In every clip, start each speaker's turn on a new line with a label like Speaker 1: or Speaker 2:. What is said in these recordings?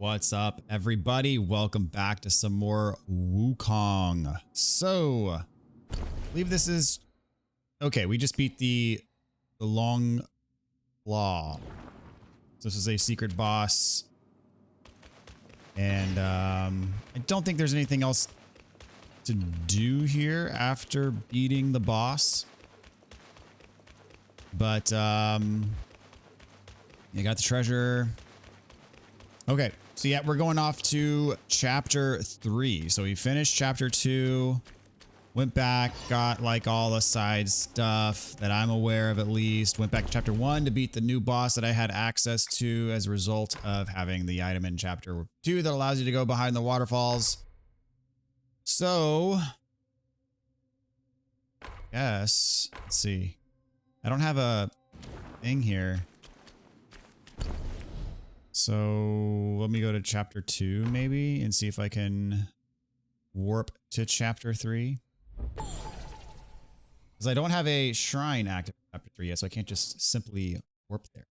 Speaker 1: What's up, everybody? Welcome back to some more Wukong. So, I believe this is... Okay, we just beat the long claw. So this is a secret boss. And I don't think there's anything else to do here after beating the boss. But, you got the treasure. Okay, so yeah, we're going off to chapter 3. So we finished chapter 2, went back, got like all the side stuff that I'm aware of at least, went back to chapter 1 to beat the new boss that I had access to as a result of having the item in chapter 2 that allows you to go behind the waterfalls. So, yes, let's see. I don't have a thing here. So let me go to chapter 2 maybe and see if I can warp to chapter 3. Because I don't have a shrine active in chapter 3 yet, so I can't just simply warp there.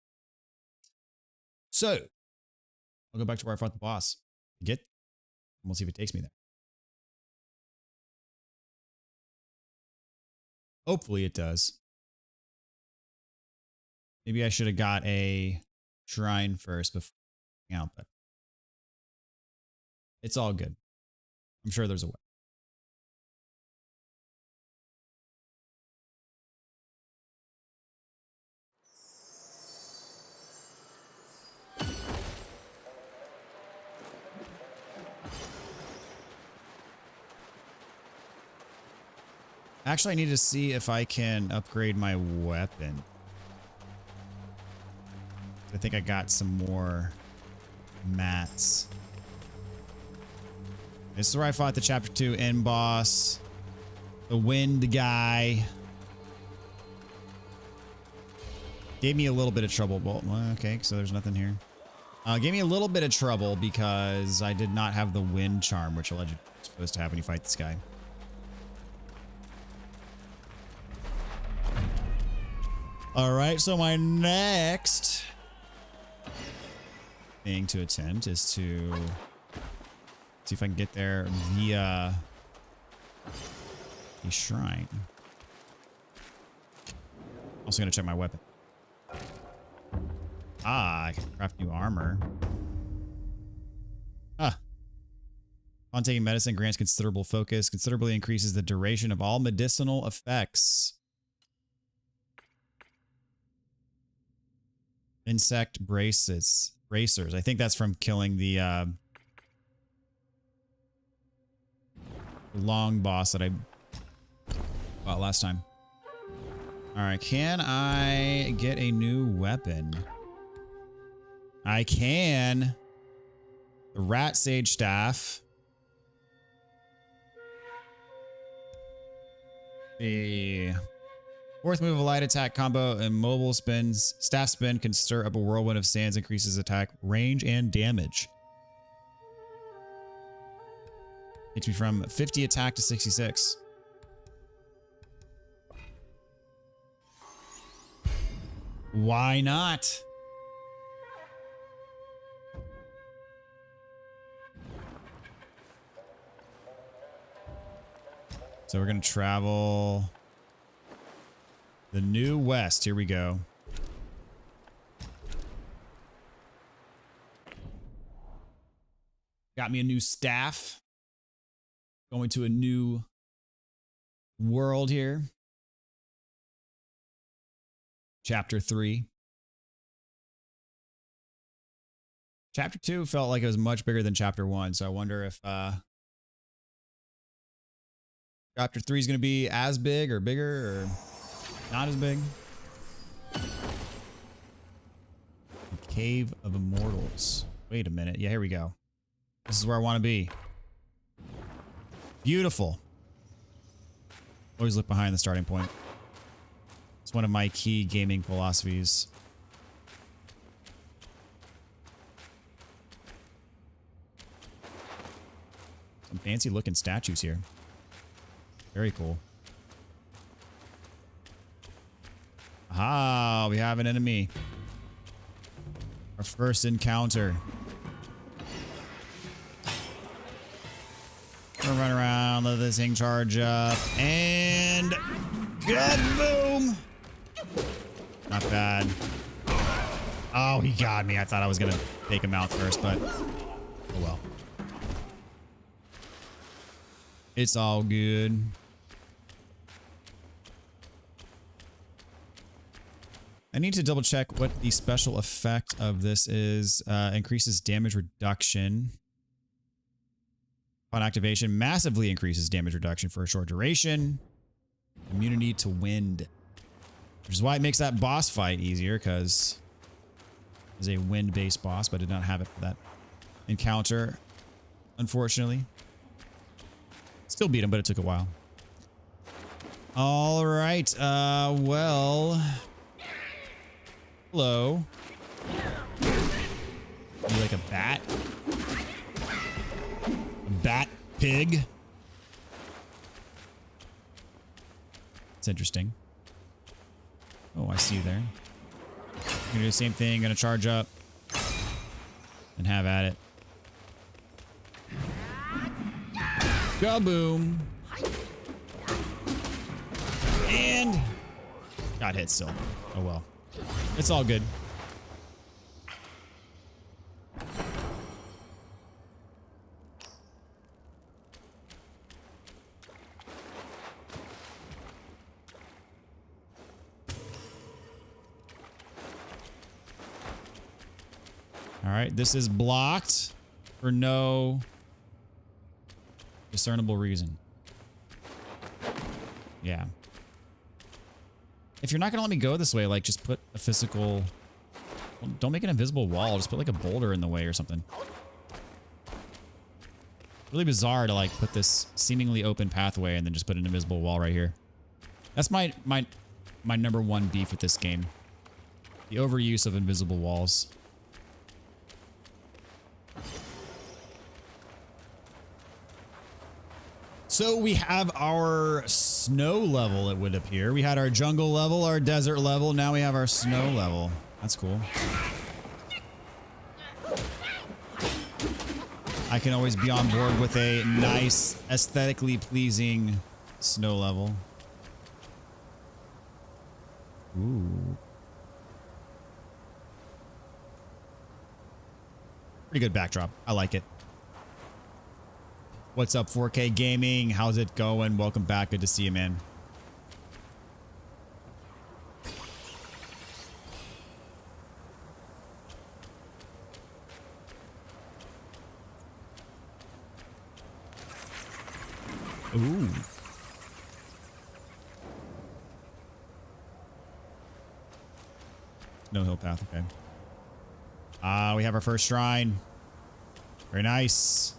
Speaker 1: So I'll go back to where I fought the boss. And we'll see if it takes me there. Hopefully it does. Maybe I should have got a shrine first before out, but it's all good. I'm sure there's a way. Actually, I need to see if I can upgrade my weapon. I think I got some more mats. This is where I fought the chapter 2 end boss. The wind guy. Gave me a little bit of trouble. Well, okay, so there's nothing here. Gave me a little bit of trouble because I did not have the wind charm, which allegedly is supposed to have when you fight this guy. All right, so my next thing to attempt is to see if I can get there via a shrine. Also gonna check my weapon. I can craft new armor. On taking medicine grants considerable focus, considerably increases the duration of all medicinal effects. Insect bracers. I think that's from killing the long boss that I fought last time. All right, can I get a new weapon? I can. The rat sage staff. The fourth move of a light attack combo and mobile spins. Staff spin can stir up a whirlwind of sands, increases attack range and damage. Takes me from 50 attack to 66. Why not? So we're going to travel the New West. Here we go. Got me a new staff. Going to a new world here. Chapter 3. Chapter 2 felt like it was much bigger than chapter 1, so I wonder if chapter 3 is going to be as big or bigger or not as big. The Cave of Immortals. Wait a minute. Yeah, here we go. This is where I want to be. Beautiful. Always look behind the starting point. It's one of my key gaming philosophies. Some fancy looking statues here. Very cool. Aha, we have an enemy. Our first encounter. Run around, let this thing charge up, and good boom. Not bad. Oh, he got me. I thought I was gonna take him out first, but oh well. It's all good. I need to double check what the special effect of this is. Increases damage reduction. Upon activation, massively increases damage reduction for a short duration. Immunity to wind. Which is why it makes that boss fight easier, because it's a wind-based boss, but I did not have it for that encounter, unfortunately. Still beat him, but it took a while. All right, well... Hello. You like a bat? A bat pig? It's interesting. Oh, I see you there. Gonna do the same thing, gonna charge up and have at it. Kaboom! And got hit still. Oh well. It's all good. All right, this is blocked for no discernible reason. Yeah. If you're not going to let me go this way, like, just put a physical... Well, don't make an invisible wall. Just put, like, a boulder in the way or something. Really bizarre to, like, put this seemingly open pathway and then just put an invisible wall right here. That's my number one beef with this game. The overuse of invisible walls. So we have our snow level, it would appear. We had our jungle level, our desert level. Now we have our snow level. That's cool. I can always be on board with a nice, aesthetically pleasing snow level. Ooh. Pretty good backdrop. I like it. What's up, 4K Gaming? How's it going? Welcome back. Good to see you, man. Ooh. No hill path, okay. We have our first shrine. Very nice.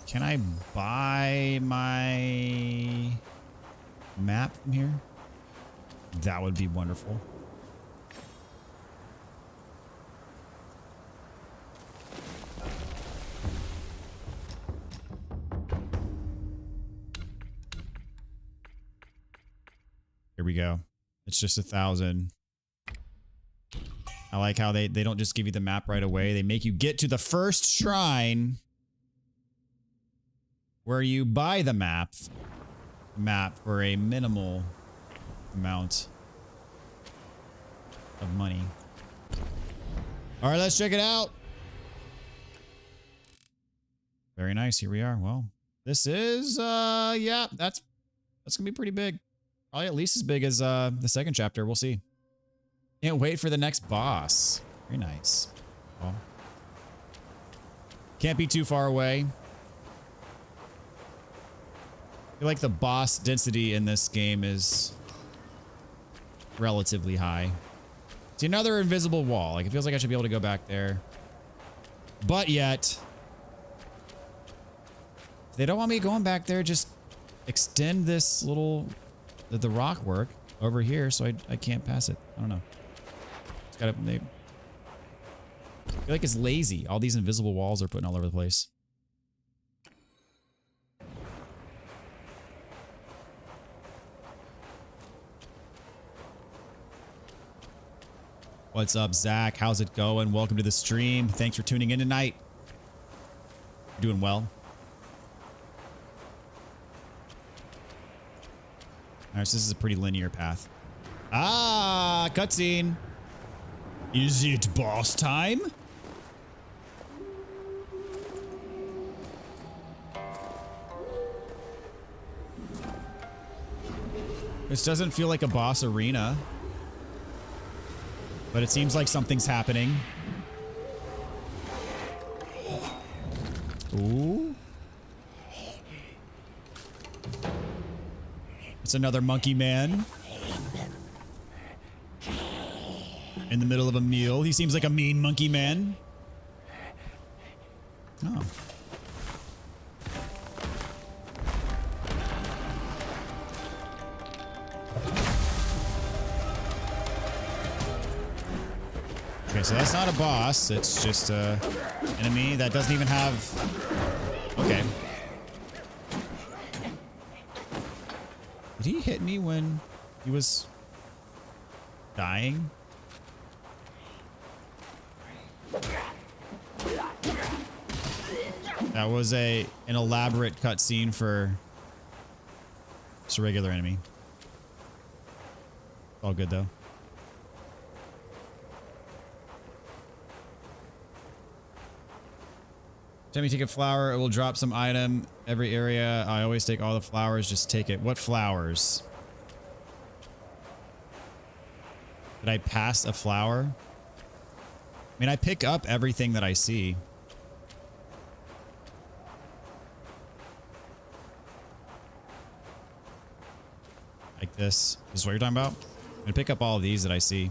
Speaker 1: Can I buy my map from here? That would be wonderful. Here we go. It's just 1,000. I like how they don't just give you the map right away. They make you get to the first shrine where you buy the map for a minimal amount of money. All right, let's check it out. Very nice. Here we are. Well, this is yeah, that's gonna be pretty big. Probably at least as big as the second chapter. We'll see. Can't wait for the next boss. Very nice. Well, can't be too far away. I feel like the boss density in this game is relatively high. See, another invisible wall. Like, it feels like I should be able to go back there. But yet, if they don't want me going back there, just extend this little, the rock work over here so I can't pass it. I don't know. It's gotta, I feel like it's lazy. All these invisible walls are putting all over the place. What's up, Zach? How's it going? Welcome to the stream. Thanks for tuning in tonight. Doing well. All right, so this is a pretty linear path. Ah, cutscene. Is it boss time? This doesn't feel like a boss arena, but it seems like something's happening. Ooh. It's another monkey man. In the middle of a meal. He seems like a mean monkey man. Oh. Okay, so that's not a boss. It's just a enemy that doesn't even have... Okay. Did he hit me when he was dying? That was an elaborate cutscene for just a regular enemy. All good though. Time you take a flower, it will drop some item every area. I always take all the flowers, just take it. What flowers? Did I pass a flower? I mean, I pick up everything that I see. Like this. This is what you're talking about? I'm gonna pick up all of these that I see.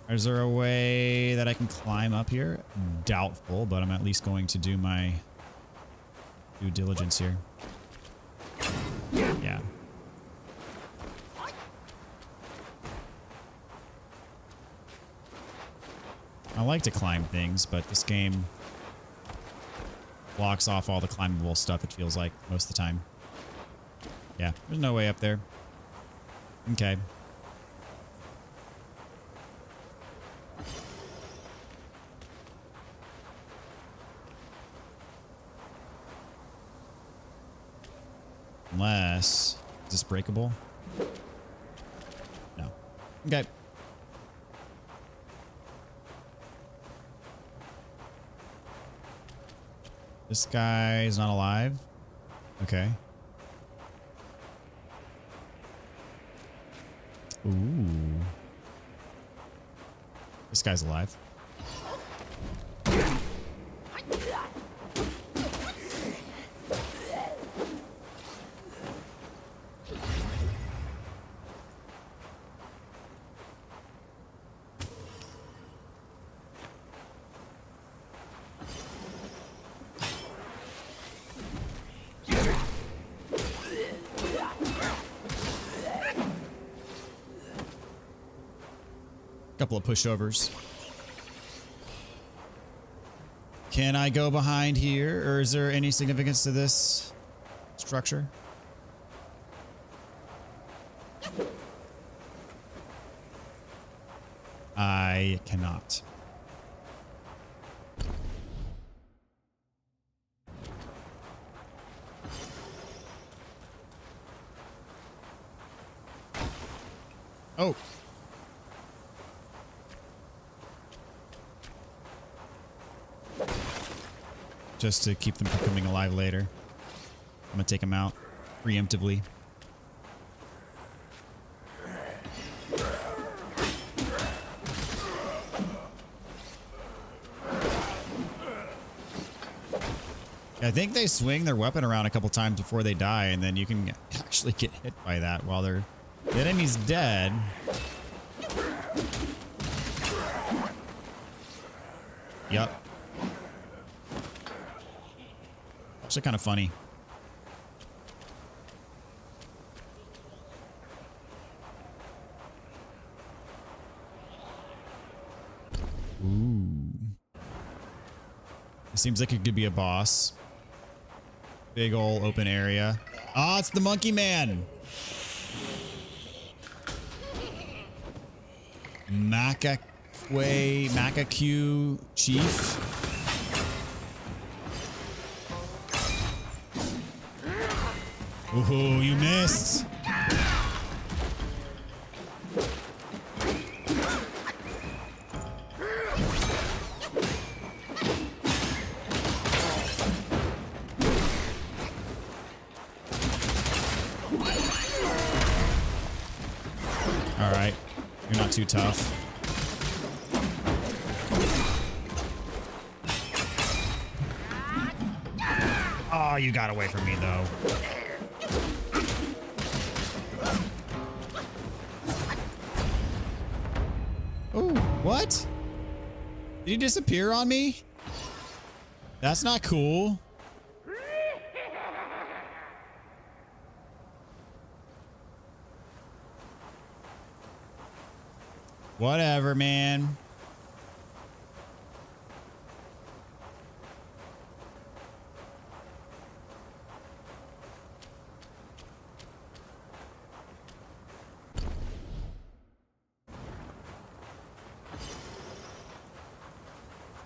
Speaker 1: Is there a way that I can climb up here? Doubtful, but I'm at least going to do my due diligence here. Yeah. I like to climb things, but this game blocks off all the climbable stuff, it feels like, most of the time. Yeah, there's no way up there. Okay. Unless... Is this breakable? No. Okay. This guy is not alive? Okay. Ooh. This guy's alive. Couple of pushovers. Can I go behind here, or is there any significance to this structure? I cannot. Oh. Just to keep them from coming alive later. I'm gonna take them out preemptively. I think they swing their weapon around a couple times before they die, and then you can actually get hit by that while the enemy's dead. Yep. Actually kind of funny. Ooh. It seems like it could be a boss. Big ol' open area. Ah, it's the monkey man. Macaque Chief. Ooh, you missed. All right, you're not too tough. Oh, you got away from me though. Oh, what? Did he disappear on me? That's not cool. Whatever, man.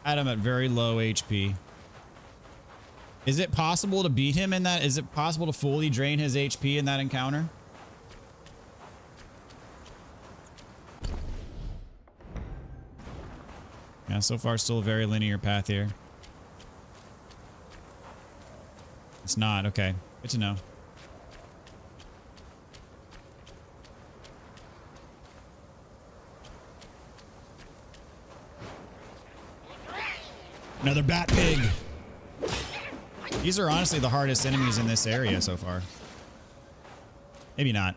Speaker 1: Had him at very low HP. Is it possible to beat him in that? Is it possible to fully drain his HP in that encounter? Yeah, so far still a very linear path here. It's not. Okay. Good to know. Another bat pig. These are honestly the hardest enemies in this area so far. Maybe not.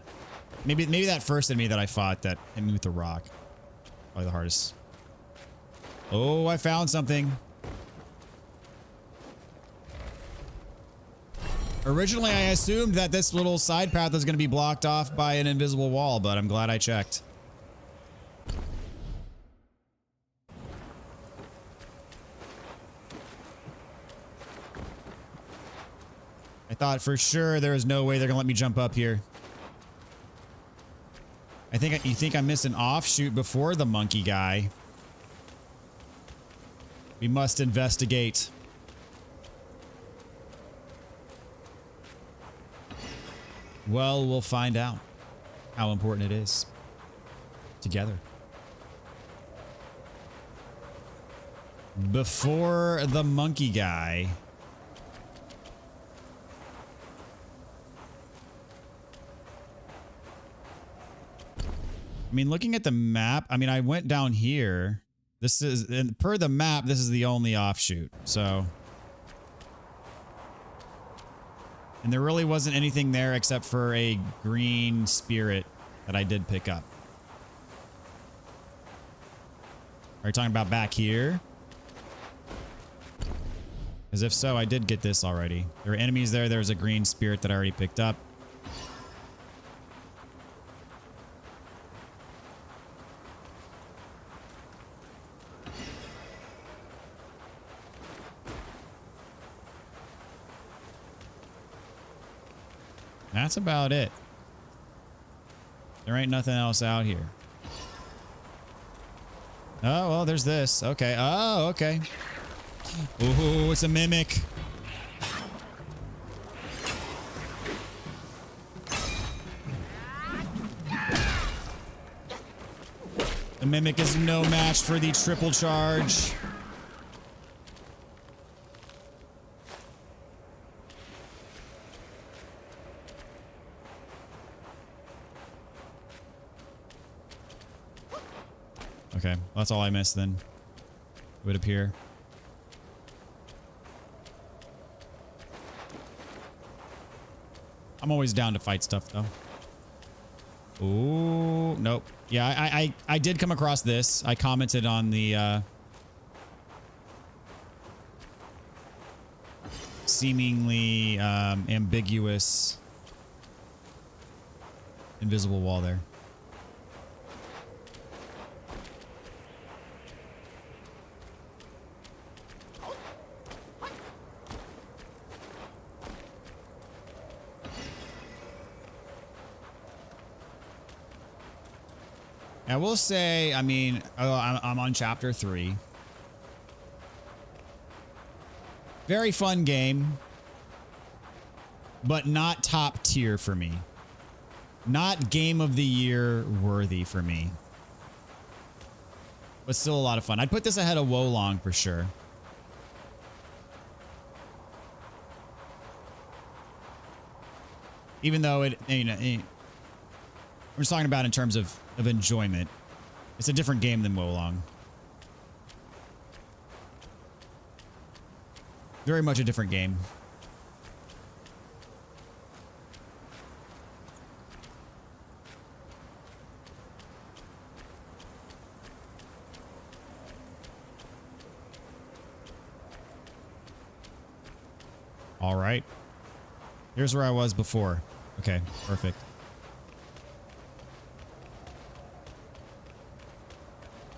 Speaker 1: Maybe that first enemy that I fought that hit me with the rock. Probably the hardest. Oh, I found something. Originally, I assumed that this little side path was going to be blocked off by an invisible wall, but I'm glad I checked. I thought for sure there was no way they're going to let me jump up here. You think I missed an offshoot before the monkey guy. We must investigate. Well, we'll find out how important it is. Together. Before the monkey guy. I mean, looking at the map, I mean, I went down here. This is, and per the map, this is the only offshoot. So. And there really wasn't anything there except for a green spirit that I did pick up. Are you talking about back here? Because if so, I did get this already. There were enemies there. There was a green spirit that I already picked up. That's about it. There ain't nothing else out here. Oh, well, there's this. Okay. Oh, okay. Ooh, it's a mimic. The mimic is no match for the triple charge. Okay, well, that's all I missed then. It would appear. I'm always down to fight stuff though. Ooh, nope. Yeah, I did come across this. I commented on the seemingly ambiguous invisible wall there. I will say, I mean, I'm on chapter 3. Very fun game, but not top tier for me. Not game of the year worthy for me. But still a lot of fun. I'd put this ahead of Wukong for sure. Even though it, you know, we're just talking about in terms of enjoyment. It's a different game than Wukong. Very much a different game. All right. Here's where I was before. Okay, perfect.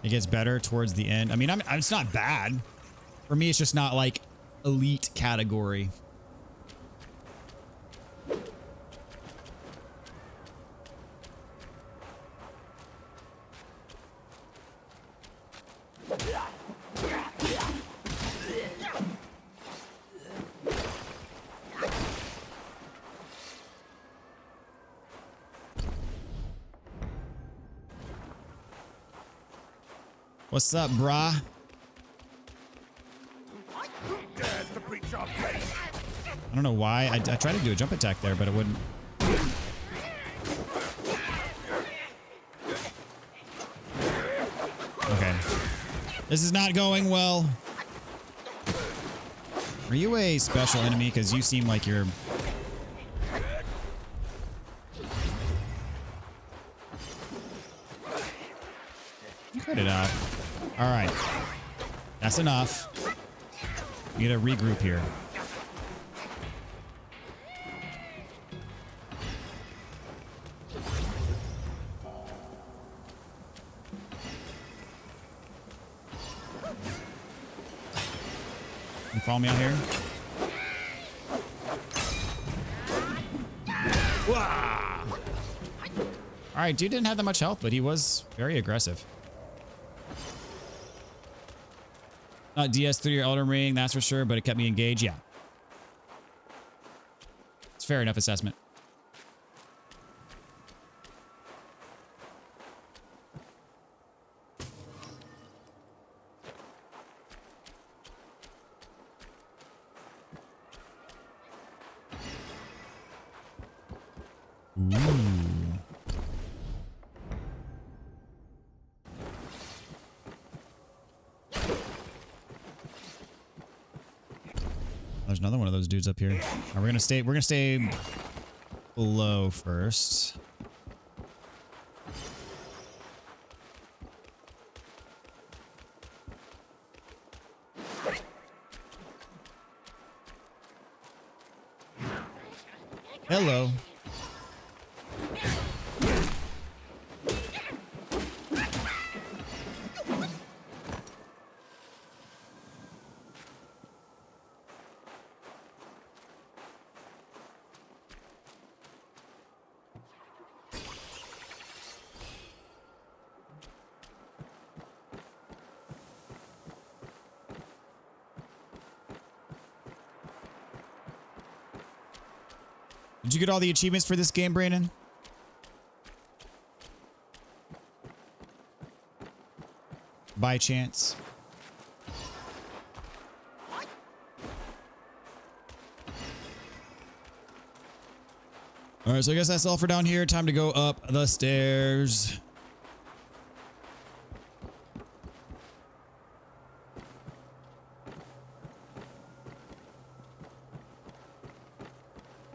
Speaker 1: It gets better towards the end. I mean, it's not bad. For me, it's just not like elite category. What's up, brah? I don't know why. I tried to do a jump attack there, but it wouldn't. Okay. This is not going well. Are you a special enemy? Because you seem like you're... Cut it up. All right. That's enough. We gotta regroup here. You follow me out here? Wah! All right, dude didn't have that much health, but he was very aggressive. Not DS3 or Elden Ring, that's for sure, but it kept me engaged. Yeah. It's fair enough assessment. Ooh. There's another one of those dudes up here. We're gonna stay below first. Hello. Did you get all the achievements for this game, Brandon? By chance? All right, so I guess that's all for down here. Time to go up the stairs.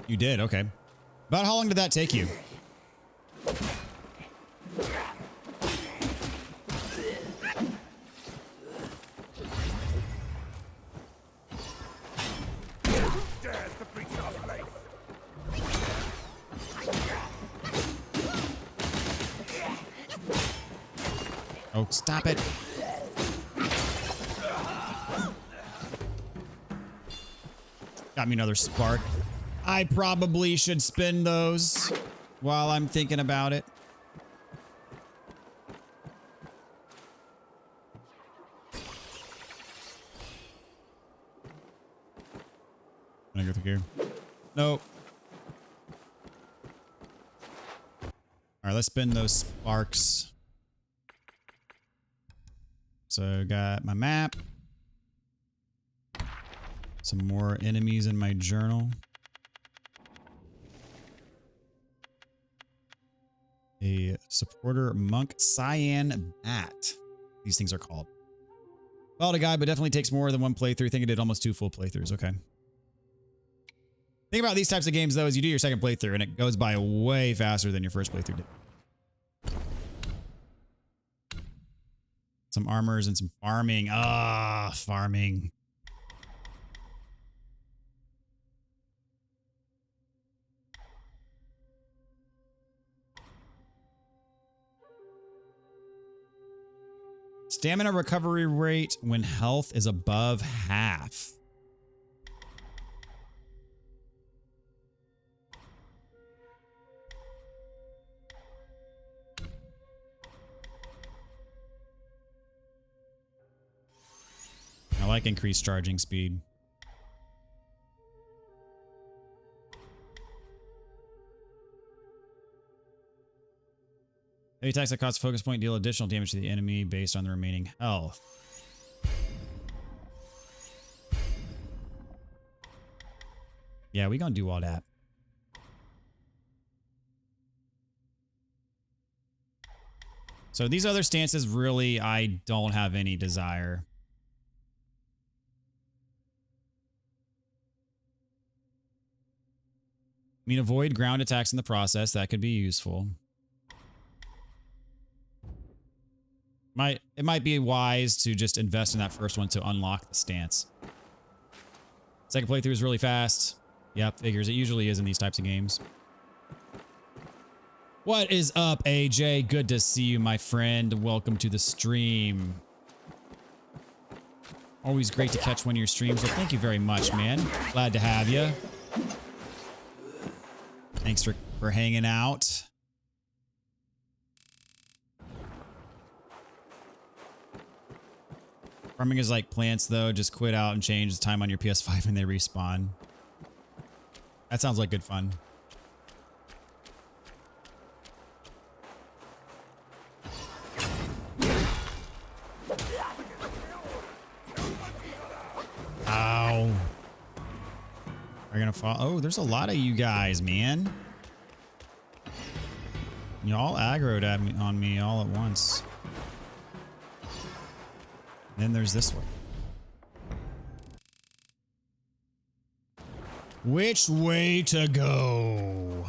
Speaker 1: You did, okay. About how long did that take you? Oh, stop it. Got me another spark. I probably should spin those while I'm thinking about it. All right, let's spin those sparks. So got my map. Some more enemies in my journal. A supporter monk cyan bat. These things are called. Well, a guy, but definitely takes more than one playthrough. I think I did almost 2 full playthroughs. Okay. Thing about these types of games, though, is you do your second playthrough and it goes by way faster than your first playthrough did. Some armors and some farming. Ah, farming. Stamina recovery rate when health is above half. I like increased charging speed. Any attacks that cost a focus point deal additional damage to the enemy based on the remaining health. Yeah, we gonna do all that. So these other stances, really, I don't have any desire. I mean, avoid ground attacks in the process. That could be useful. It might be wise to just invest in that first one to unlock the stance. Second playthrough is really fast. Yep, figures. It usually is in these types of games. What is up, AJ? Good to see you, my friend. Welcome to the stream. Always great to catch one of your streams. Well, thank you very much, man. Glad to have you. Thanks for hanging out. Farming is like plants, though. Just quit out and change the time on your PS5 when they respawn. That sounds like good fun. Ow. Are gonna fall? Oh, there's a lot of you guys, man. Y'all aggroed at me, on me all at once. Then there's this one. Which way to go?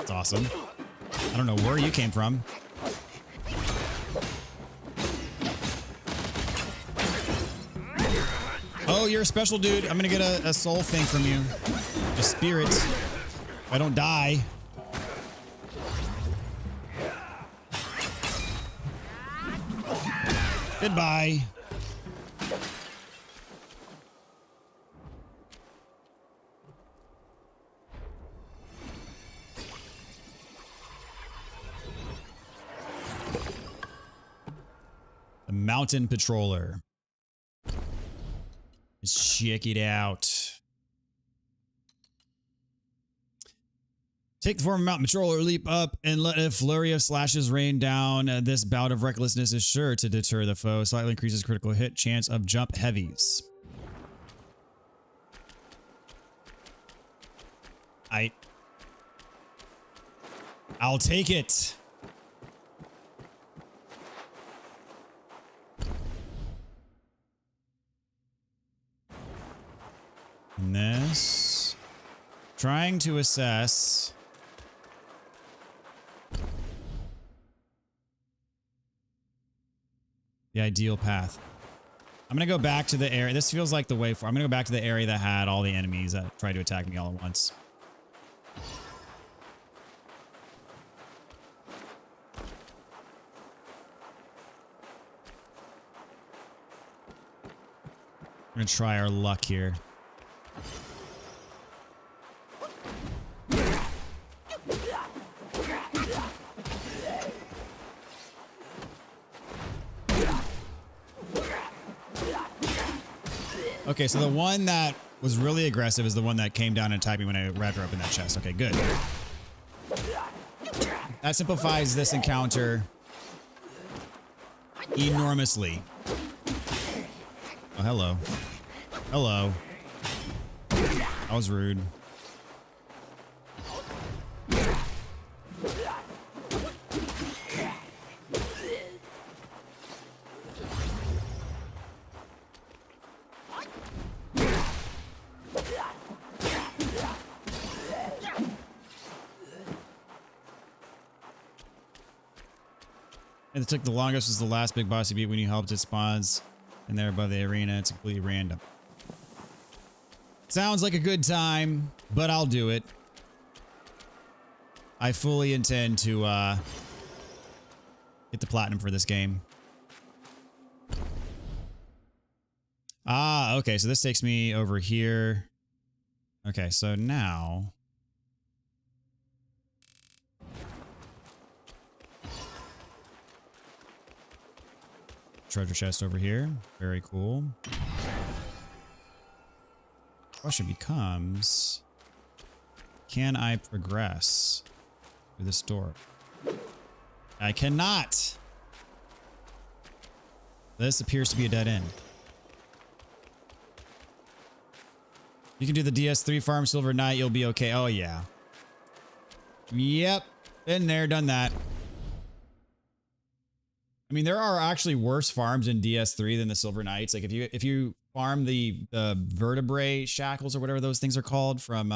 Speaker 1: Awesome. I don't know where you came from. Oh, you're a special dude. I'm gonna get a soul thing from you. A spirit. If I don't die. Goodbye. The Mountain Patroller. Let's check it out. Take the form of Mountain Patroller, leap up, and let a flurry of slashes rain down. This bout of recklessness is sure to deter the foe. Slightly increases critical hit chance of jump heavies. I'll take it. And this, trying to assess the ideal path. I'm going to go back to the area. This feels like the way for, I'm going to go back to the area that had all the enemies that tried to attack me all at once. We're gonna try our luck here. Okay, so the one that was really aggressive is the one that came down and attacked me when I wrapped her up in that chest. Okay, good. That simplifies this encounter enormously. Oh, hello. Hello. That was rude. And it took the longest was the last big boss you beat when you helped it spawns in there above the arena. It's completely random. Sounds like a good time, but I'll do it. I fully intend to get the platinum for this game. Ah, okay, so this takes me over here. Okay, so now... treasure chest over here. Very cool. Question becomes, can I progress through this door? I cannot. This appears to be a dead end. You can do the DS3 farm Silver Knight. You'll be okay. Oh, yeah. Yep. Been there, done that. I mean, there are actually worse farms in DS3 than the Silver Knights. Like if you farm the vertebrae shackles or whatever those things are called from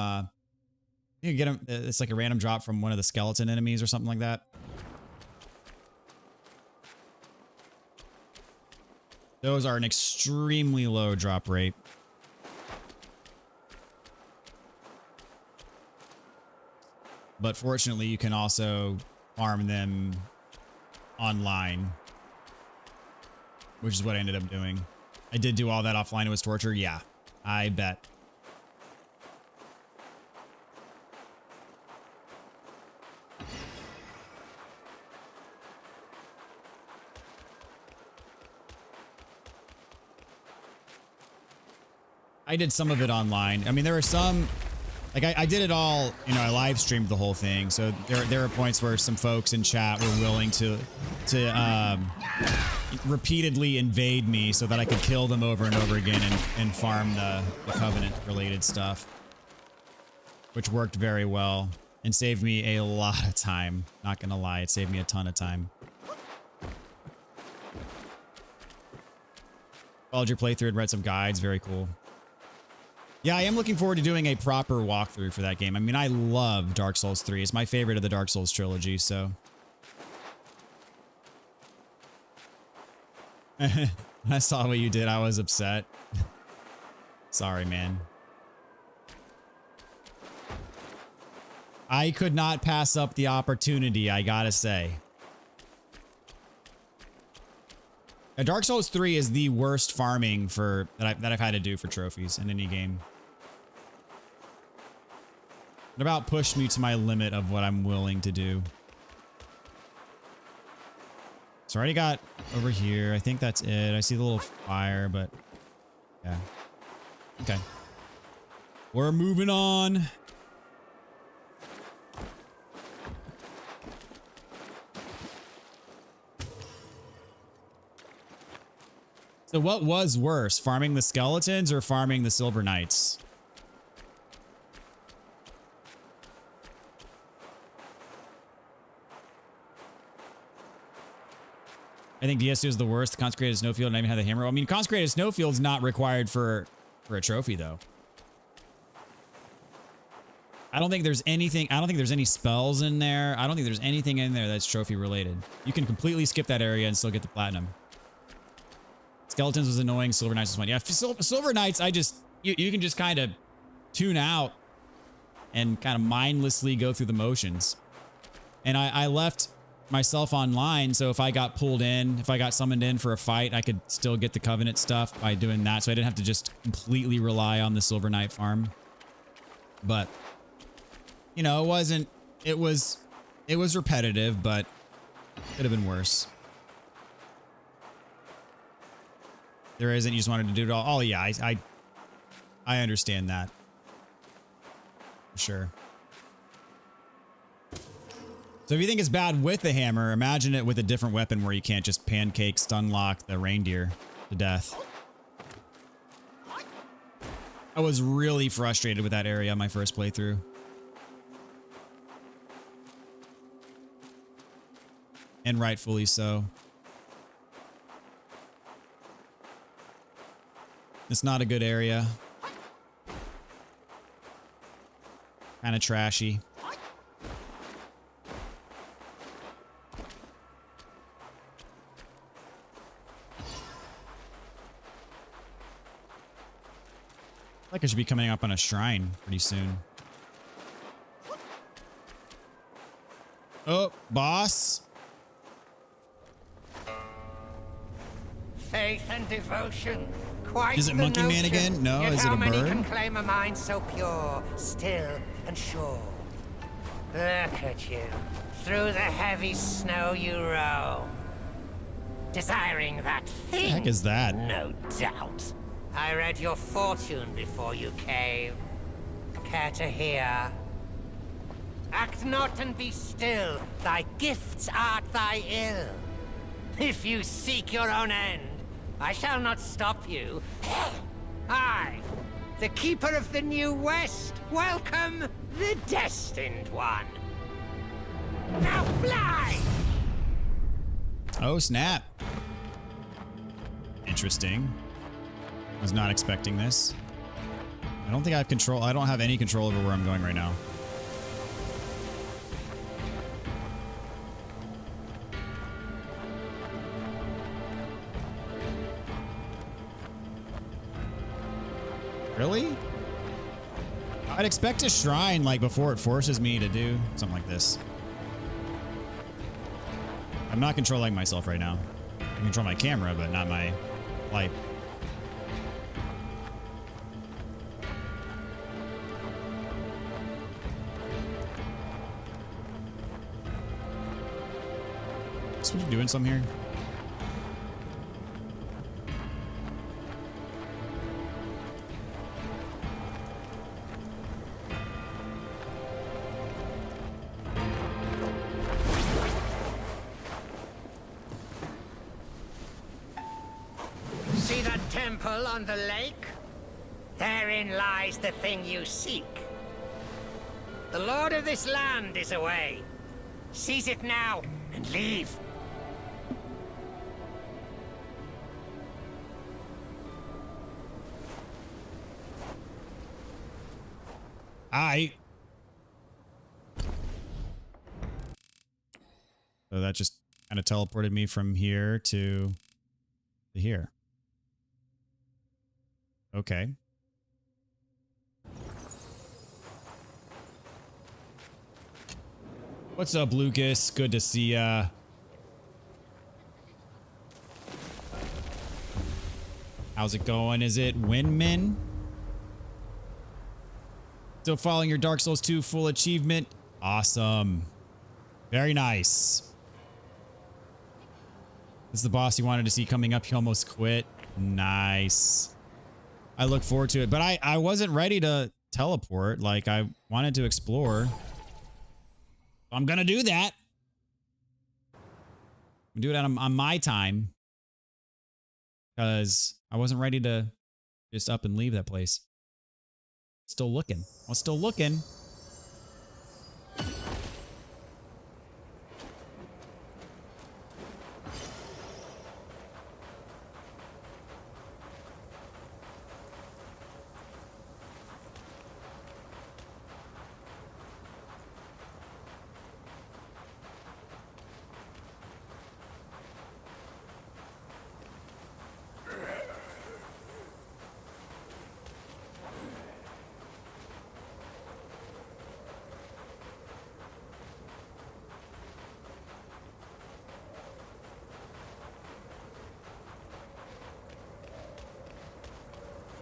Speaker 1: you can get them. It's like a random drop from one of the skeleton enemies or something like that. Those are an extremely low drop rate. But fortunately, you can also farm them online, which is what I ended up doing. I did do all that offline. It was torture. Yeah, I bet. I did some of it online. I mean, there were some, like I did it all, you know, I live streamed the whole thing. So there are points where some folks in chat were willing to repeatedly invade me so that I could kill them over and over again and farm the Covenant related stuff, which worked very well and saved me a lot of time. Not gonna lie, it saved me a ton of time. Followed your playthrough and read some guides. Very cool. Yeah, I am looking forward to doing a proper walkthrough for that game. I mean, I love Dark Souls 3. It's my favorite of the Dark Souls trilogy, so. When I saw what you did, I was upset. Sorry, man. I could not pass up the opportunity, I gotta say. Dark Souls 3 is the worst farming for that I've had to do for trophies in any game. It about pushed me to my limit of what I'm willing to do. So I already got over here. I think that's it. I see the little fire, but yeah. Okay. We're moving on. So what was worse, farming the skeletons or farming the Silver Knights? I think DS2 is the worst. Consecrated Snowfield and I even had the hammer. I mean, Consecrated Snowfield's not required for a trophy though. I don't think there's anything. I don't think there's any spells in there. I don't think there's anything in there that's trophy related. You can completely skip that area and still get the platinum. Skeletons was annoying. Silver Knights was fun. Yeah, Silver Knights, you can just kind of tune out and kind of mindlessly go through the motions. And I left myself online, so if I got pulled in, if I got summoned in for a fight, I could still get the Covenant stuff by doing that, so I didn't have to just completely rely on the Silver Knight farm. But, you know, it was repetitive, but it could have been worse. There isn't, you just wanted to do it all. Oh yeah, I understand that. For sure. So if you think it's bad with the hammer, imagine it with a different weapon where you can't just pancake stunlock the reindeer to death. I was really frustrated with that area on my first playthrough. And rightfully so. It's not a good area. Kind of trashy. Like I should be coming up on a shrine pretty soon. Oh, boss.
Speaker 2: Faith and devotion. Quite
Speaker 1: is it Monkey Man again? No,
Speaker 2: Yet
Speaker 1: is it
Speaker 2: how
Speaker 1: a
Speaker 2: many
Speaker 1: bird?
Speaker 2: can claim a mind so pure, still, and sure? Look at you. Through the heavy snow you roam. Desiring that thing.
Speaker 1: What the heck is that?
Speaker 2: No doubt. I read your fortune before you came. Care to hear? Act not and be still. Thy gifts art thy ill. If you seek your own end, I shall not stop you. I, the Keeper of the New West, welcome the Destined One. Now fly!
Speaker 1: Oh, snap. Interesting. Was not expecting this. I don't think I have control. I don't have any control over where I'm going right now. Really? I'd expect a shrine like before it forces me to do something like this. I'm not controlling myself right now. I can control my camera, but not my light. Is what doing some here?
Speaker 2: See that temple on the lake? Therein lies the thing you seek. The lord of this land is away. Seize it now and leave.
Speaker 1: So that just kind of teleported me from here to here. Okay. What's up, Lucas? Good to see ya. How's it going? Is it Winmin? Still following your Dark Souls 2 full achievement? Awesome. Very nice. This is the boss you wanted to see coming up. He almost quit. Nice. I look forward to it. But I wasn't ready to teleport. Like, I wanted to explore. I'm going to do that. I'm going to do it on my time. Because I wasn't ready to just up and leave that place. Still looking. I was still looking.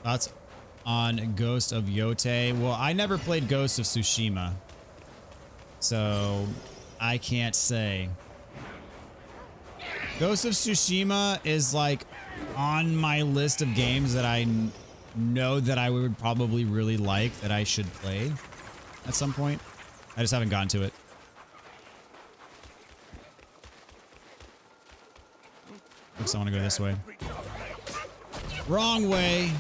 Speaker 1: Thoughts on Ghost of Yote? Well, I never played Ghost of Tsushima, so I can't say. Ghost of Tsushima is like on my list of games that I know that I would probably really like, that I should play at some point. I just haven't gotten to it. Oops, I want to go this way. Wrong way.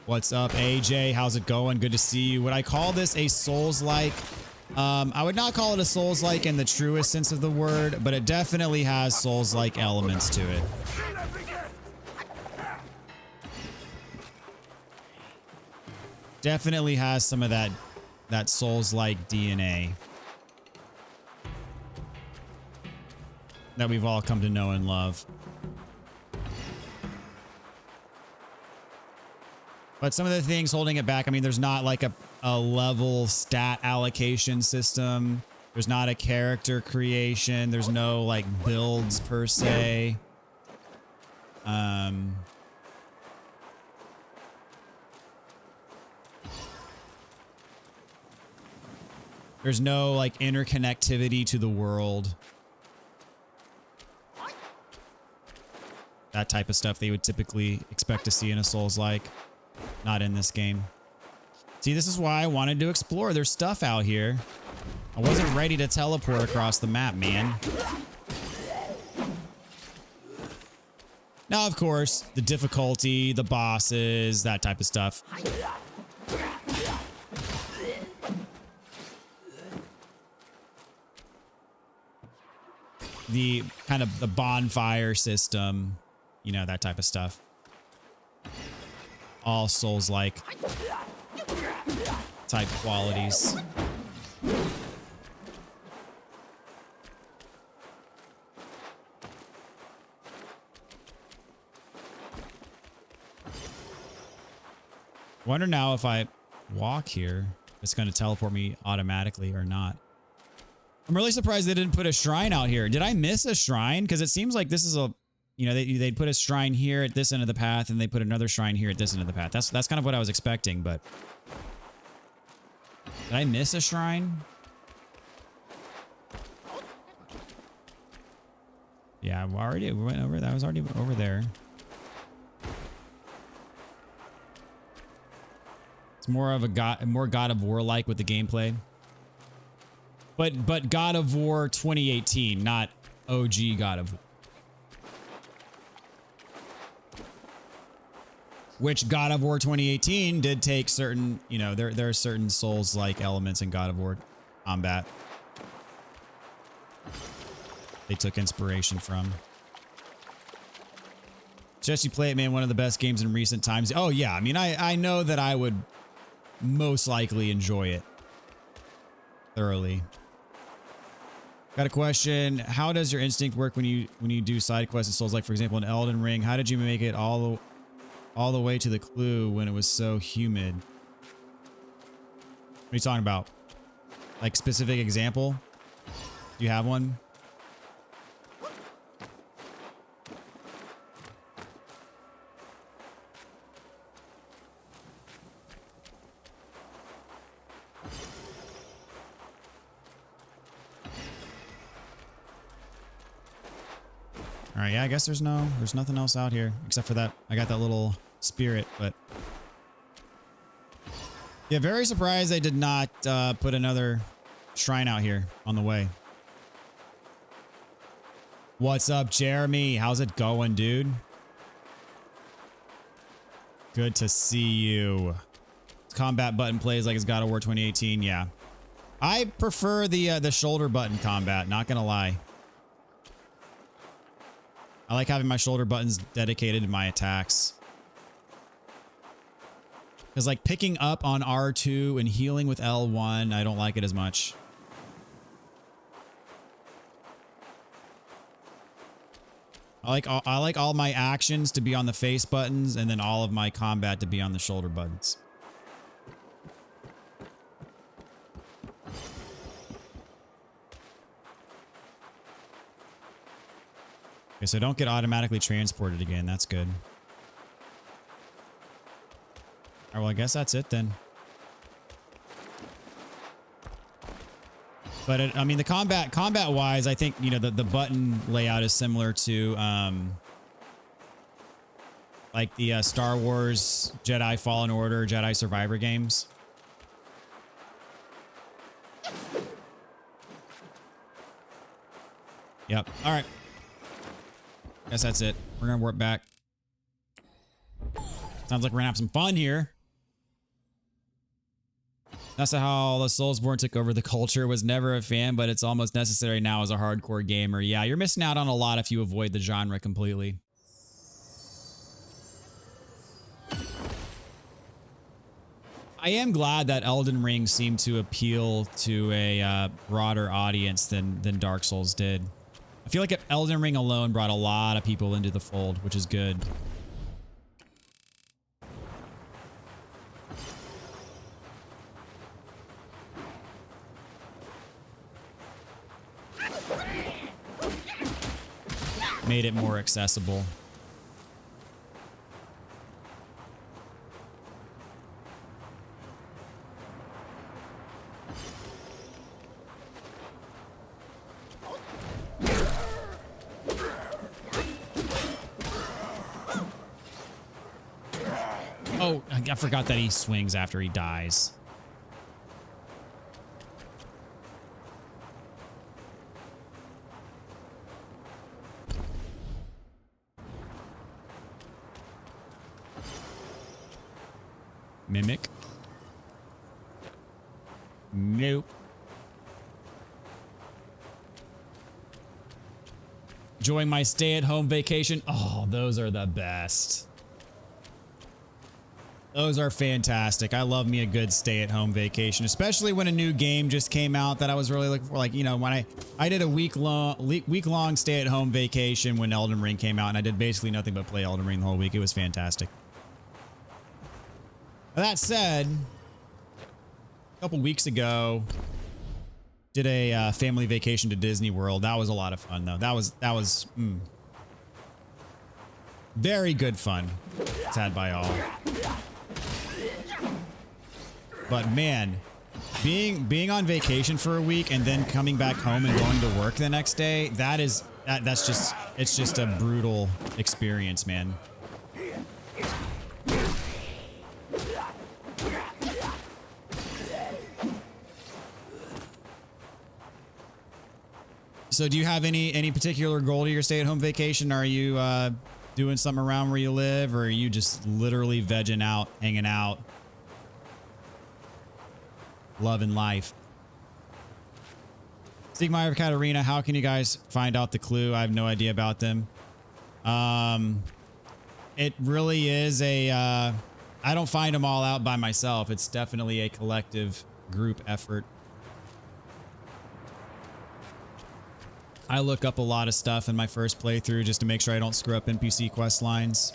Speaker 1: What's up, AJ? How's it going? Good to see you. Would I call this a Souls-like? I would not call it a Souls-like in the truest sense of the word, but it definitely has Souls-like elements to it. Definitely has some of that Souls-like DNA that we've all come to know and love. But some of the things holding it back, I mean, there's not like a level stat allocation system. There's not a character creation. There's no like builds per se. There's no like interconnectivity to the world. That type of stuff they would typically expect to see in a Souls-like. Not in this game. See, this is why I wanted to explore. There's stuff out here. I wasn't ready to teleport across the map, man. Now, of course, the difficulty, the bosses, that type of stuff. The kind of the bonfire system, you know, that type of stuff. All Souls-like type qualities. Wonder now if I walk here, it's going to teleport me automatically or not. I'm really surprised they didn't put a shrine out here. Did I miss a shrine? Because it seems like this is a, you know, they'd put a shrine here at this end of the path and they put another shrine here at this end of the path. That's kind of what I was expecting, but did I miss a shrine? Yeah, we went over. That was already over there. It's more of a more God of War like with the gameplay. But God of War 2018, not OG God of War. Which God of War 2018 did take certain, you know, there are certain Souls-like elements in God of War combat. They took inspiration from. Just you play it, man, one of the best games in recent times. Oh yeah, I mean, I know that I would most likely enjoy it thoroughly. Got a question. How does your instinct work when you do side quests in Souls, like for example in Elden Ring? How did you make it all the way to the clue when it was so humid? What are you talking about? Like specific example? Do you have one? All right, yeah, I guess there's nothing else out here except for that. I got that little spirit, but yeah, very surprised they did not put another shrine out here on the way. What's up, Jeremy? How's it going, dude? Good to see you. Combat button plays like it's God of War 2018. Yeah, I prefer the shoulder button combat. Not gonna lie. I like having my shoulder buttons dedicated to my attacks. Because like picking up on R2 and healing with L1, I don't like it as much. I like all my actions to be on the face buttons and then all of my combat to be on the shoulder buttons. Okay, so don't get automatically transported again. That's good. All right, well, I guess that's it then. But I mean, the combat wise, I think, you know, the button layout is similar to like the Star Wars Jedi Fallen Order, Jedi Survivor games. Yep. All right. Guess that's it. We're gonna warp back. Sounds like we're gonna have some fun here. That's how the Soulsborne took over the culture. Was never a fan, but it's almost necessary now as a hardcore gamer. Yeah, you're missing out on a lot if you avoid the genre completely. I am glad that Elden Ring seemed to appeal to a broader audience than Dark Souls did. I feel like Elden Ring alone brought a lot of people into the fold, which is good. Made it more accessible. Oh, I forgot that he swings after he dies. Mimic. Nope. Enjoying my stay-at-home vacation. Oh, those are the best. Those are fantastic. I love me a good stay-at-home vacation, especially when a new game just came out that I was really looking for. Like, you know, when I did a week-long stay-at-home vacation when Elden Ring came out, and I did basically nothing but play Elden Ring the whole week. It was fantastic. That said, a couple weeks ago, did a family vacation to Disney World. That was a lot of fun, though. That was very good fun. Sad by all. But man, being on vacation for a week and then coming back home and going to work the next day, that's just a brutal experience, man. So do you have any particular goal to your stay-at-home vacation? Are you doing something around where you live, or are you just literally vegging out, hanging out, loving life? Sigmar Katarina, how can you guys find out the clue? I have no idea about them. It really is I don't find them all out by myself. It's definitely a collective group effort. I look up a lot of stuff in my first playthrough just to make sure I don't screw up NPC quest lines.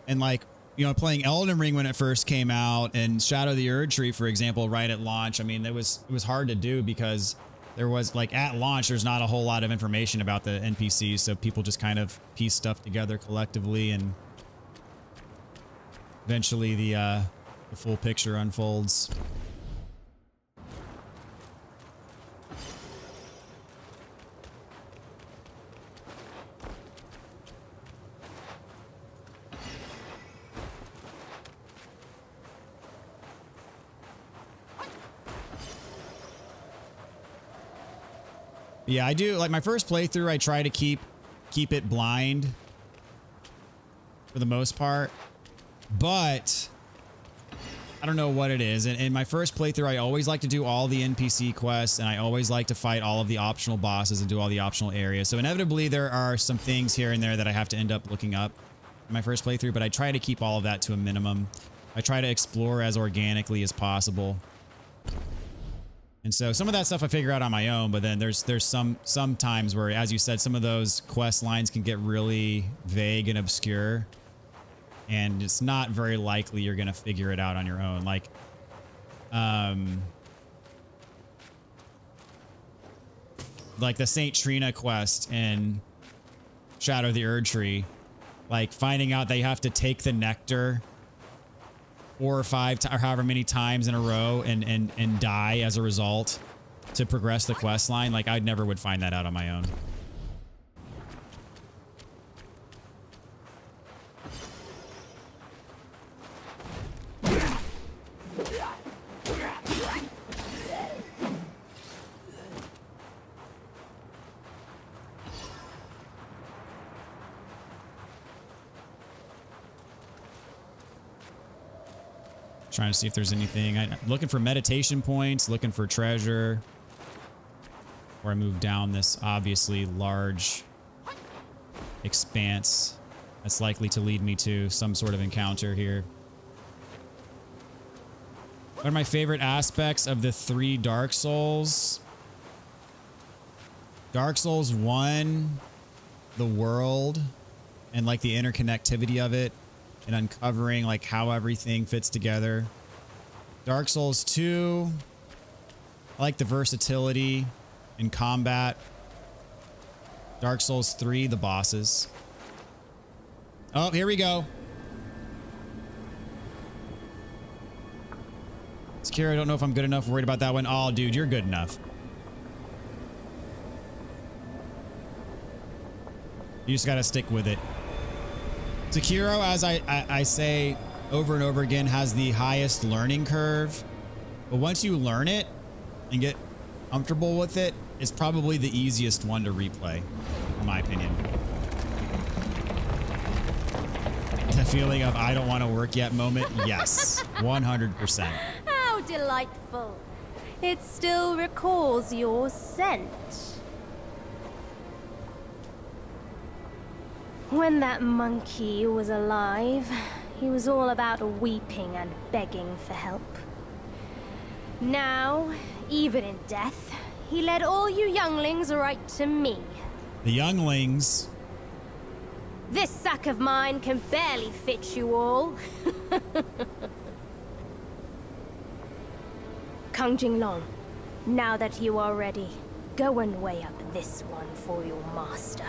Speaker 1: And like, you know, playing Elden Ring when it first came out and Shadow of the Erdtree, for example, right at launch. I mean, it was hard to do because there was like at launch, there's not a whole lot of information about the NPCs. So people just kind of piece stuff together collectively, and eventually the full picture unfolds. Yeah, I do. Like my first playthrough, I try to keep it blind for the most part, but I don't know what it is. And in my first playthrough, I always like to do all the NPC quests, and I always like to fight all of the optional bosses and do all the optional areas. So inevitably, there are some things here and there that I have to end up looking up in my first playthrough, but I try to keep all of that to a minimum. I try to explore as organically as possible. And so some of that stuff I figure out on my own, but then there's some times where, as you said, some of those quest lines can get really vague and obscure, and it's not very likely you're going to figure it out on your own. Like, the Saint Trina quest in Shadow of the Erdtree, like finding out they have to take the nectar 4 or 5 or however many times in a row and die as a result to progress the quest line. Like, I never would find that out on my own. Trying to see if there's anything. I'm looking for meditation points, looking for treasure. Before I move down this obviously large expanse that's likely to lead me to some sort of encounter here. One of my favorite aspects of the 3 Dark Souls. Dark Souls 1, the world, and like the interconnectivity of it, and uncovering like how everything fits together. Dark Souls 2, I like the versatility in combat. Dark Souls 3, the bosses. Oh, here we go. Sekiro, I don't know if I'm good enough. Worried about that one. Oh, dude, you're good enough. You just gotta stick with it. Sekiro, as I say over and over again, has the highest learning curve. But once you learn it and get comfortable with it, it's probably the easiest one to replay, in my opinion. The feeling of I don't want to work yet moment, yes, 100%.
Speaker 3: How delightful. It still recalls your scent. When that monkey was alive, he was all about weeping and begging for help. Now, even in death, he led all you younglings right to me.
Speaker 1: The younglings?
Speaker 3: This sack of mine can barely fit you all. Kang Jinglong, now that you are ready, go and weigh up this one for your master.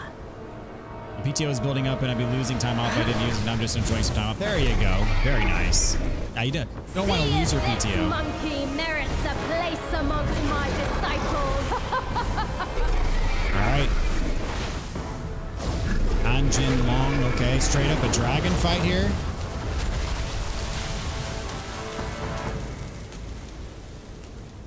Speaker 1: The PTO is building up and I'd be losing time off if I didn't use it, and I'm just enjoying some time off. There you go. Very nice. Now you don't want to lose your
Speaker 3: This
Speaker 1: PTO.
Speaker 3: monkey merits a place amongst my disciples.
Speaker 1: All right. Anjin Long. Okay, straight up a dragon fight here.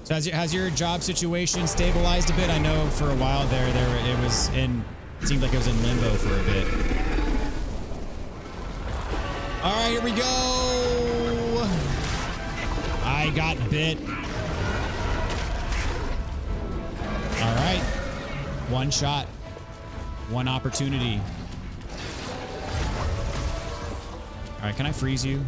Speaker 1: So has your job situation stabilized a bit? I know for a while there it was in. It seemed like it was in limbo for a bit. All right, here we go. I got bit. All right. One shot. One opportunity. All right, can I freeze you?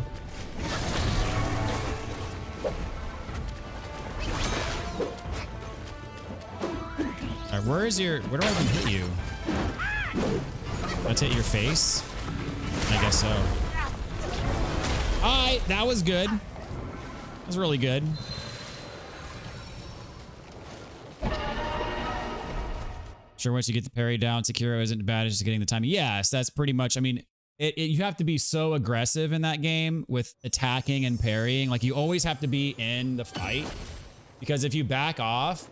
Speaker 1: All right, where do I even hit you? Let's hit your face. I guess so. All right, that was good. That was really good. Sure, once you get the parry down, Sekiro isn't bad. It's just getting the timing. Yes, that's pretty much. I mean, you have to be so aggressive in that game with attacking and parrying. Like, you always have to be in the fight, because if you back off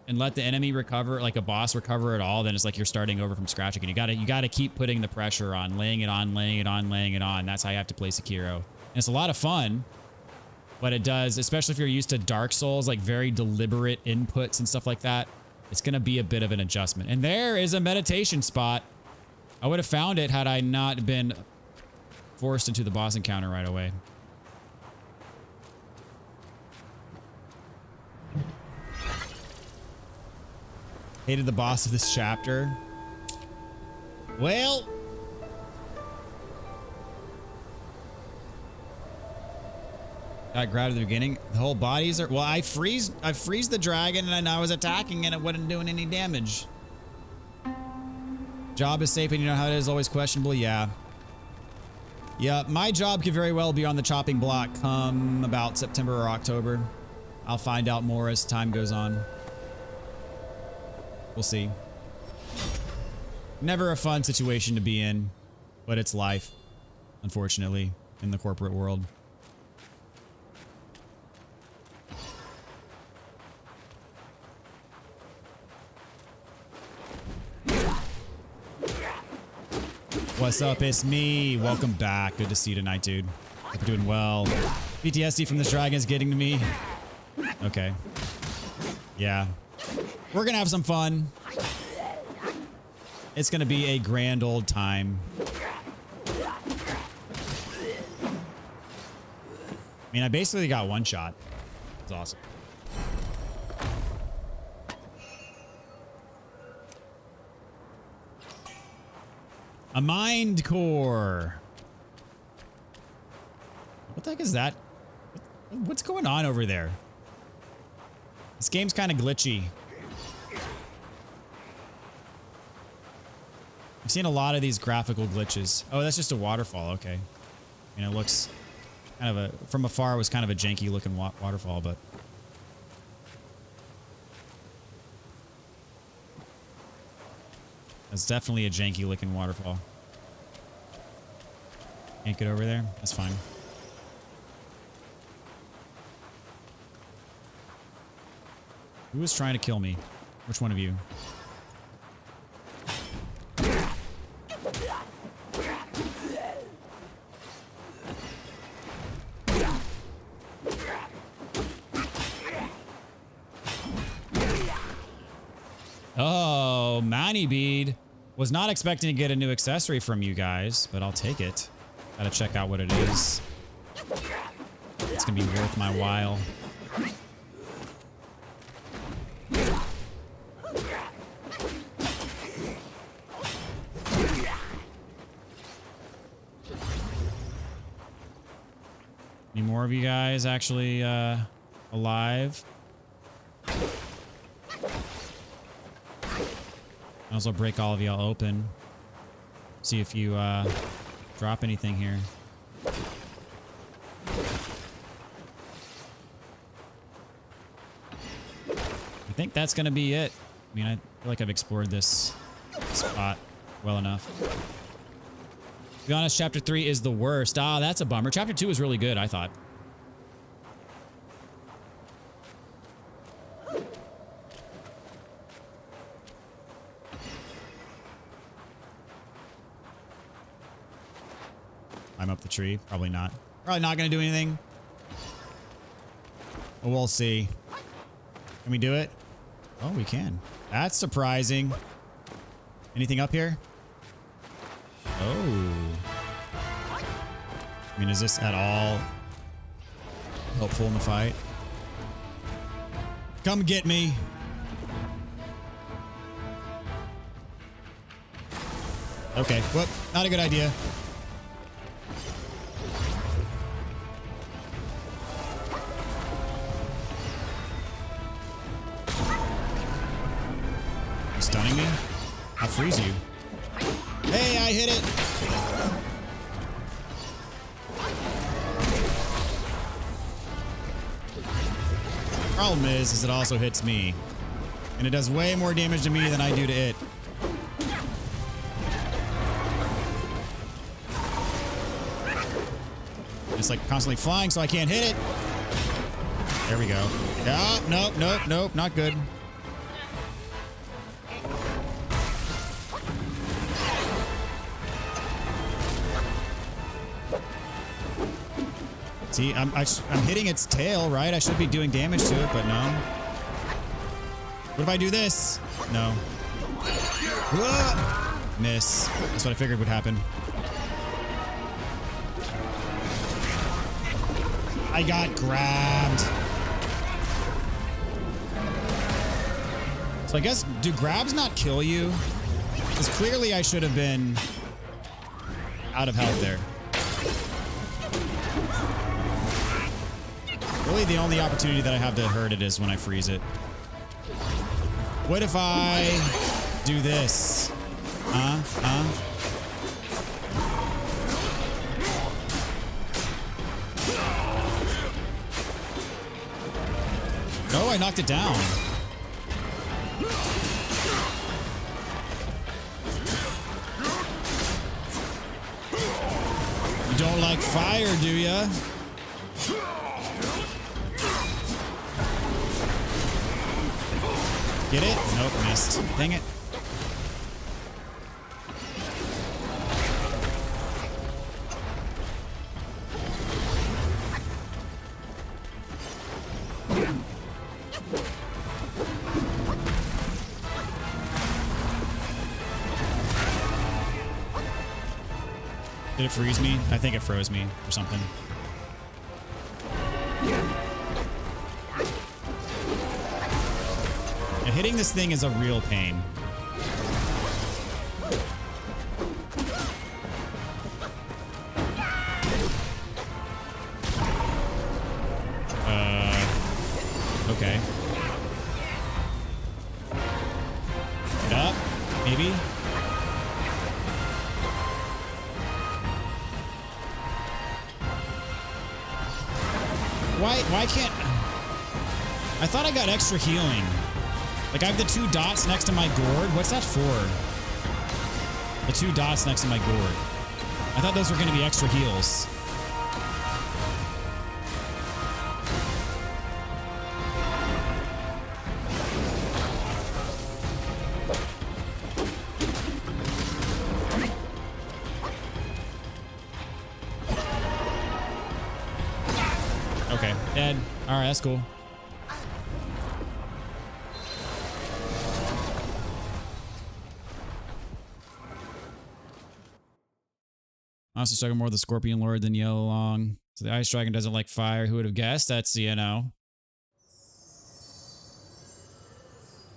Speaker 1: and let the enemy recover, like a boss recover at all, then it's like you're starting over from scratch again. You gotta keep putting the pressure on, laying it on, laying it on, laying it on. That's how you have to play Sekiro. And it's a lot of fun, but it does, especially if you're used to Dark Souls, like very deliberate inputs and stuff like that, it's gonna be a bit of an adjustment. And there is a meditation spot. I would have found it had I not been forced into the boss encounter right away. Hated the boss of this chapter. Well, got grabbed at the beginning. The whole bodies are, well, I freeze the dragon and I was attacking and it wasn't doing any damage. Job is safe and you know how it is, always questionable. Yeah. Yeah, my job could very well be on the chopping block come about September or October. I'll find out more as time goes on. We'll see. Never a fun situation to be in, but it's life, unfortunately, in the corporate world. What's up? It's me. Welcome back. Good to see you tonight, dude. Hope you're doing well. PTSD from this dragon is getting to me. Okay. Yeah. We're gonna have some fun. It's gonna be a grand old time. I mean, I basically got one shot. It's awesome. A mind core. What the heck is that? What's going on over there? This game's kind of glitchy. I've seen a lot of these graphical glitches. Oh, that's just a waterfall. Okay. I mean, it looks kind of from afar, it was kind of a janky looking waterfall, but. It's definitely a janky looking waterfall. Can't get over there? That's fine. Who is trying to kill me? Which one of you? Oh, Manny Bead. Was not expecting to get a new accessory from you guys, but I'll take it. Gotta check out what it is. It's gonna be worth my while. Any more of you guys actually alive? I'll also break all of y'all open. See if you drop anything here. I think that's gonna be it. I mean, I feel like I've explored this spot well enough. To be honest, chapter 3 is the worst. Ah, that's a bummer. Chapter 2 is really good, I thought. Climb up the tree. Probably not. Probably not going to do anything. But we'll see. Can we do it? Oh, we can. That's surprising. Anything up here? Oh. I mean, is this at all helpful in the fight? Come get me. Okay. Whoop. Not a good idea. You stunning me? I'll freeze you. Hey, I hit it. Problem is it also hits me. And it does way more damage to me than I do to it. It's like constantly flying, so I can't hit it. There we go. Oh, nope, nope, nope, not good. See, I'm hitting its tail, right? I should be doing damage to it, but no. What if I do this? No. Whoa! Miss. That's what I figured would happen. I got grabbed. So I guess, do grabs not kill you? Because clearly I should have been out of health there. Really, the only opportunity that I have to hurt it is when I freeze it. What if I do this? Oh, I knocked it down. You don't like fire, do ya? Get it? Nope, missed. Dang it. Did it freeze me? I think it froze me or something. Yeah, hitting this thing is a real pain. Okay. Get up, maybe. Why can't... I thought I got extra healing. Like, I have the 2 dots next to my gourd. What's that for? The 2 dots next to my gourd. I thought those were going to be extra heals. Okay, dead. All right, that's cool. Honestly, struggling more with the Scorpion Lord than Yellow Long. So the Ice Dragon doesn't like fire. Who would have guessed? That's, you know.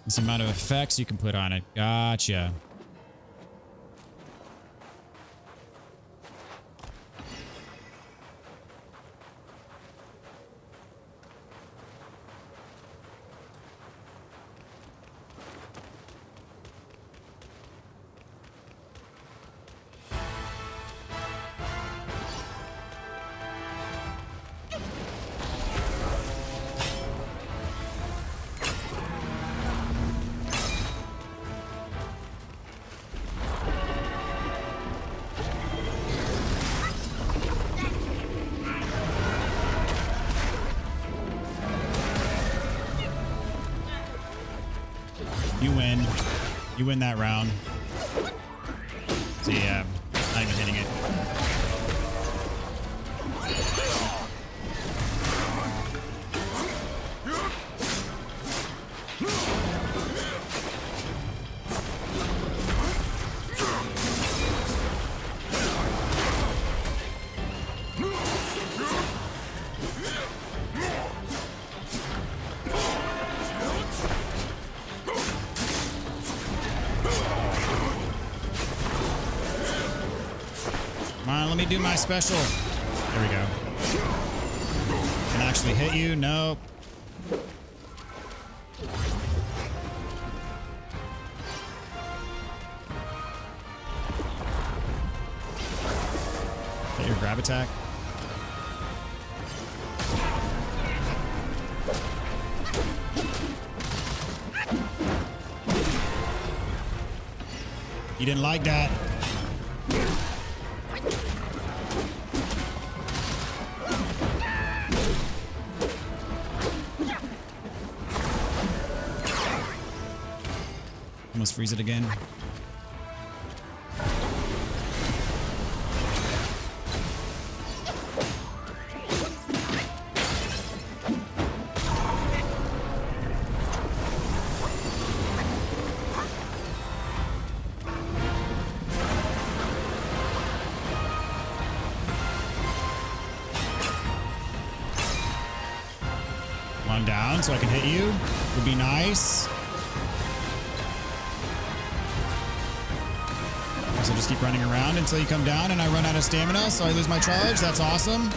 Speaker 1: It's the amount of effects you can put on it. Gotcha. You win. You win that round. So yeah, not even hitting it. Come on, let me do my special. There we go. Can actually hit you? Nope. Is that your grab attack? You didn't like that. Almost freeze it again. One down so I can hit you. Would be nice. So just keep running around until you come down and I run out of stamina, so I lose my charge. That's awesome.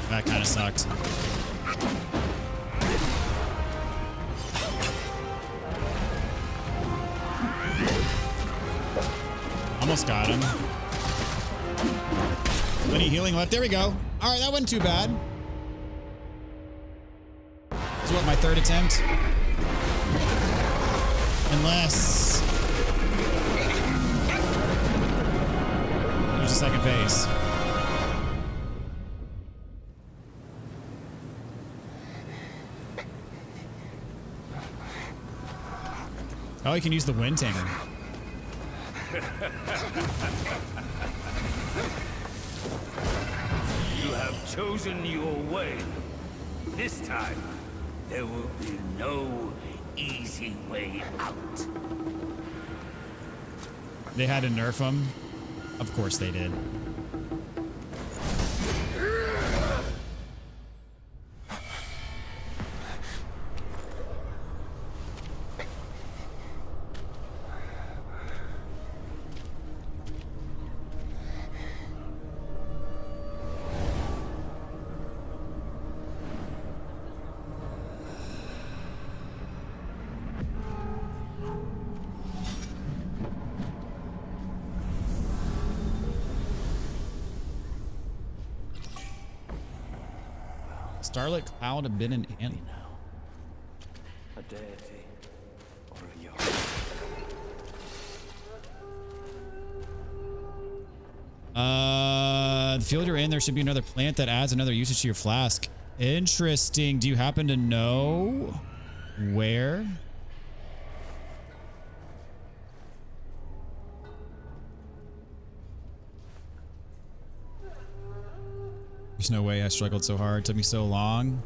Speaker 1: That kind of sucked. Almost got him. Plenty of healing left. There we go. All right, that wasn't too bad. This is what, my 3rd attempt? Unless... fucking face. Oh, you can use the wind tamer.
Speaker 4: You have chosen your way. This time, there will be no easy way out.
Speaker 1: They had to nerf him. Of course they did. Starlit Cloud have been an ant now.
Speaker 4: A deity or a yard.
Speaker 1: The field you're in, there should be another plant that adds another usage to your flask. Interesting. Do you happen to know where? There's no way I struggled so hard. It took me so long.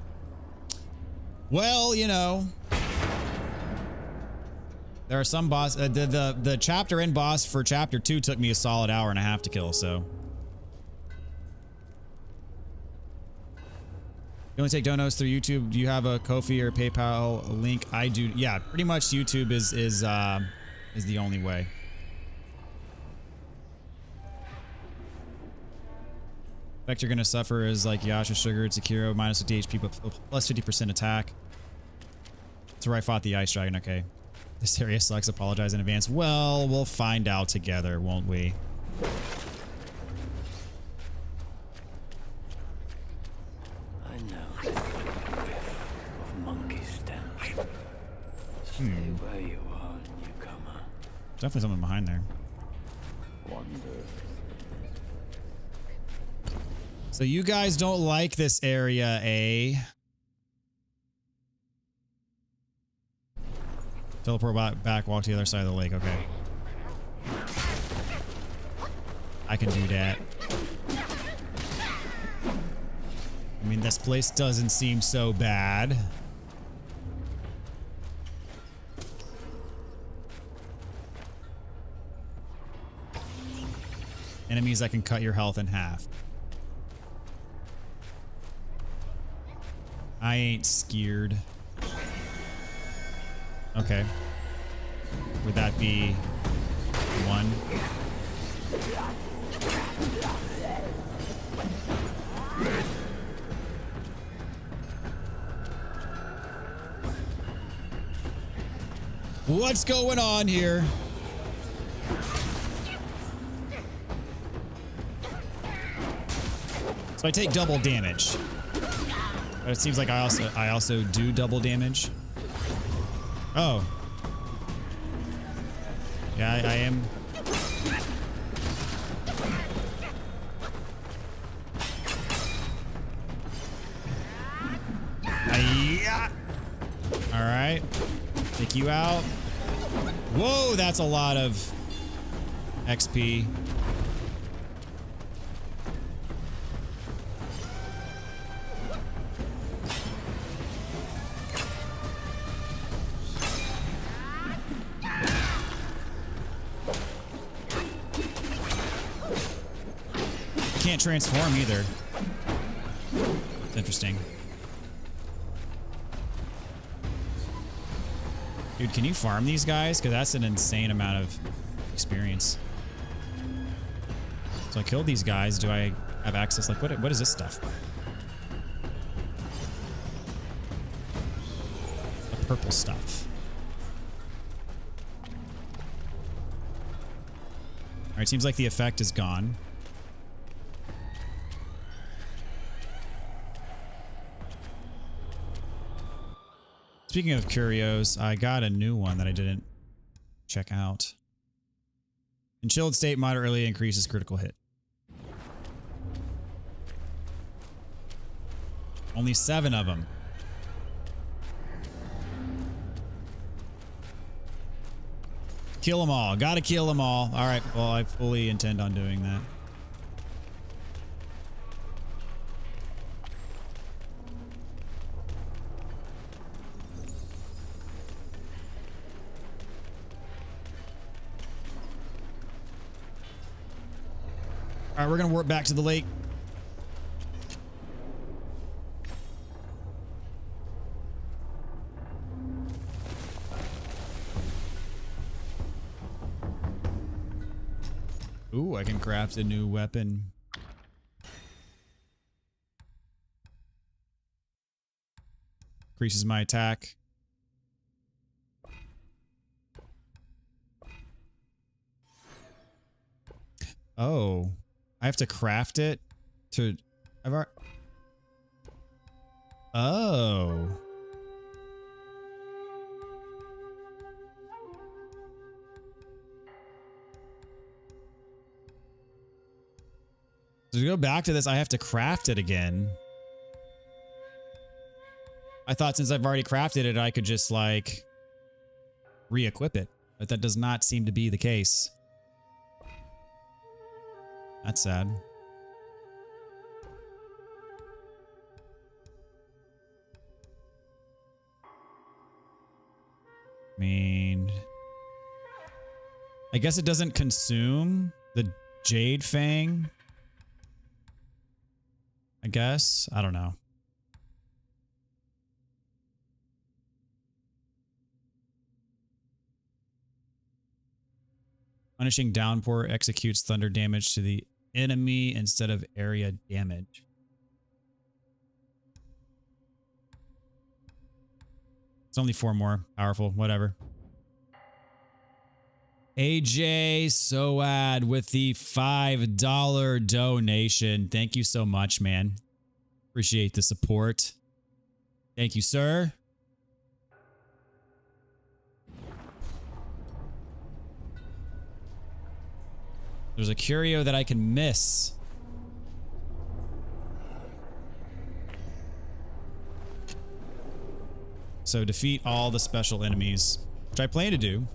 Speaker 1: Well, you know, there are some boss. The chapter end boss for chapter 2 took me a solid hour and a half to kill. So you only take donos through YouTube. Do you have a Ko-fi or PayPal link? I do. Yeah, pretty much YouTube is the only way. Effect you're gonna suffer is like Yasha Sugar, Sekiro, minus 50 HP, but plus 50% attack. That's where I fought the Ice Dragon. Okay. This area sucks. Apologize in advance. Well, we'll find out together, won't we?
Speaker 4: I know the whiff of monkey stench. Stay where you are, newcomer.
Speaker 1: Definitely something behind there.
Speaker 4: Wander.
Speaker 1: So you guys don't like this area, eh? Teleport back, walk to the other side of the lake. Okay. I can do that. I mean, this place doesn't seem so bad. Enemies that can cut your health in half. I ain't scared. Okay. Would that be 1? What's going on here? So I take double damage. But it seems like I also do double damage. Oh. Yeah, I am. Yeah. All right. Take you out. Whoa, that's a lot of XP. Can't transform either. It's interesting. Dude, can you farm these guys? Because that's an insane amount of experience. So I killed these guys. Do I have access? Like, what is this stuff? The purple stuff. All right, seems like the effect is gone. Speaking of curios, I got a new one that I didn't check out. In chilled state, moderately increases critical hit. Only 7 of them. Kill them all. Gotta kill them all. All right. Well, I fully intend on doing that. All right, we're going to warp back to the lake. Ooh, I can craft a new weapon. Increases my attack. Oh, I have to craft it to... Oh. So to go back to this, I have to craft it again. I thought since I've already crafted it, I could just like re-equip it, but that does not seem to be the case. That's sad. I mean, I guess it doesn't consume the Jade Fang. I guess. I don't know. Punishing downpour executes thunder damage to the enemy instead of area damage. It's only 4 more. Powerful. Whatever. AJ Soad with the $5 donation. Thank you so much, man. Appreciate the support. Thank you, sir. There's a curio that I can miss. So defeat all the special enemies, which I plan to do.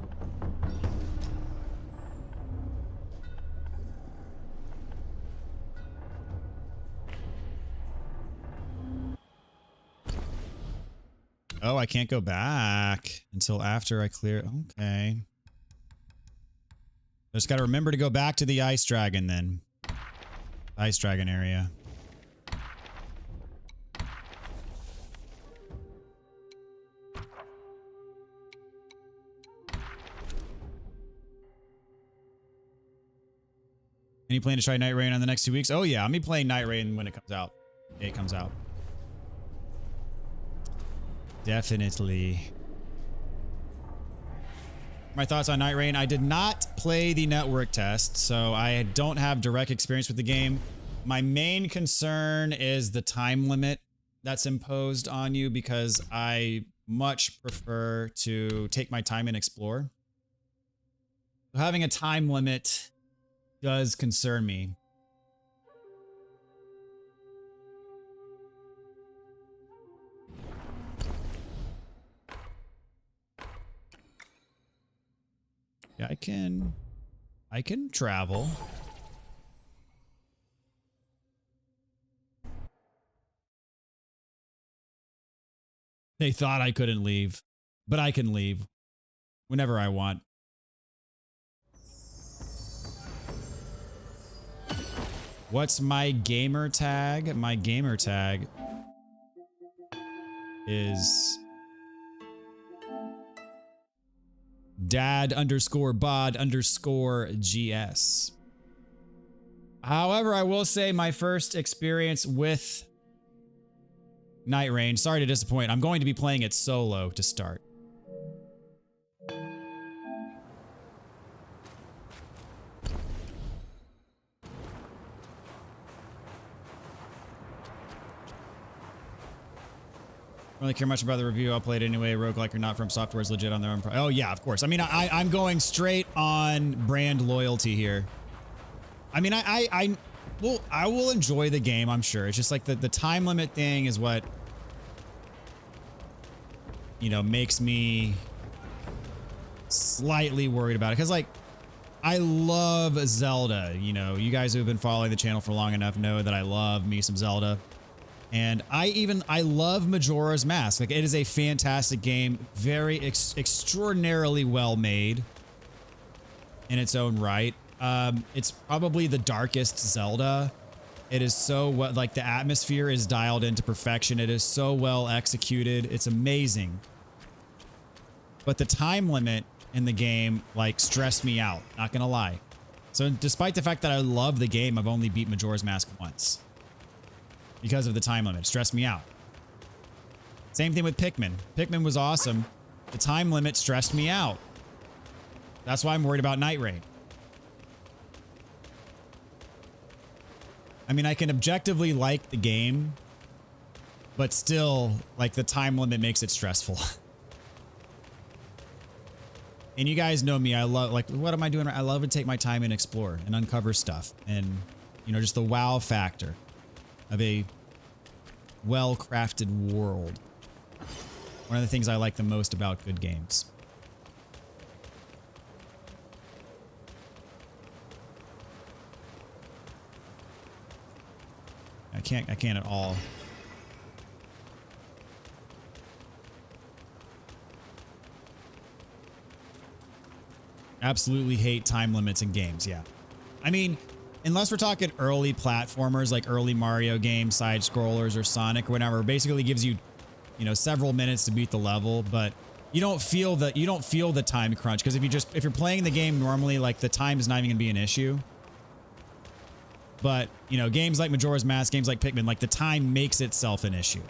Speaker 1: Oh, I can't go back until after I clear. Okay. Just got to remember to go back to the Ice Dragon then. Ice Dragon area. Any plan to try Night Rain on the next 2 weeks? Oh yeah, I'm be playing Night Rain when it comes out. It comes out. Definitely. My thoughts on Night Rain. I did not play the network test, so I don't have direct experience with the game. My main concern is the time limit that's imposed on you because I much prefer to take my time and explore. So having a time limit does concern me. Yeah, I can travel. They thought I couldn't leave, but I can leave whenever I want. What's my gamer tag? My gamer tag is dad_bod_gs. However, I will say my first experience with Night Rain, sorry to disappoint, I'm going to be playing it solo to start. I don't really care much about the review. I'll play it anyway. Roguelike or not, From Software is legit on their own. Oh yeah, of course. I mean, I'm going straight on brand loyalty here. I mean, I will enjoy the game, I'm sure. It's just like the time limit thing is what, you know, makes me slightly worried about it. Because like, I love Zelda. You know, you guys who have been following the channel for long enough know that I love me some Zelda. And I love Majora's Mask. Like, it is a fantastic game, very extraordinarily well made in its own right. It's probably the darkest Zelda. It is so what, like, the atmosphere is dialed into perfection. It is so well executed. It's amazing. But the time limit in the game, like, stressed me out, not gonna lie. So despite the fact that I love the game, I've only beat Majora's Mask once because of the time limit. It stressed me out. Same thing with Pikmin. Pikmin was awesome. The time limit stressed me out. That's why I'm worried about Night Rain. I mean, I can objectively like the game, but still, like, the time limit makes it stressful. And you guys know me. I love, like, what am I doing? I love to take my time and explore and uncover stuff. And, you know, just the wow factor of a well-crafted world. One of the things I like the most about good games. I can't at all. Absolutely hate time limits in games, yeah. I mean, unless we're talking early platformers like early Mario games, side scrollers, or Sonic or whatever, basically gives you, you know, several minutes to beat the level, but you don't feel the time crunch, because if you're playing the game normally, like, the time is not even gonna be an issue. But, you know, games like Majora's Mask, games like Pikmin, like, the time makes itself an issue.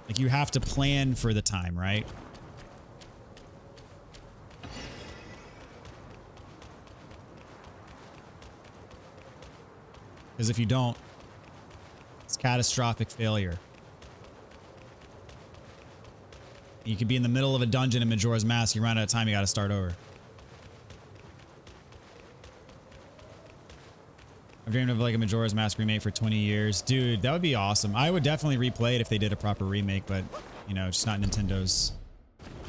Speaker 1: Like, you have to plan for the time, right? Because if you don't, it's catastrophic failure. You could be in the middle of a dungeon in Majora's Mask, you run out of time, you gotta start over. I've dreamed of like a Majora's Mask remake for 20 years. Dude, that would be awesome. I would definitely replay it if they did a proper remake, but, you know, it's not Nintendo's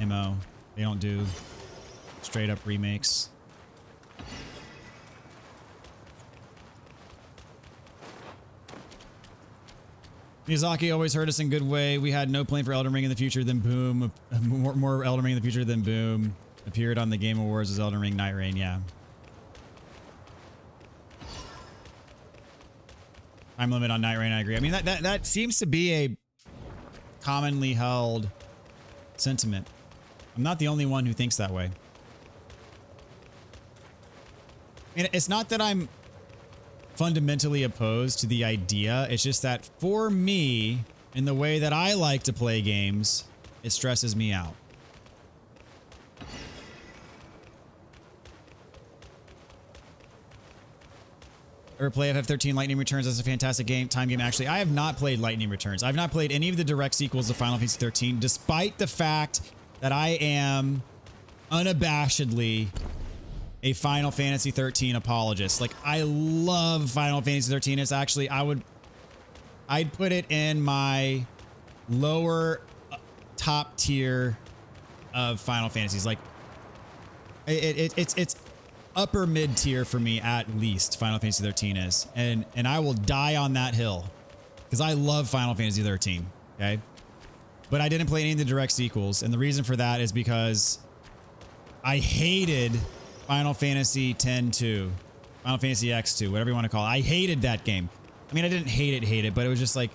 Speaker 1: MO. They don't do straight up remakes. Miyazaki always hurt us in good way. We had no plan for Elden Ring in the future, then boom. More Elden Ring in the future, then boom. Appeared on the Game Awards as Elden Ring Night Rain, yeah. Time limit on Night Rain, I agree. I mean, that seems to be a commonly held sentiment. I'm not the only one who thinks that way. I mean, it's not that I'm fundamentally opposed to the idea. It's just that for me, in the way that I like to play games, it stresses me out. Ever play FF13 Lightning Returns? That's a fantastic game, time game actually. I have not played Lightning Returns. I've not played any of the direct sequels to Final Fantasy 13, despite the fact that I am unabashedly a Final Fantasy 13 apologist. Like, I love Final Fantasy 13. It's actually, I'd put it in my lower top tier of Final Fantasies. Like, it's upper mid tier for me at least. Final Fantasy 13 is, and I will die on that hill because I love Final Fantasy 13. Okay, but I didn't play any of the direct sequels, and the reason for that is because I hated Final Fantasy X-2, Final Fantasy X2, whatever you want to call it. I hated that game. I mean, I didn't hate it, but it was just like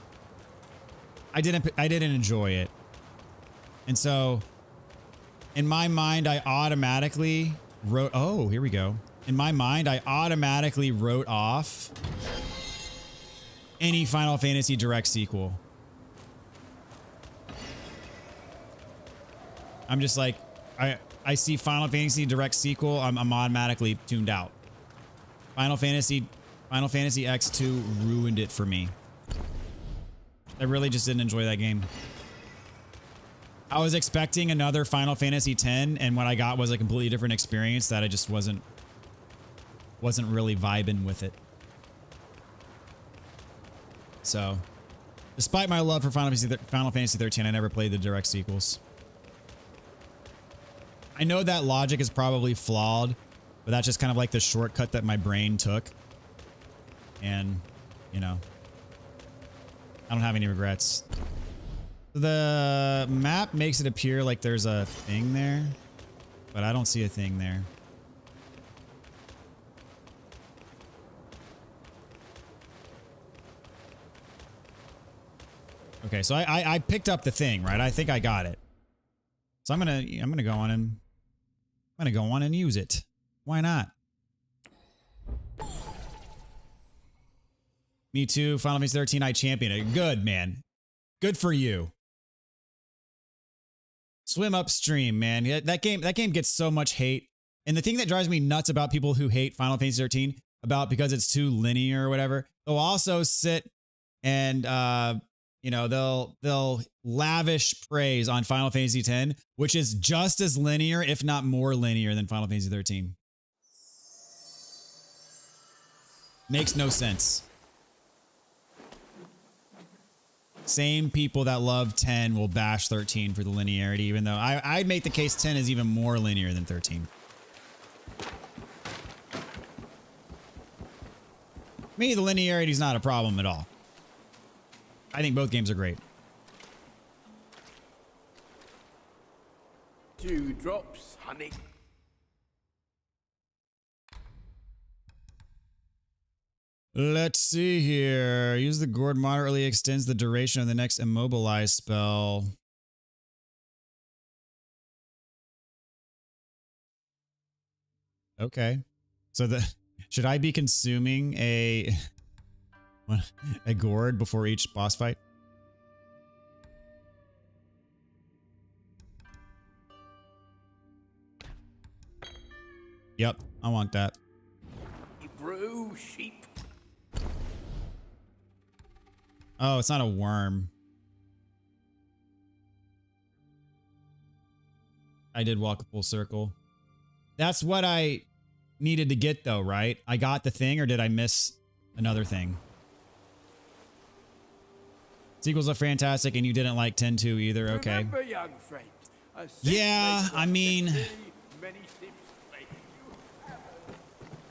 Speaker 1: I didn't enjoy it. And so in my mind, I automatically wrote, oh, here we go. In my mind, I automatically wrote off any Final Fantasy direct sequel. I'm just like, I see Final Fantasy direct sequel, I'm automatically tuned out. Final Fantasy X2 ruined it for me. I really just didn't enjoy that game. I was expecting another Final Fantasy X, and what I got was a completely different experience that I just wasn't really vibing with it. So, despite my love for Final Fantasy 13, I never played the direct sequels. I know that logic is probably flawed, but that's just kind of like the shortcut that my brain took. And, you know, I don't have any regrets. The map makes it appear like there's a thing there, but I don't see a thing there. Okay, so I picked up the thing, right? I think I got it. So I'm gonna go on and use it. Why not? Me too. Final Fantasy 13, I champion it. Good, man. Good for you. Swim upstream, man. That game gets so much hate. And the thing that drives me nuts about people who hate Final Fantasy 13 because it's too linear or whatever, they'll also sit and you know, they'll lavish praise on Final Fantasy X, which is just as linear, if not more linear than Final Fantasy 13. Makes no sense. Same people that love 10 will bash 13 for the linearity, even though I'd make the case 10 is even more linear than 13. Me, the linearity is not a problem at all. I think both games are great.
Speaker 4: 2 drops, honey.
Speaker 1: Let's see here. Use the gourd moderately extends the duration of the next immobilize spell. Okay. So should I be consuming a gourd before each boss fight? Yep, I want that.
Speaker 4: Brew sheep.
Speaker 1: Oh, it's not a worm. I did walk a full circle. That's what I needed to get though, right? I got the thing, or did I miss another thing? Sequels are fantastic, and you didn't like 10-2 either. Okay.
Speaker 4: Remember, young friend,
Speaker 1: Yeah, I mean,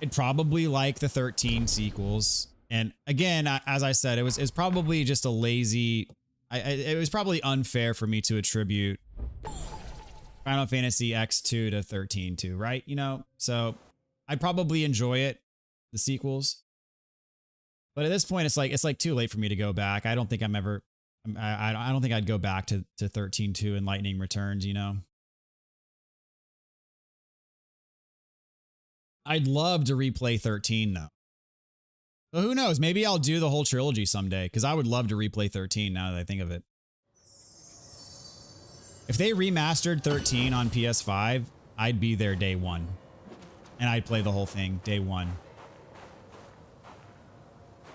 Speaker 1: I'd probably like the 13 sequels. And again, as I said, it was probably just a lazy. It was probably unfair for me to attribute Final Fantasy X2 to 13 too, right? You know, so I'd probably enjoy it, the sequels. But at this point, it's like too late for me to go back. I don't think I'm ever. I don't think I'd go back to 13-2 and Lightning Returns. You know, I'd love to replay 13 though. But who knows? Maybe I'll do the whole trilogy someday because I would love to replay 13 now that I think of it. If they remastered 13 on PS5, I'd be there day one, and I'd play the whole thing day one.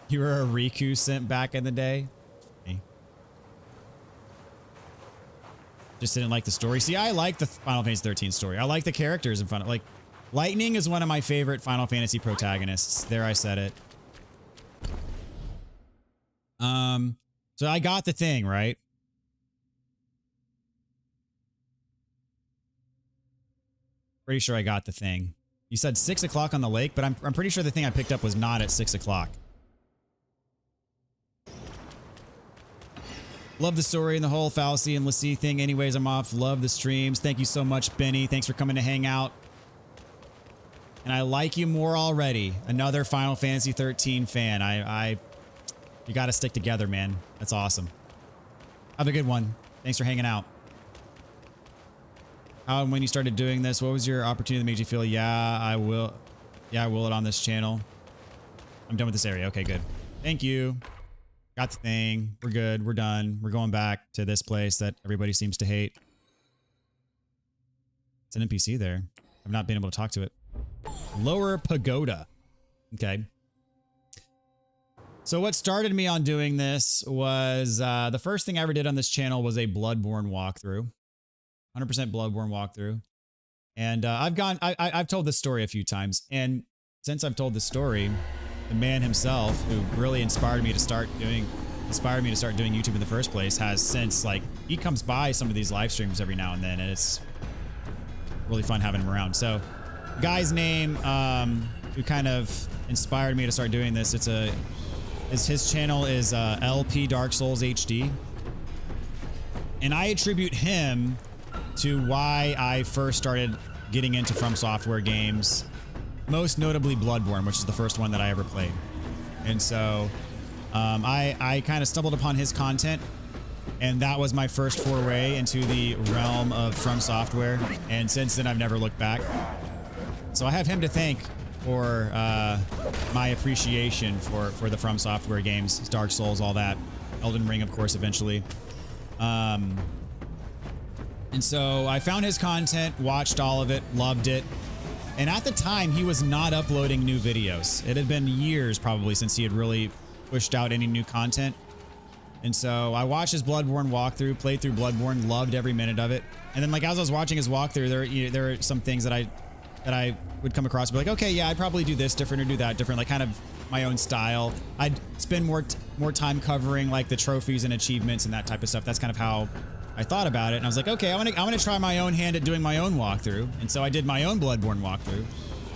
Speaker 1: You were a Riku simp back in the day? Hey. Just didn't like the story. See, I like the Final Fantasy 13 story. I like the characters in front of, like, Lightning is one of my favorite Final Fantasy protagonists. There, I said it. So I got the thing, right? Pretty sure I got the thing. You said 6 o'clock on the lake, but I'm pretty sure the thing I picked up was not at 6 o'clock. Love the story and the whole fallacy and Lassie thing. Anyways, I'm off. Love the streams. Thank you so much, Benny. Thanks for coming to hang out. And I like you more already. Another Final Fantasy 13 fan. You got to stick together, man. That's awesome. Have a good one. Thanks for hanging out. How and when you started doing this, what was your opportunity that made you feel, yeah, I will it on this channel? I'm done with this area. Okay, good. Thank you. Got the thing. We're good. We're done. We're going back to this place that everybody seems to hate. It's an NPC there. I've not been able to talk to it. Lower Pagoda. Okay. So what started me on doing this was the first thing I ever did on this channel was a Bloodborne walkthrough. 100% Bloodborne walkthrough. And I've told this story a few times. And since I've told this story, the man himself who really inspired me to start doing inspired me to start doing YouTube in the first place, has since, like, he comes by some of these live streams every now and then, and it's really fun having him around. So, guy's name, who kind of inspired me to start doing this, his channel is LP Dark Souls HD, and I attribute him to why I first started getting into From Software games, most notably Bloodborne, which is the first one that I ever played. And so I kind of stumbled upon his content, and that was my first foray into the realm of From Software, and since then I've never looked back. So I have him to thank for my appreciation for the From Software games, Dark Souls, all that, Elden Ring, of course, eventually. And so I found his content, watched all of it, loved it. And at the time, he was not uploading new videos. It had been years probably since he had really pushed out any new content. And so I watched his Bloodborne walkthrough, played through Bloodborne, loved every minute of it. And then, like, as I was watching his walkthrough, there are some things that I would come across and be like, okay, yeah, I'd probably do this different or do that different, like kind of my own style. I'd spend more time covering like the trophies and achievements and that type of stuff. That's kind of how I thought about it, and I was like, okay, I'm gonna try my own hand at doing my own walkthrough, and so I did my own Bloodborne walkthrough,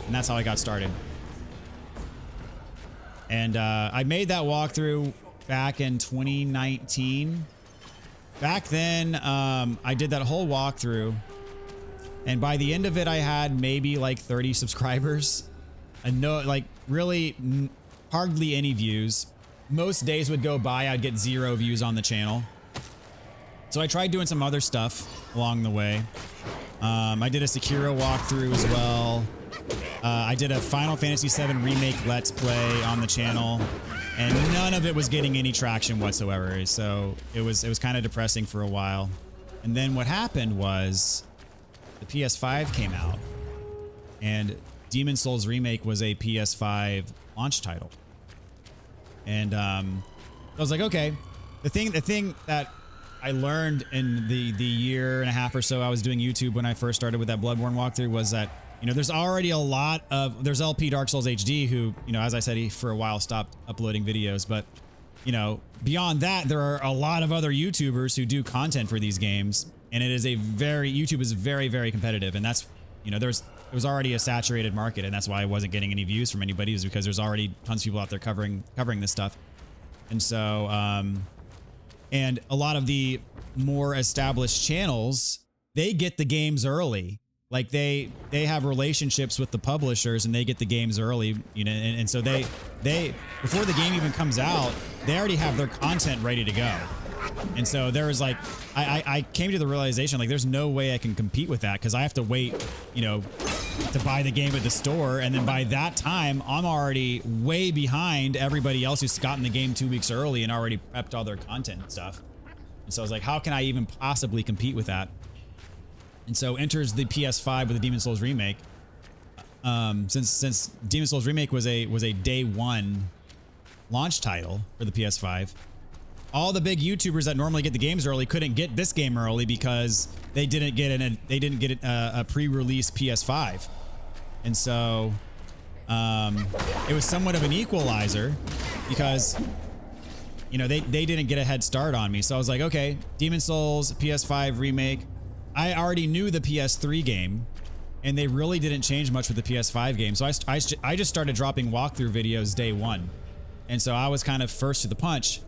Speaker 1: and that's how I got started. And I made that walkthrough back in 2019. Back then, I did that whole walkthrough, and by the end of it, I had maybe like 30 subscribers, and no, like really hardly any views. Most days would go by, I'd get 0 views on the channel. So I tried doing some other stuff along the way. I did a Sekiro walkthrough as well. I did a Final Fantasy VII Remake Let's Play on the channel, and none of it was getting any traction whatsoever. So it was kind of depressing for a while. And then what happened was the PS5 came out, and Demon's Souls Remake was a PS5 launch title. And I was like, okay, the thing that I learned in the year and a half or so I was doing YouTube when I first started with that Bloodborne walkthrough was that, you know, there's already a lot of, there's LP Dark Souls HD who, you know, as I said, he for a while stopped uploading videos, but, you know, beyond that, there are a lot of other YouTubers who do content for these games, and it is YouTube is very, very competitive, and that's, you know, it was already a saturated market, and that's why I wasn't getting any views from anybody, is because there's already tons of people out there covering this stuff. And so, and a lot of the more established channels, they get the games early. Like they have relationships with the publishers and they get the games early, you know, and so they before the game even comes out, they already have their content ready to go. And so there was like, I came to the realization, like, there's no way I can compete with that, because I have to wait, you know, to buy the game at the store, and then by that time I'm already way behind everybody else who's gotten the game 2 weeks early and already prepped all their content and stuff. And so I was like, how can I even possibly compete with that? And so enters the PS5 with the Demon's Souls Remake. Since Demon's Souls Remake was a day one launch title for the PS5, all the big YouTubers that normally get the games early couldn't get this game early because they didn't get a pre-release PS5, and so it was somewhat of an equalizer because, you know, they didn't get a head start on me. So I was like, okay, Demon's Souls PS5 Remake. I already knew the PS3 game, and they really didn't change much with the PS5 game. So I just started dropping walkthrough videos day one, and so I was kind of first to the punch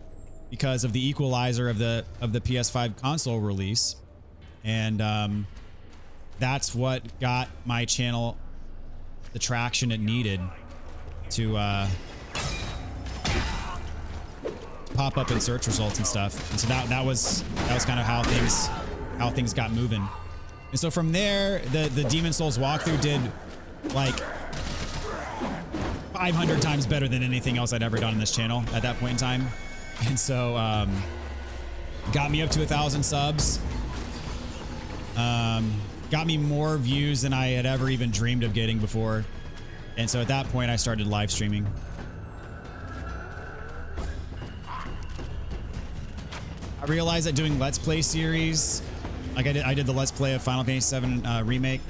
Speaker 1: because of the equalizer of the PS5 console release, and that's what got my channel the traction it needed to pop up in search results and stuff. And so that was kind of how things got moving. And so from there, the Demon's Souls walkthrough did like 500 times better than anything else I'd ever done on this channel at that point in time. And so got me up to 1,000 subs, got me more views than I had ever even dreamed of getting before. And so at that point I started live streaming. I realized that doing Let's Play series, like I did the Let's Play of Final Fantasy VII Remake,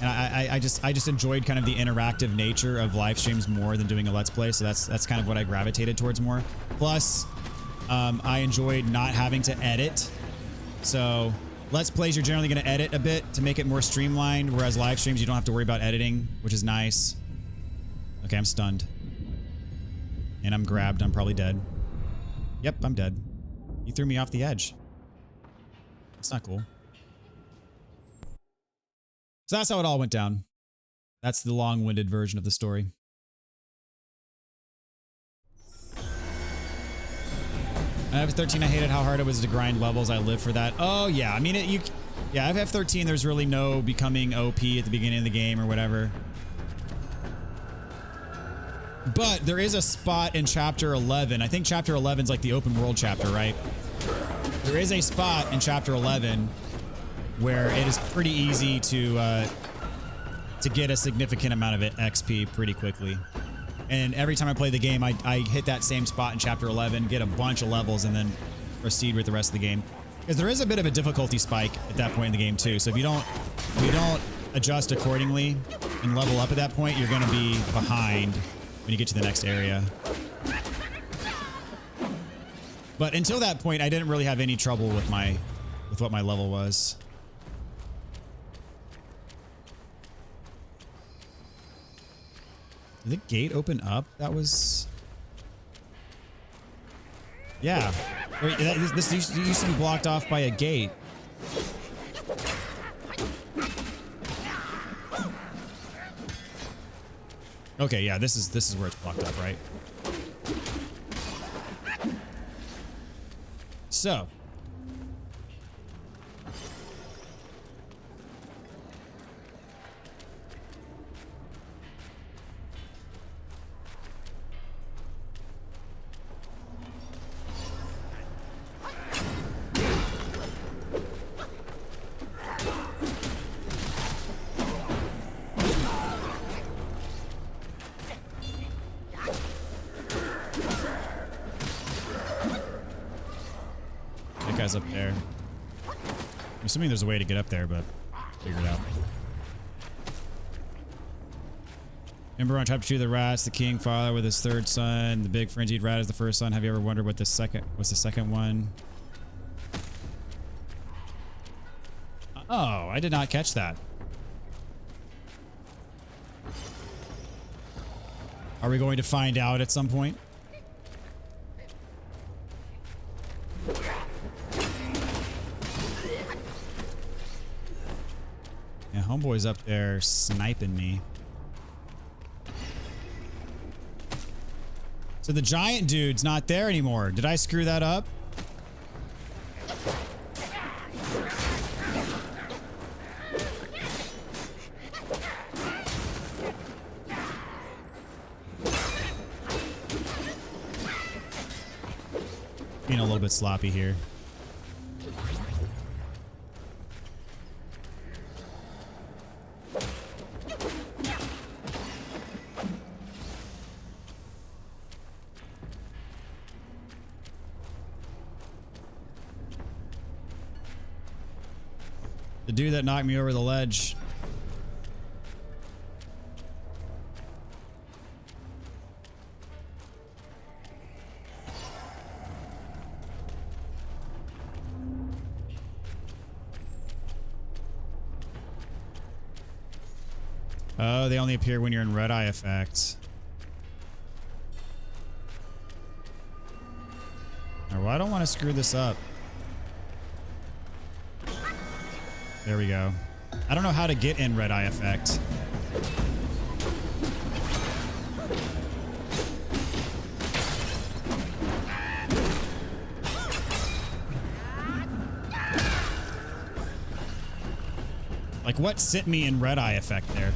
Speaker 1: and I just enjoyed kind of the interactive nature of live streams more than doing a Let's Play, so that's kind of what I gravitated towards more. Plus, I enjoyed not having to edit. So Let's Plays, you're generally going to edit a bit to make it more streamlined, whereas live streams, you don't have to worry about editing, which is nice. Okay, I'm stunned. And I'm grabbed. I'm probably dead. Yep, I'm dead. He threw me off the edge. That's not cool. So that's how it all went down. That's the long-winded version of the story. I have 13. I hated how hard it was to grind levels. I live for that. Oh yeah, I mean yeah, I have 13. There's really no becoming OP at the beginning of the game or whatever. But there is a spot in chapter 11. I think chapter 11 is like the open world chapter, right? There is a spot in chapter 11 where it is pretty easy to get a significant amount of XP pretty quickly. And every time I play the game, I hit that same spot in chapter 11, get a bunch of levels, and then proceed with the rest of the game. Because there is a bit of a difficulty spike at that point in the game too. So if you don't adjust accordingly and level up at that point, you're going to be behind when you get to the next area. But until that point, I didn't really have any trouble with what my level was. Did the gate open up? That was... Yeah. Wait, this used to be blocked off by a gate. Okay, yeah, this is where it's blocked off, right? So. Up there. I'm assuming there's a way to get up there, but figure it out. Remember on chapter 2, the rats, the king father with his third son, the big frenzied rat is the first son. Have you ever wondered what's the second one? Oh, I did not catch that. Are we going to find out at some point? Yeah, homeboy's up there sniping me. So the giant dude's not there anymore. Did I screw that up? Being a little bit sloppy here. The dude that knocked me over the ledge. Oh, they only appear when you're in red eye effect. Well, I don't want to screw this up. There we go. I don't know how to get in red eye effect. Like, what sent me in red eye effect there?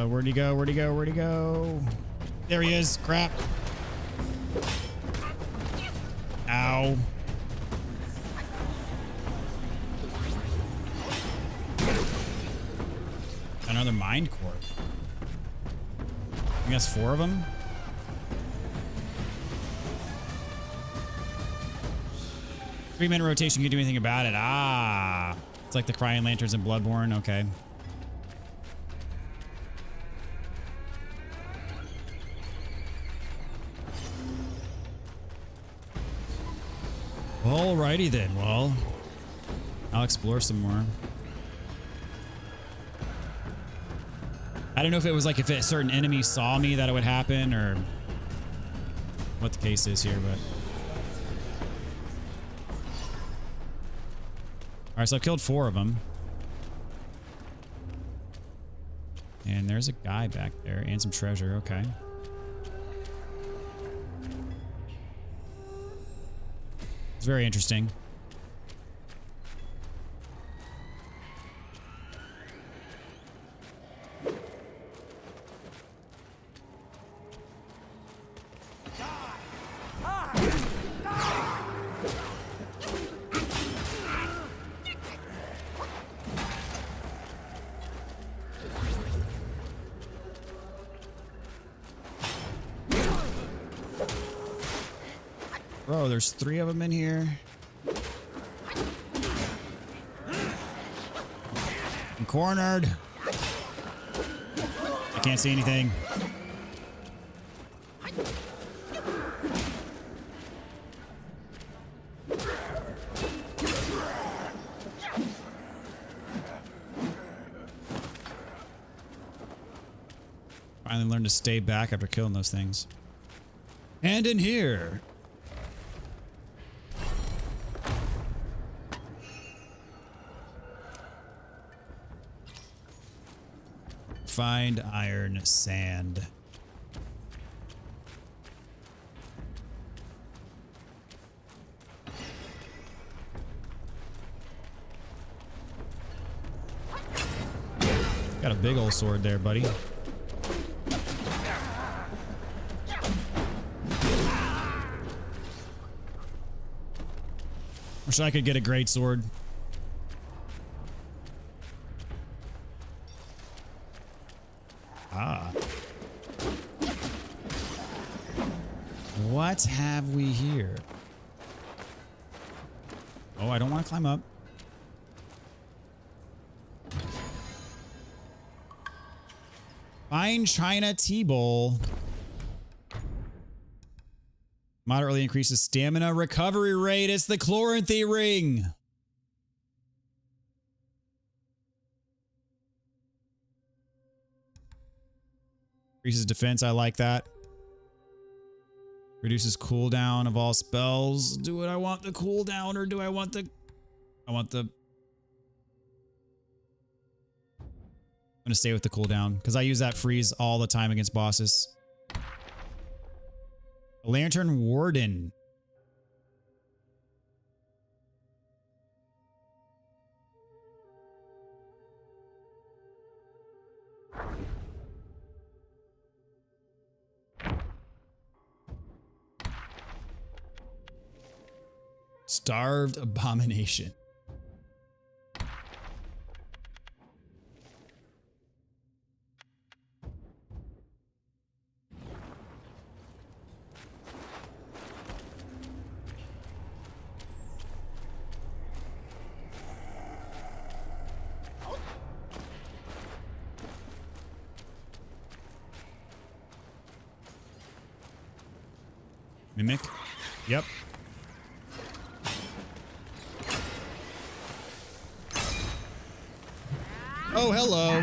Speaker 1: Where'd he go? Where'd he go? Where'd he go? There he is. Crap. Ow. Another mind core. think that's 4 of them. Three-minute rotation. You can do anything about it. Ah, it's like the crying lanterns in Bloodborne. Okay. Alrighty then. Well, I'll explore some more. I don't know if it was like if a certain enemy saw me that it would happen or what the case is here, but. Alright, so I've killed 4 of them. And there's a guy back there and some treasure. Okay. It's very interesting. Bro, there's 3 of them in here. I'm cornered. I can't see anything. Finally learned to stay back after killing those things. And in here. Find iron sand. Got a big old sword there, buddy. Wish I could get a great sword. What have we here? Oh, I don't want to climb up. Fine China tea bowl. Moderately increases stamina recovery rate. It's the Chloranthy ring. Increases defense. I like that. Reduces cooldown of all spells. Do I want the cooldown or do I want the... I'm going to stay with the cooldown because I use that freeze all the time against bosses. Lantern Warden. Starved Abomination. Mimic? Yep. Oh, hello.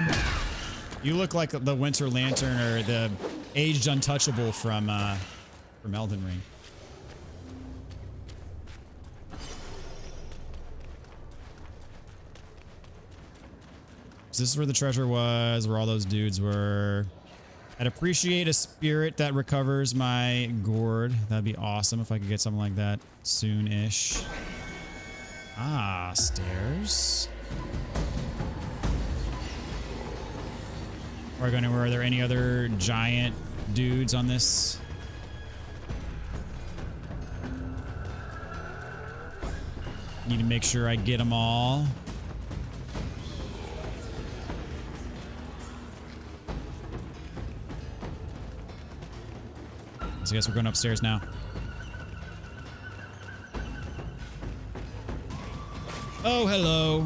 Speaker 1: You look like the Winter Lantern or the aged Untouchable from Elden Ring. So this is where the treasure was, where all those dudes were. I'd appreciate a spirit that recovers my gourd. That'd be awesome if I could get something like that soon-ish. Ah, stairs. Before I go anywhere, are there any other giant dudes on this? Need to make sure I get them all. So I guess we're going upstairs now. Oh, hello.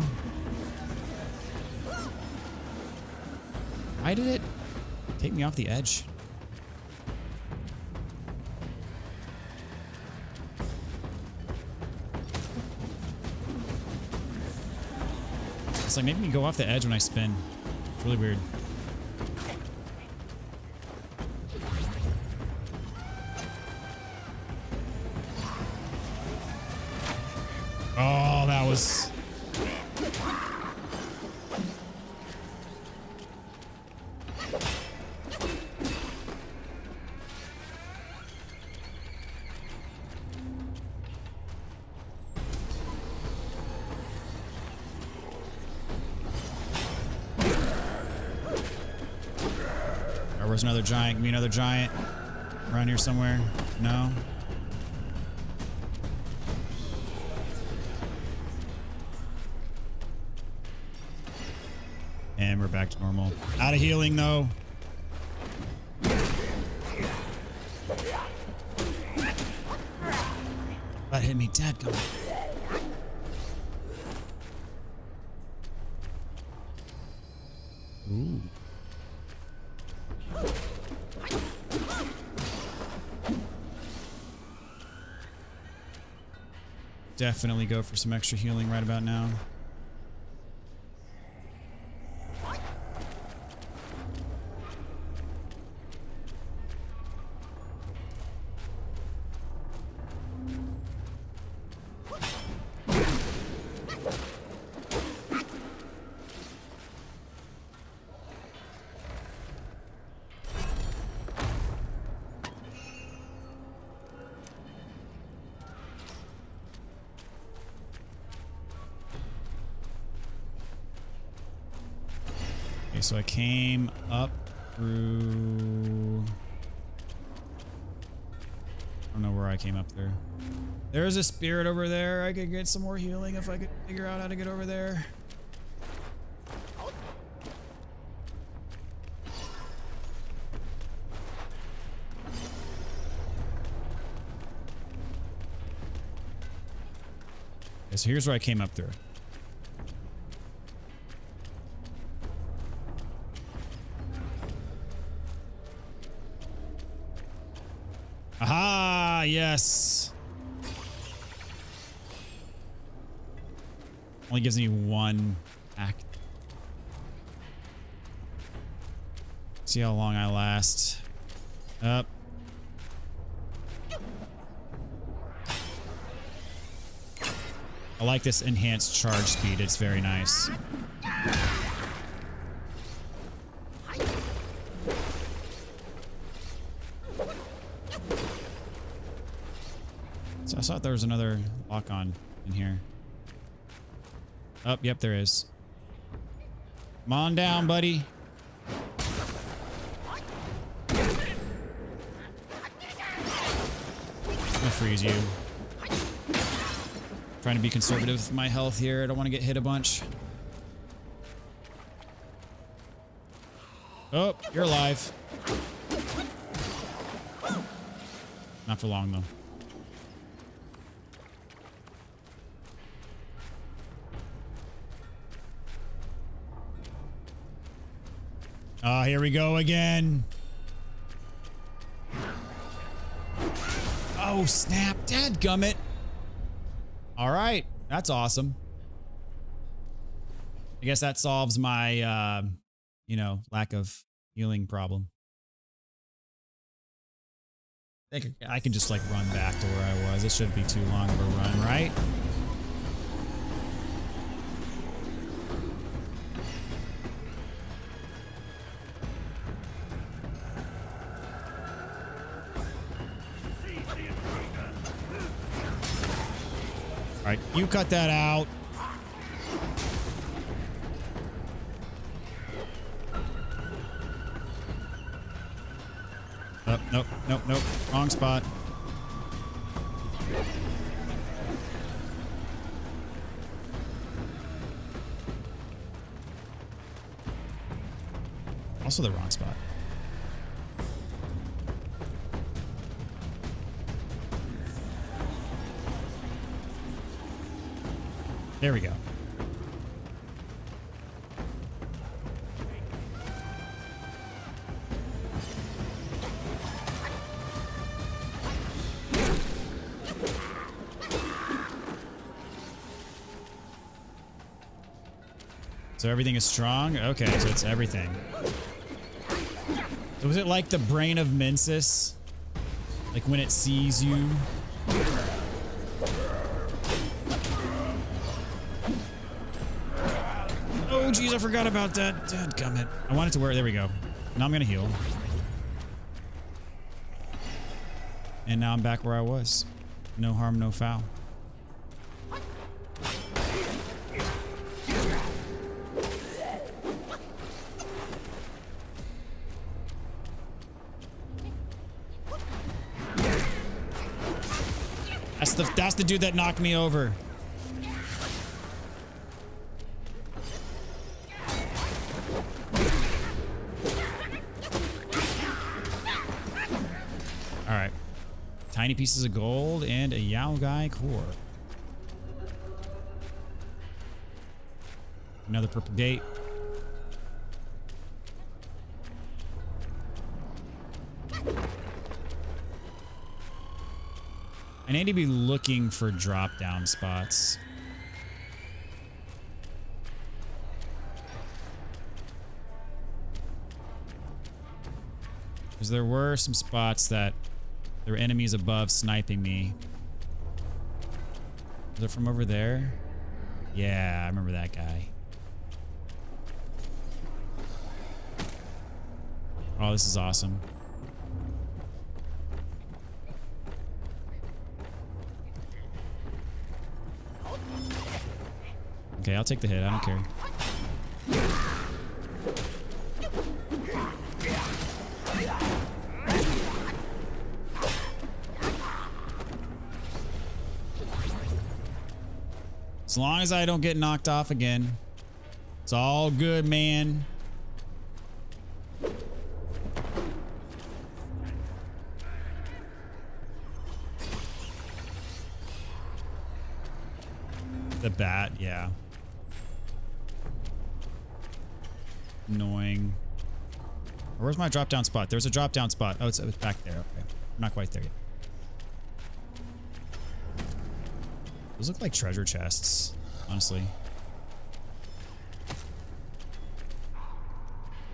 Speaker 1: Why did it take me off the edge? It's like making me go off the edge when I spin. It's really weird. Oh, that was... Where's another giant? Give me another giant. Around here somewhere. No? And we're back to normal. Out of healing, though. That hit me dead. Come on. Ooh. Definitely go for some extra healing right about now. So I came up through... I don't know where I came up there. There's a spirit over there. I could get some more healing if I could figure out how to get over there. Okay, so here's where I came up through. Aha, yes. Only gives me one act. See how long I last. Up. I like this enhanced charge speed. It's very nice. So I thought there was another lock on in here. Oh, yep, there is. Come on down, buddy. I'll freeze you. Trying to be conservative with my health here. I don't want to get hit a bunch. Oh, you're alive. Not for long, though. Ah, here we go again. Oh, snap. Dadgummit. All right. That's awesome. I guess that solves my, you know, lack of healing problem. I think I can just, like, run back to where I was. It shouldn't be too long of a run, right? All right, you cut that out. Oh, nope, nope, nope. Wrong spot. Also the wrong spot. There we go. So everything is strong? Okay, so it's everything. So was it like the brain of Mensis? Like when it sees you? Oh, geez, I forgot about that. Dadgummit. I wanted to wear it. There we go. Now I'm going to heal. And now I'm back where I was. No harm, no foul. That's the dude that knocked me over. All right. Tiny pieces of gold and a Yao Gai core. Another purple gate. I need to be looking for drop-down spots. Because there were some spots that there were enemies above sniping me. Was it from over there? Yeah, I remember that guy. Oh, this is awesome. Okay, I'll take the hit. I don't care. As long as I don't get knocked off again, it's all good, man. The bat, yeah. Annoying. Where's my drop down spot? There's a drop down spot. Oh, it's back there. Okay. I'm not quite there yet. Those look like treasure chests, honestly.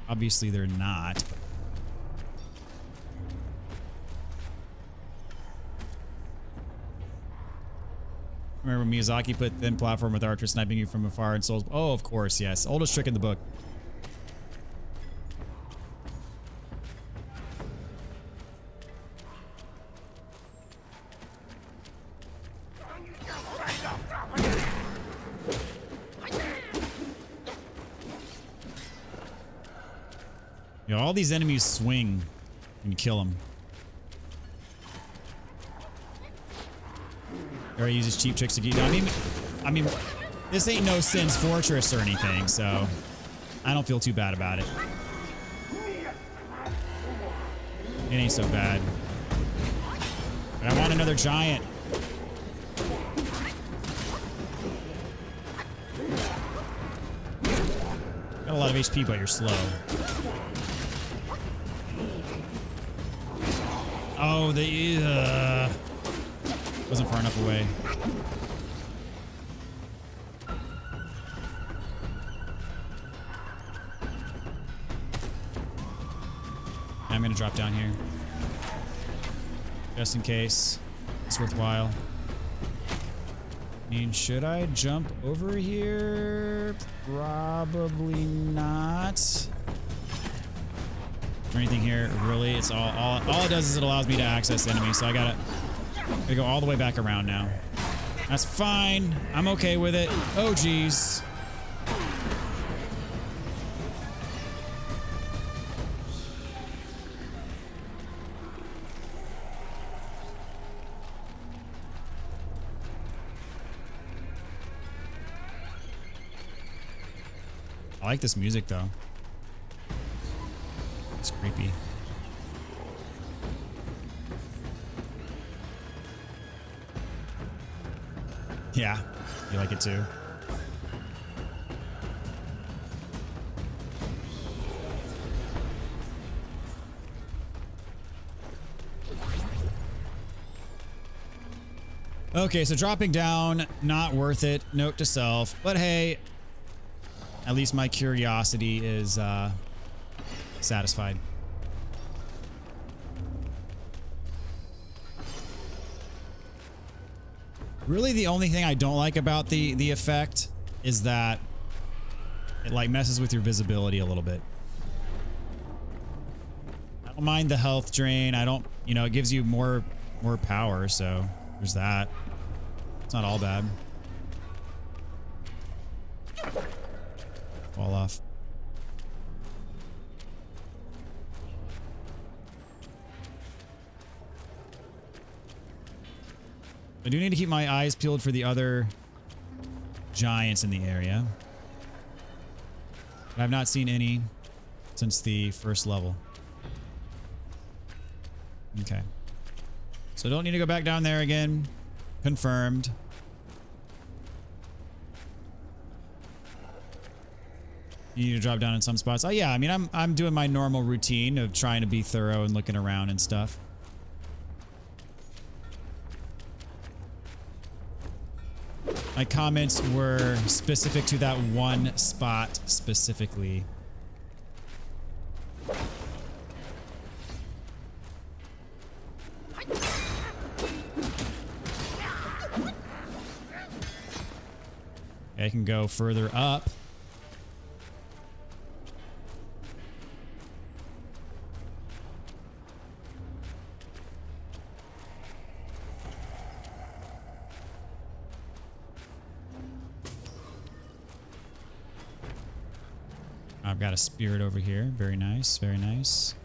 Speaker 1: Obviously, they're not. Remember Miyazaki put thin platform with archers sniping you from afar and souls. Oh, of course, yes. Oldest trick in the book. You know, all these enemies swing when you kill them. Or he uses cheap tricks to get. I mean, this ain't no Sin's Fortress or anything, so I don't feel too bad about it. It ain't so bad. But I want another giant. Got a lot of HP, but you're slow. Oh, the wasn't far enough away. I'm gonna drop down here, just in case it's worthwhile. I mean, should I jump over here? Probably not. Is there anything here? Really? It's all it does is it allows me to access enemies, so I gotta go all the way back around now. That's fine. I'm okay with it. Oh, geez. I like this music, though. It's creepy. Yeah, you like it too. Okay, so dropping down, not worth it. Note to self. But hey, at least my curiosity is satisfied. Really, the only thing I don't like about the effect is that it like messes with your visibility a little bit. I don't mind the health drain. I don't, you know, it gives you more power, so there's that. It's not all bad. Fall off. I do need to keep my eyes peeled for the other giants in the area. But I've not seen any since the first level. Okay. So don't need to go back down there again. Confirmed. You need to drop down in some spots. Oh yeah, I mean I'm doing my normal routine of trying to be thorough and looking around and stuff. My comments were specific to that one spot specifically. I can go further up. I've got a spirit over here. Very nice, very nice.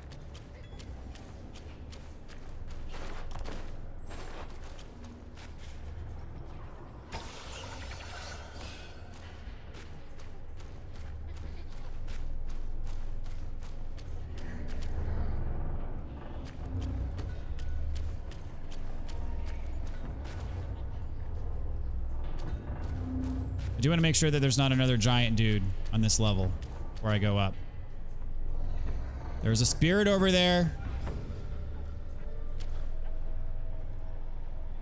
Speaker 1: I do want to make sure that there's not another giant dude on this level before I go up. There's a spirit over there.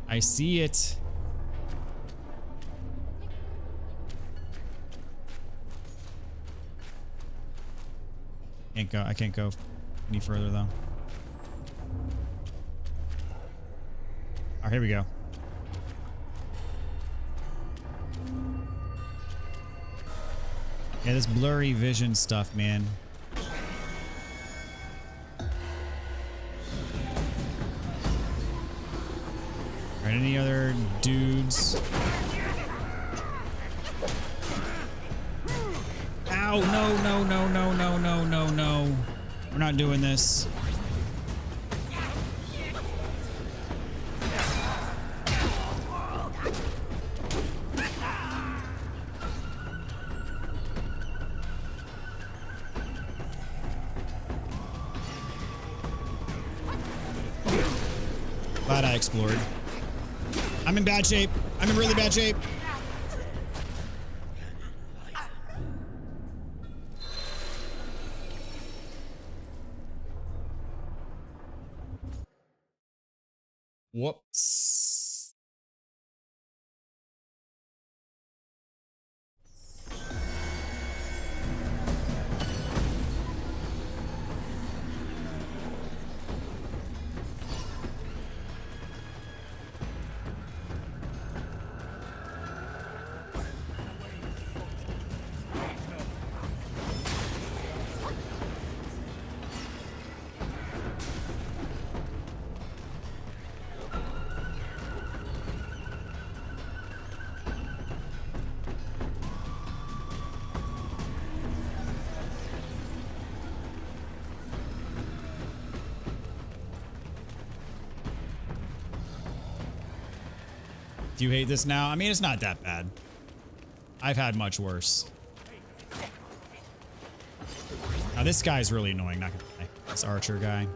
Speaker 1: I see it. Can't go. I can't go any further though. Oh, here we go. Yeah, this blurry vision stuff, man. Alright, any other dudes? Ow, no, no, no, no, no, no, no, no. We're not doing this. Glad I explored. I'm in bad shape. I'm in really bad shape. Whoops. Do you hate this now? I mean, it's not that bad. I've had much worse. Now this guy's really annoying, not gonna lie. This archer guy.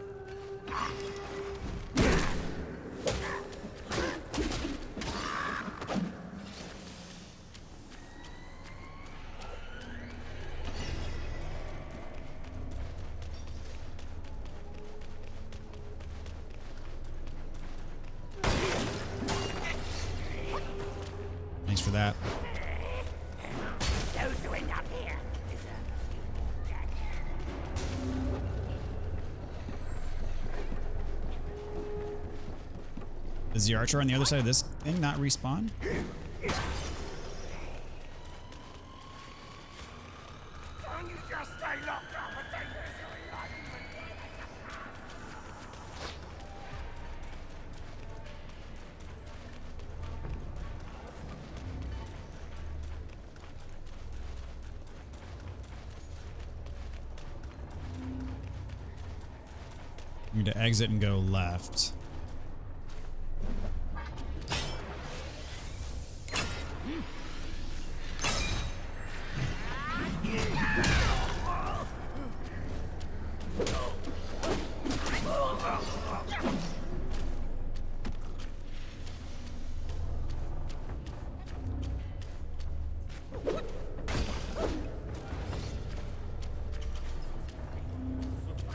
Speaker 1: Does the archer on the other side of this thing not respawn? I need to exit and go left.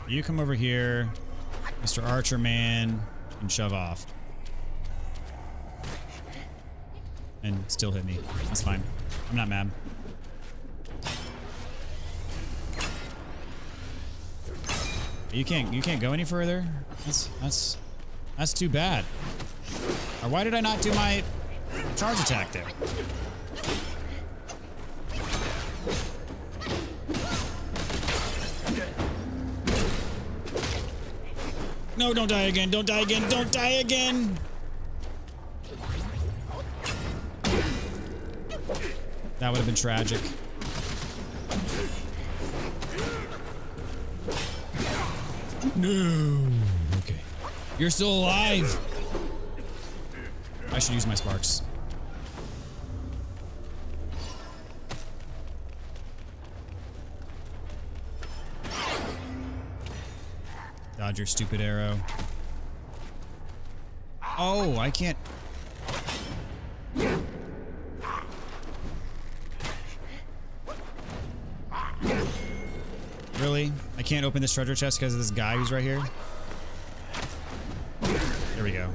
Speaker 1: You come over here, Mr. Archer Man, and shove off. And still hit me. That's fine. I'm not mad. You can't go any further? That's too bad. Or why did I not do my charge attack there? No, don't die again. Don't die again. Don't die again. That would have been tragic. No. Okay. You're still alive. I should use my sparks. Dodge your stupid arrow. Oh, I can't. Really? I can't open this treasure chest because of this guy who's right here? There we go.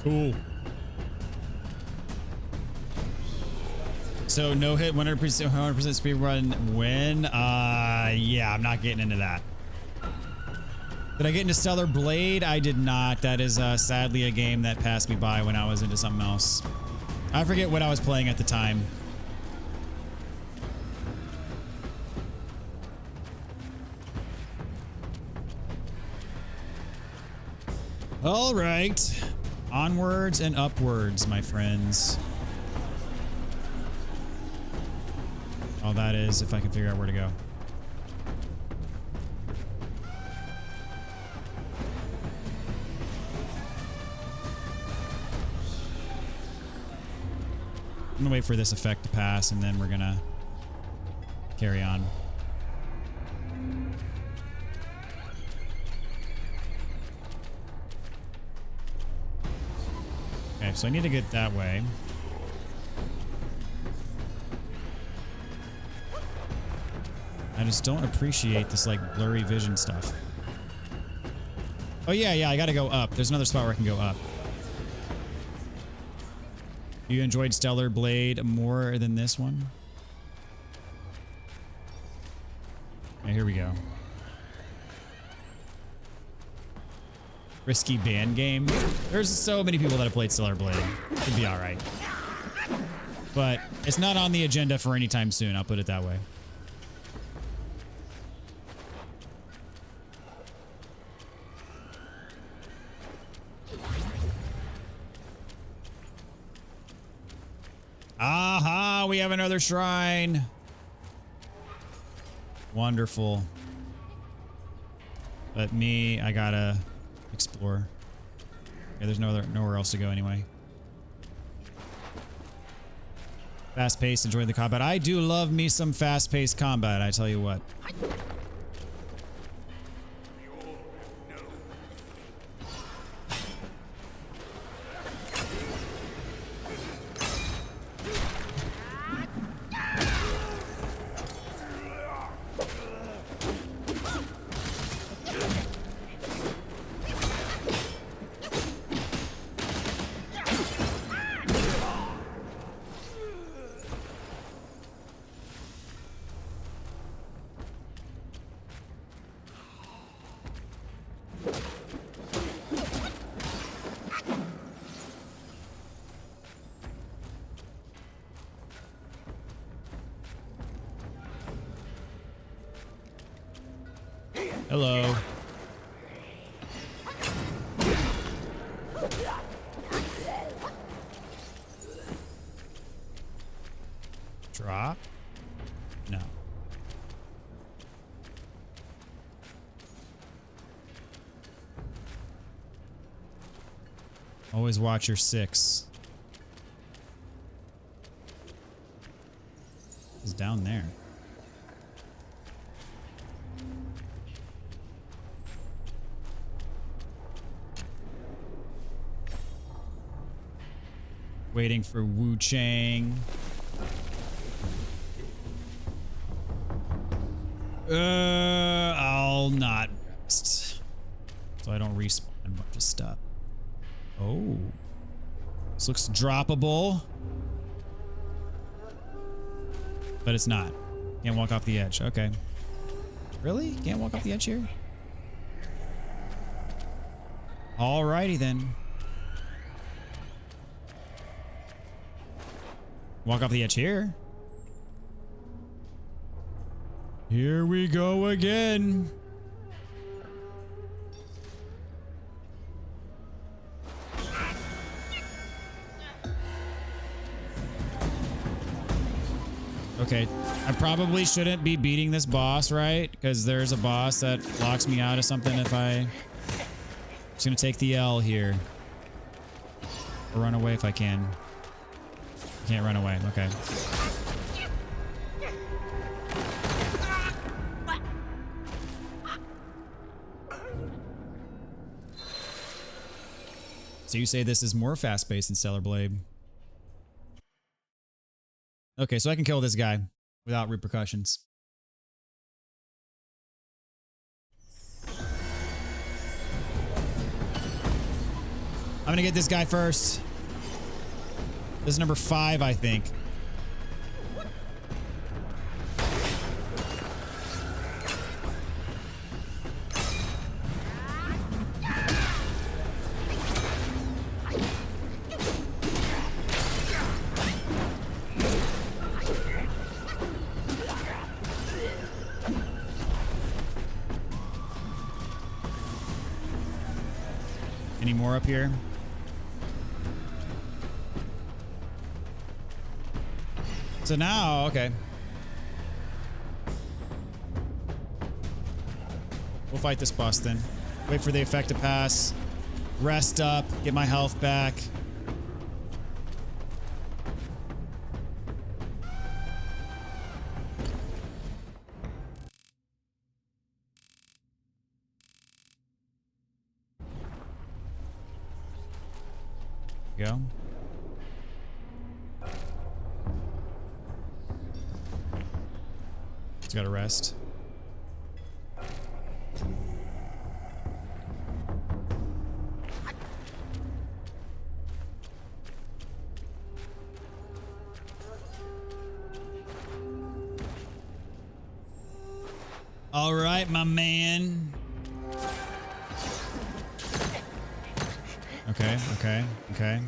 Speaker 1: Cool. So no hit, 100% speed run win. Yeah, I'm not getting into that. Did I get into Stellar Blade? I did not. That is sadly a game that passed me by when I was into something else. I forget what I was playing at the time. All right. Onwards and upwards, my friends. All that is, if I can figure out where to go. I'm gonna wait for this effect to pass, and then we're gonna carry on. Okay, so I need to get that way. I just don't appreciate this, like, blurry vision stuff. Oh, yeah, I gotta go up. There's another spot where I can go up. You enjoyed Stellar Blade more than this one? Okay, here we go. Risky band game. There's so many people that have played Stellar Blade. It'd be alright. But it's not on the agenda for any time soon, I'll put it that way. Aha! We have another shrine. Wonderful. But me, I gotta explore. Okay, there's nowhere else to go anyway. Fast-paced, enjoy the combat. I do love me some fast-paced combat, I tell you what. Hello. Drop? No. Always watch your 6. It's down there. Waiting for Wu Chang. I'll not rest. So I don't respawn a bunch of stuff. Oh. This looks droppable. But it's not. Can't walk off the edge. Okay. Really? Can't walk off the edge here? Alrighty then. Walk off the edge here. Here we go again. Okay, I probably shouldn't be beating this boss, right? Because there's a boss that locks me out of something if I'm just gonna take the L here. Or run away if I can. Can't run away, okay. So you say this is more fast-paced than Stellar Blade. Okay, so I can kill this guy without repercussions. I'm gonna get this guy first. This is number 5, I think. Any more up here? So now, okay. We'll fight this boss then. Wait for the effect to pass. Rest up. Get my health back. Go. It's got to rest. All right, my man. Okay, okay, okay.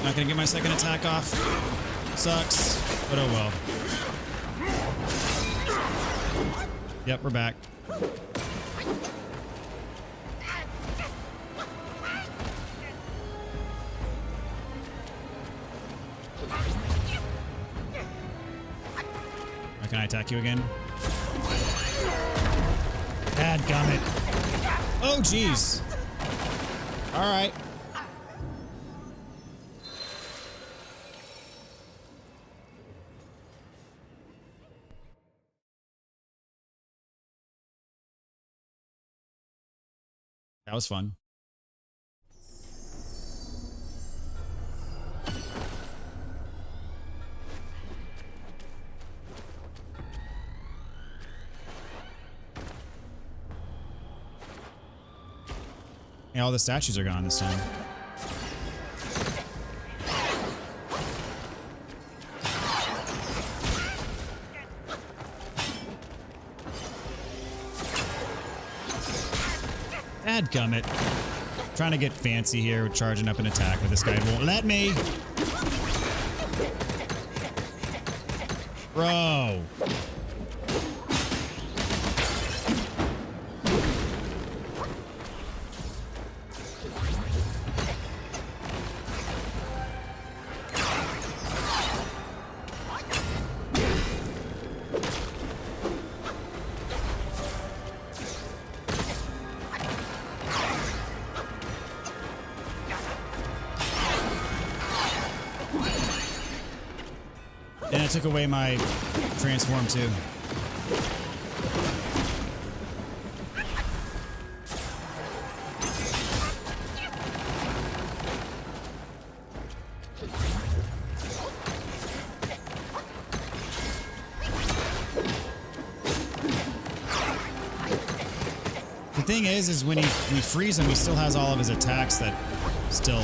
Speaker 1: Not gonna get my second attack off. Sucks, but oh well. Yep, we're back. Can I attack you again? Dadgummit. Oh, jeez. All right. That was fun. Yeah, all the statues are gone this time. Dadgummit. Trying to get fancy here with charging up an attack, but this guy won't let me. Bro. And it took away my transform too. The thing is when we freeze him, he still has all of his attacks that still.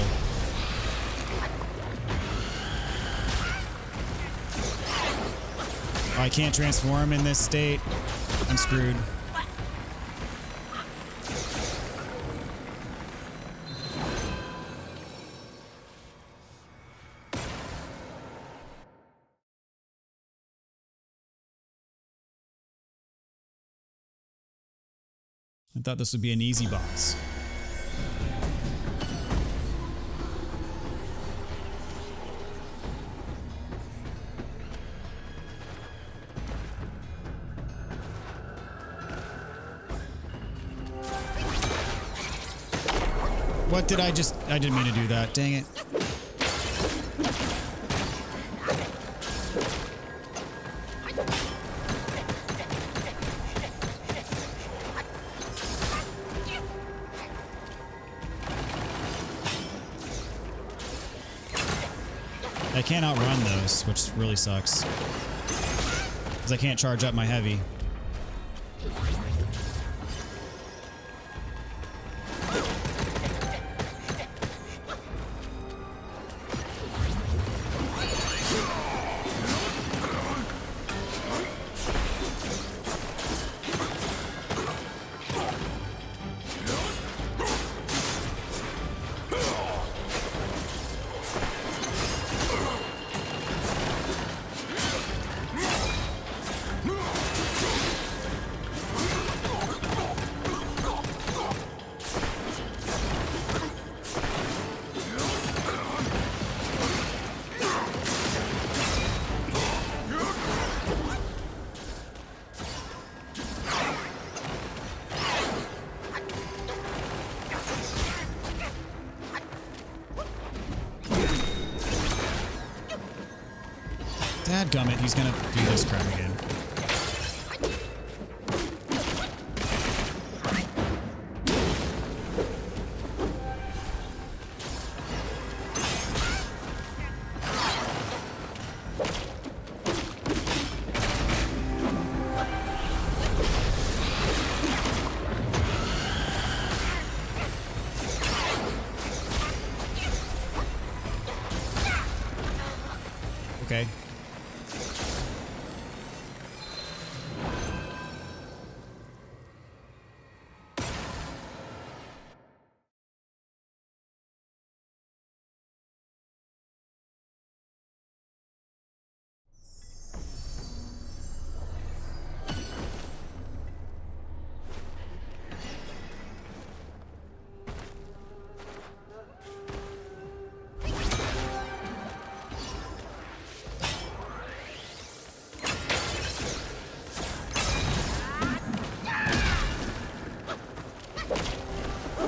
Speaker 1: Oh, I can't transform in this state. I'm screwed. I thought this would be an easy boss. What did I didn't mean to do that. Dang it. I can't outrun those, which really sucks. Because I can't charge up my heavy. Dadgummit, he's gonna do this crap again. Okay.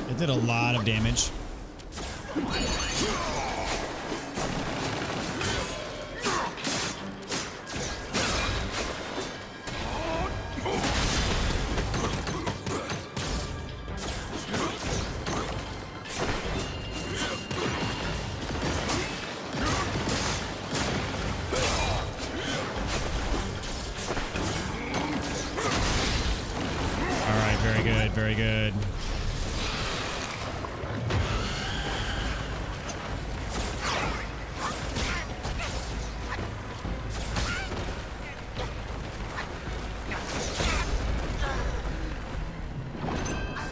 Speaker 1: It did a lot of damage. very good.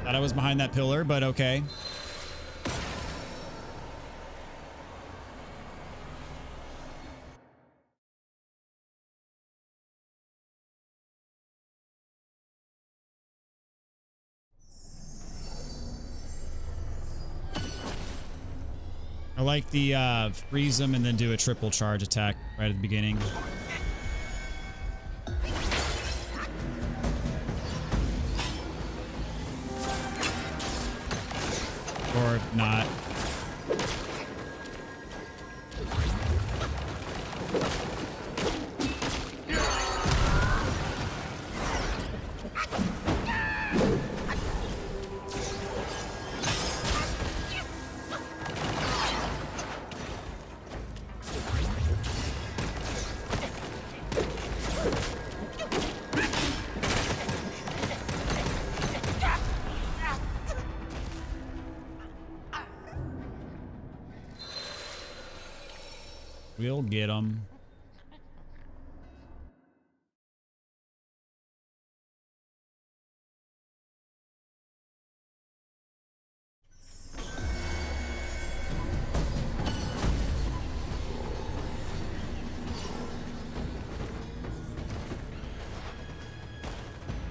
Speaker 1: Thought I was behind that pillar, but okay. I like the freeze them and then do a triple charge attack right at the beginning. Or not. We'll get them.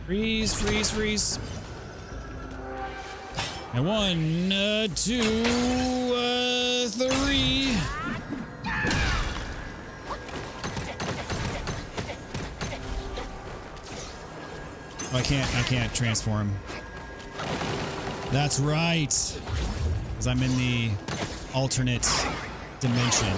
Speaker 1: Freeze, freeze, freeze. And 1, 2, 3. Oh, I can't transform. That's right. Because I'm in the alternate dimension.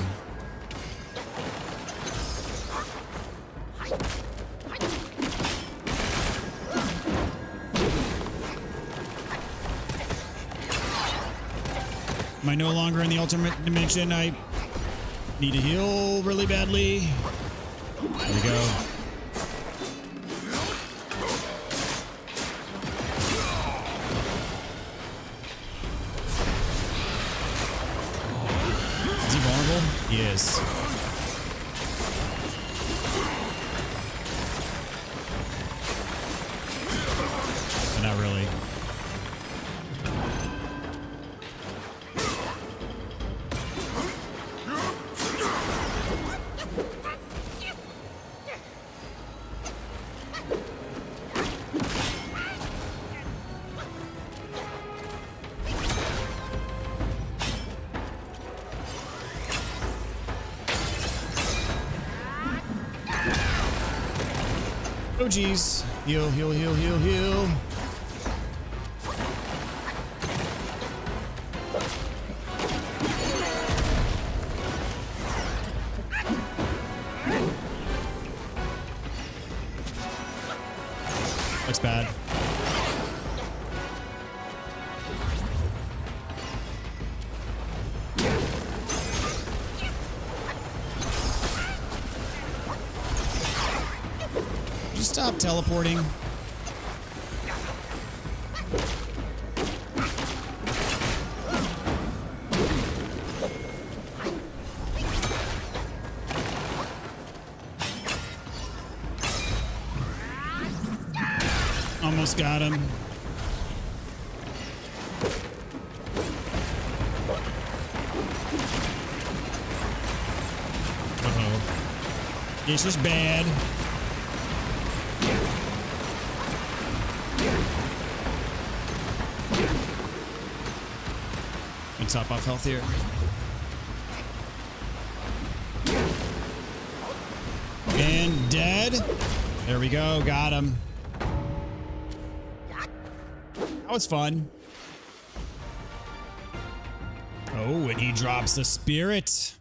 Speaker 1: Am I no longer in the ultimate dimension? I need to heal really badly. There we go. Is he vulnerable? He is. But not really. Oh geez. Heal, heal, heal, heal, heal. Looks bad. Just stop teleporting. Almost got him. Uh-oh. This is bad. And top off health here. And dead. There we go. Got him. That was fun. Oh, and he drops the spirit.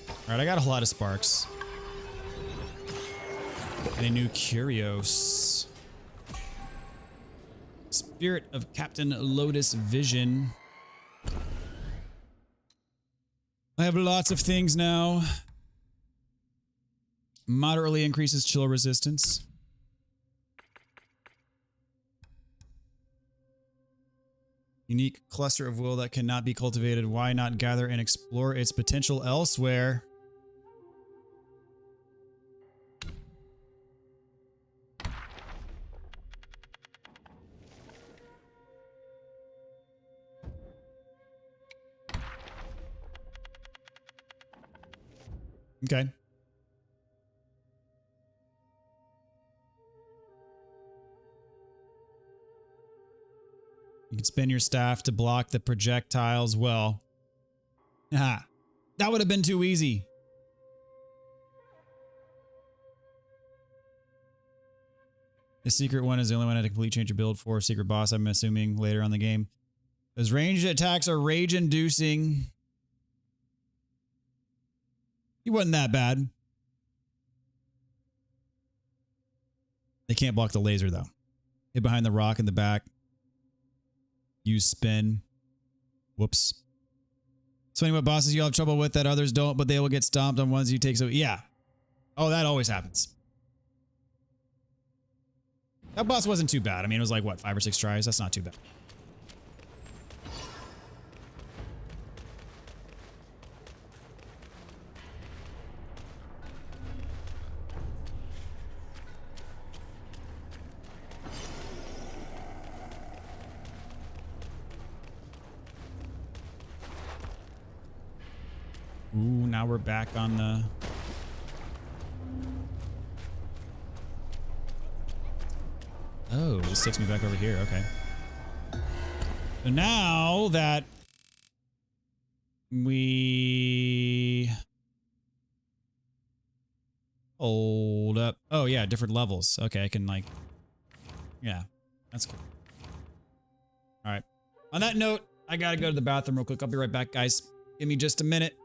Speaker 1: All right, I got a lot of sparks. And a new Curios. Spirit of Captain Lotus Vision. I have lots of things now. Moderately increases chill resistance. Unique cluster of will that cannot be cultivated. Why not gather and explore its potential elsewhere? Okay. You can spin your staff to block the projectiles. Well, that would have been too easy. The secret one is the only one I had to completely change your build for. Secret boss, I'm assuming, later on the game. Those ranged attacks are rage-inducing. He wasn't that bad. They can't block the laser, though. Hit behind the rock in the back. Use spin. Whoops. Explain what bosses you'll have trouble with that others don't, but they will get stomped on ones you take. So, yeah. Oh, that always happens. That boss wasn't too bad. I mean, it was like, what, 5 or 6 tries? That's not too bad. Ooh, now we're back on the... Oh, this takes me back over here. Okay. So now that we... Hold up. Oh, yeah, different levels. Okay, I can like... Yeah, that's cool. All right. On that note, I gotta go to the bathroom real quick. I'll be right back, guys. Give me just a minute.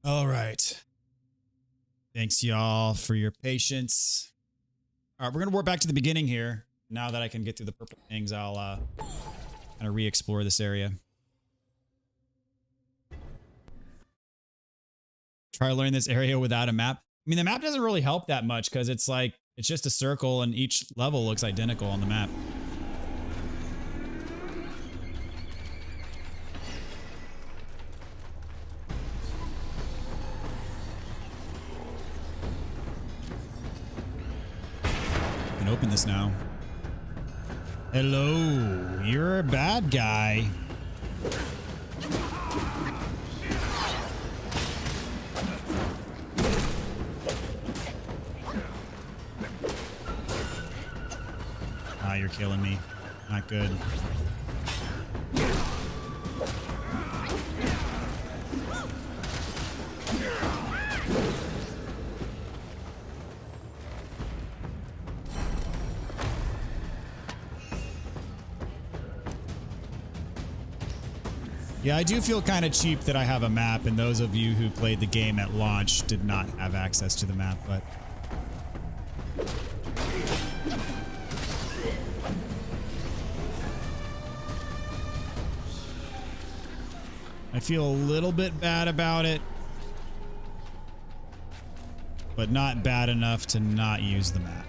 Speaker 1: All right. Thanks, y'all, for your patience. All right, we're going to warp back to the beginning here. Now that I can get through the purple things, I'll kind of re-explore this area. Try learning this area without a map. I mean, the map doesn't really help that much because it's like, it's just a circle and each level looks identical on the map. Open this now. Hello, you're a bad guy. Ah, you're killing me. Not good. Yeah, I do feel kind of cheap that I have a map, and those of you who played the game at launch did not have access to the map, but... I feel a little bit bad about it, but not bad enough to not use the map.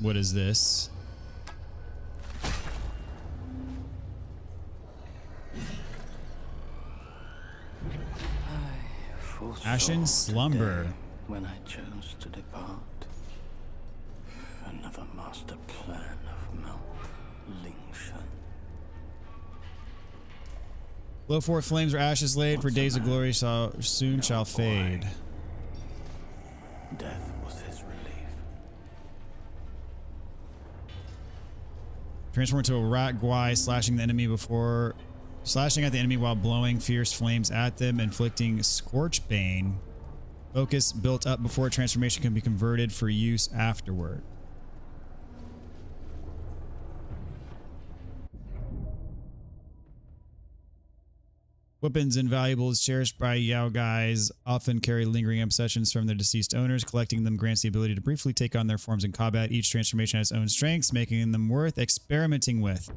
Speaker 1: What is this? Ashen slumber.
Speaker 5: When I chose to depart, another master plan of Mount Lingshan.
Speaker 1: Blow forth flames or ashes laid, for days of glory soon shall fade.
Speaker 5: Death was his relief.
Speaker 1: Transform into a rat guai, slashing at the enemy while blowing fierce flames at them, inflicting scorch bane. Focus built up before transformation can be converted for use afterward. Weapons and valuables cherished by Yao guys often carry lingering obsessions from their deceased owners. Collecting them grants the ability to briefly take on their forms in combat. Each transformation has its own strengths, making them worth experimenting with.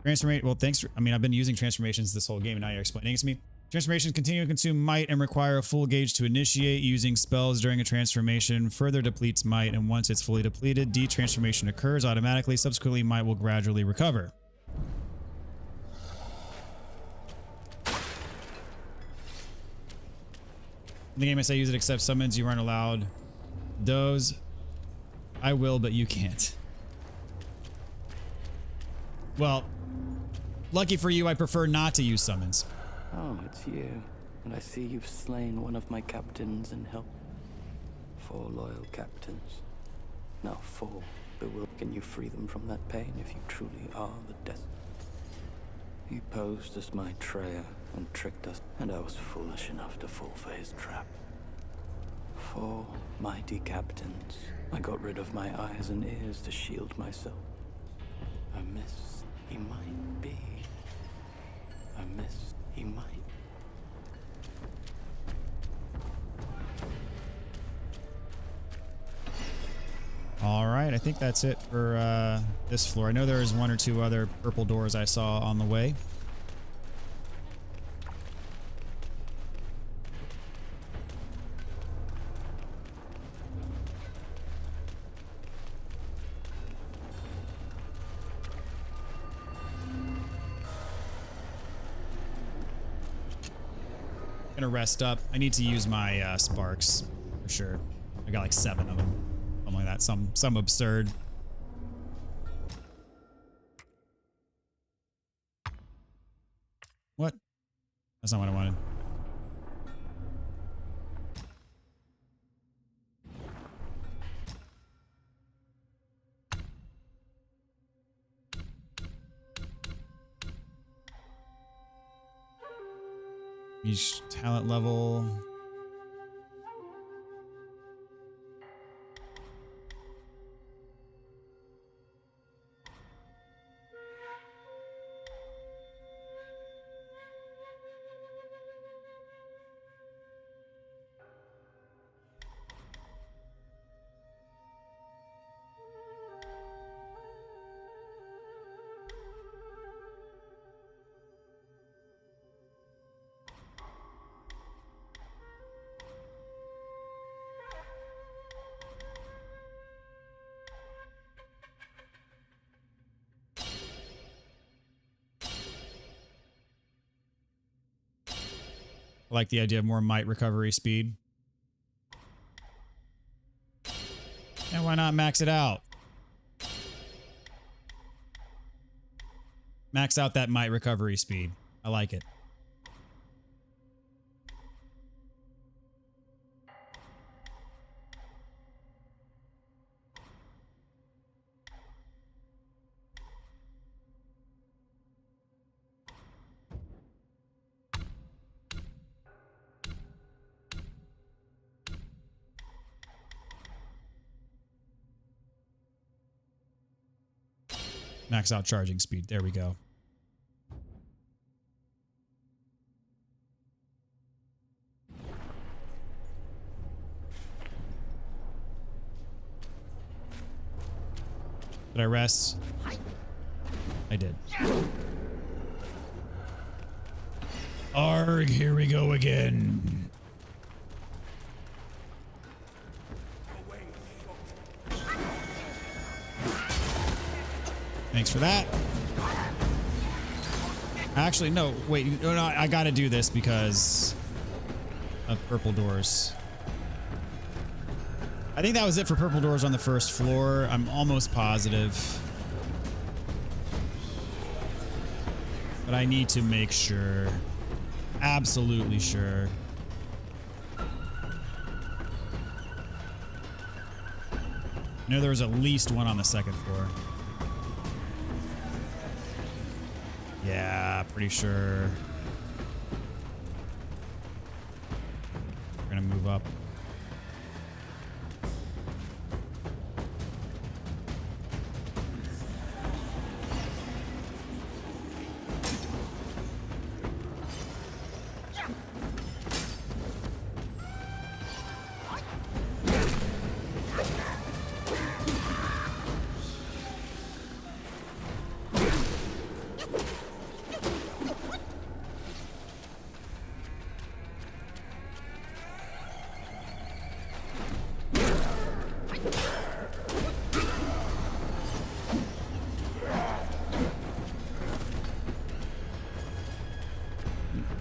Speaker 1: Well, thanks. I mean, I've been using transformations this whole game, and now you're explaining it to me. Transformations continue to consume might and require a full gauge to initiate. Using spells during a transformation further depletes might, and once it's fully depleted, detransformation occurs automatically. Subsequently, might will gradually recover. In the game, I say use it except summons you aren't allowed. Those, I will, but you can't. Well, lucky for you, I prefer not to use summons.
Speaker 5: Oh, it's you. And I see you've slain one of my captains and helped. 4 loyal captains. Now 4 bewildered. Can you free them from that pain if you truly are the death? You posed as my Treya and tricked us, and I was foolish enough to fall for his trap. 4 mighty captains. I got rid of my eyes and ears to shield myself. A mist he might be. A mist he might.
Speaker 1: All right, I think that's it for this floor. I know there is 1 or 2 other purple doors I saw on the way. Gonna rest up. I need to use my sparks for sure. I got like 7 of them, something like that. Some absurd. What? That's not what I wanted. Each talent level. I like the idea of more might recovery speed. And why not max it out? Max out that might recovery speed. I like it. Max out charging speed. There we go. Did I rest? I did. Arg, here we go again. Thanks for that. Actually, no, wait. No, I gotta do this because of purple doors. I think that was it for purple doors on the first floor. I'm almost positive. But I need to make sure. Absolutely sure. I know there was at least one on the second floor. Yeah, pretty sure. We're gonna move up.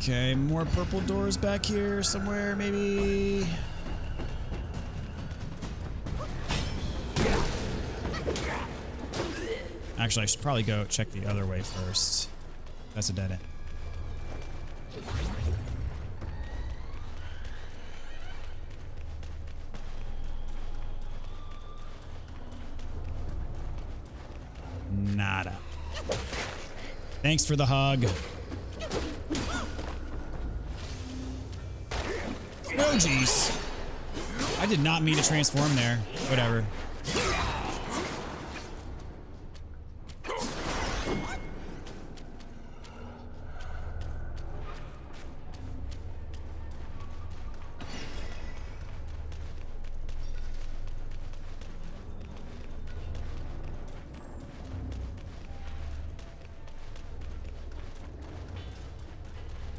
Speaker 1: Okay, more purple doors back here somewhere, maybe. Actually, I should probably go check the other way first. That's a dead end. Nada. Thanks for the hug. Oh, jeez. I did not mean to transform there. Whatever.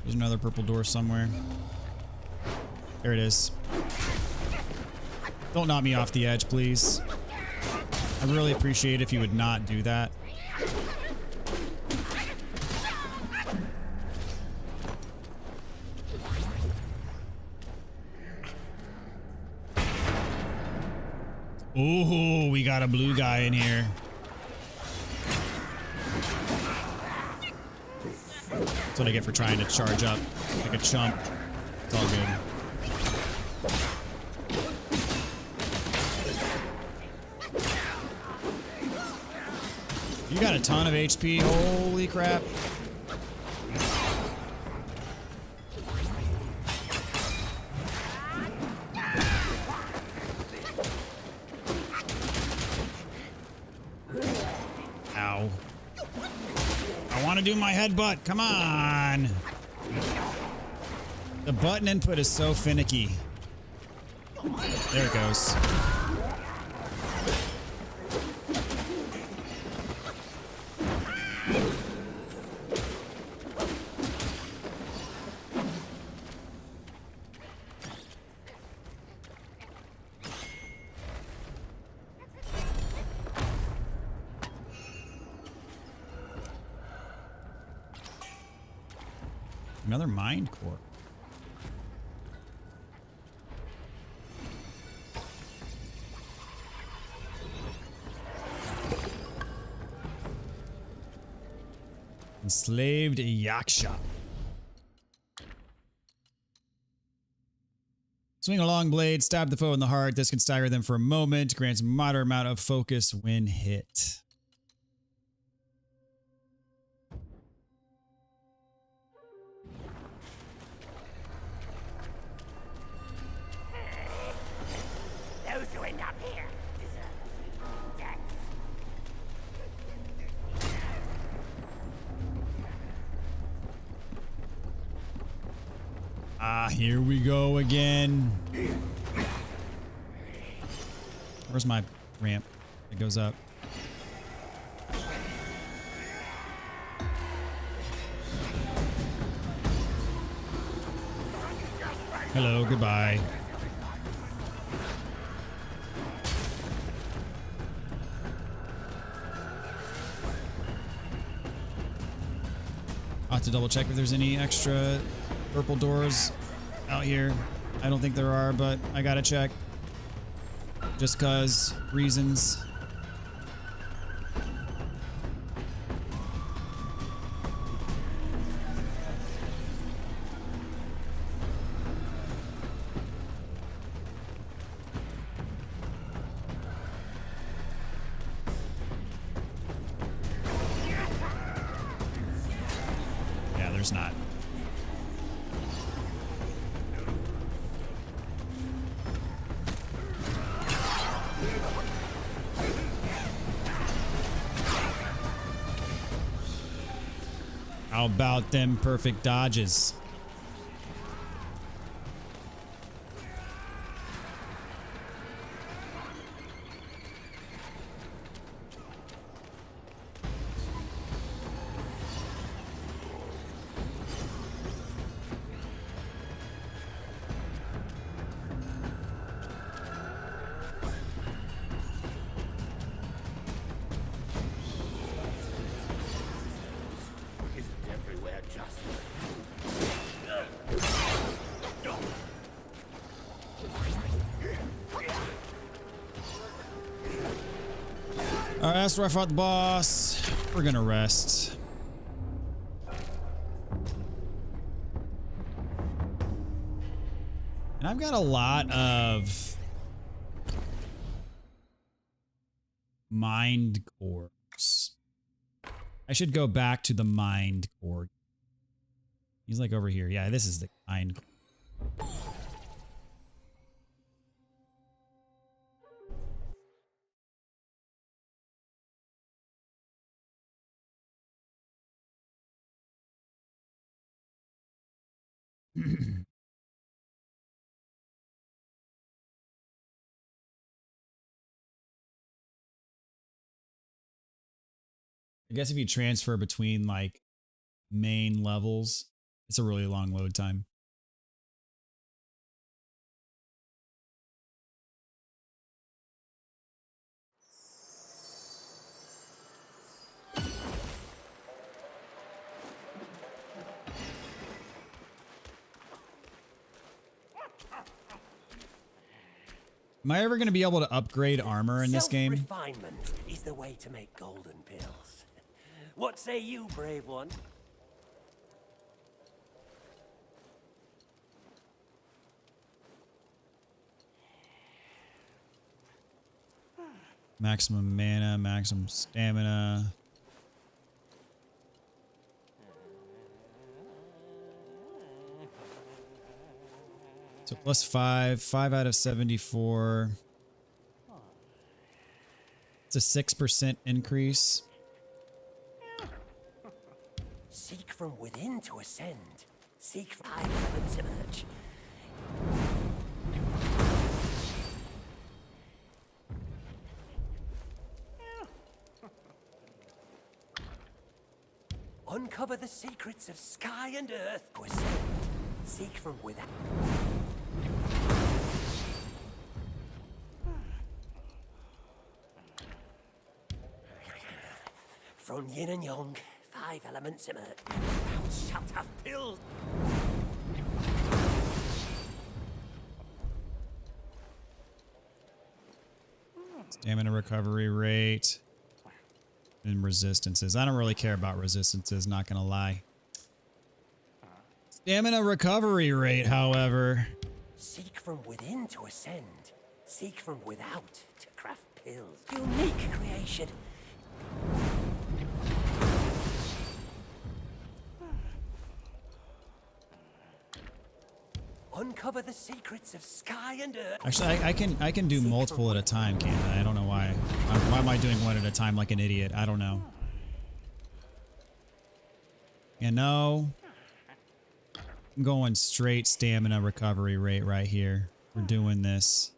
Speaker 1: There's another purple door somewhere. There it is. Don't knock me off the edge, please. I'd really appreciate it if you would not do that. Ooh, we got a blue guy in here. That's what I get for trying to charge up like a chump. It's all good. You got a ton of HP. Holy crap. Ow. I want to do my headbutt. Come on. The button input is so finicky. There it goes. Another mind core. Enslaved Yaksha. Swing a long blade, stab the foe in the heart. This can stagger them for a moment, grants moderate amount of focus when hit.
Speaker 2: Those who end up here deserve death.
Speaker 1: Ah, here we go again. Where's my ramp? It goes up. Hello, goodbye. I'll have to double check if there's any extra purple doors out here. I don't think there are, but I gotta check. Just cause reasons. Yeah, there's not. How about them perfect dodges? Alright, that's where I fought the boss. We're gonna rest. And I've got a lot of mind cores. I should go back to the mind core. He's like over here. Yeah, this is the mind core. I guess if you transfer between like main levels, it's a really long load time. Am I ever going to be able to upgrade armor in this game?
Speaker 2: Self-refinement is the way to make golden pills. What say you, brave one?
Speaker 1: Maximum mana, maximum stamina. So plus 5 out of 74. It's a 6% increase.
Speaker 2: Seek from within to ascend. Seek from heavens emerge. Uncover the secrets of sky and earth to ascend. Seek from without. From yin and yang, 5 elements emerge. Thou shalt have pills.
Speaker 1: Stamina recovery rate. And resistances. I don't really care about resistances, not gonna lie. Stamina recovery rate, however.
Speaker 2: Seek from within to ascend. Seek from without to craft pills. Unique creation. Uncover the secrets of sky and earth.
Speaker 1: Actually, I can do multiple at a time, can't I? I don't know why. Why am I doing one at a time like an idiot? I don't know. You know. I'm going straight stamina recovery rate right here. We're doing this.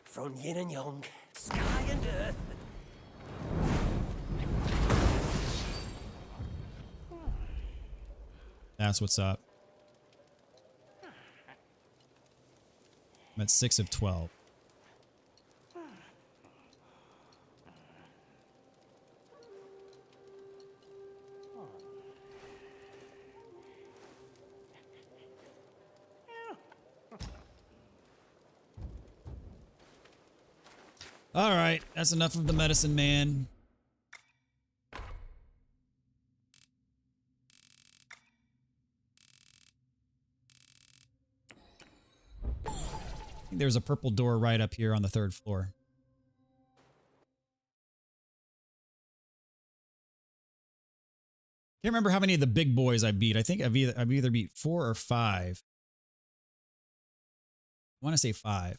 Speaker 2: From yin and yang, sky and earth.
Speaker 1: That's what's up. I'm at 6 of 12. All right, that's enough of the medicine man. I think there's a purple door right up here on the 3rd floor. Can't remember how many of the big boys I beat. I think I've either beat 4 or 5. I want to say 5.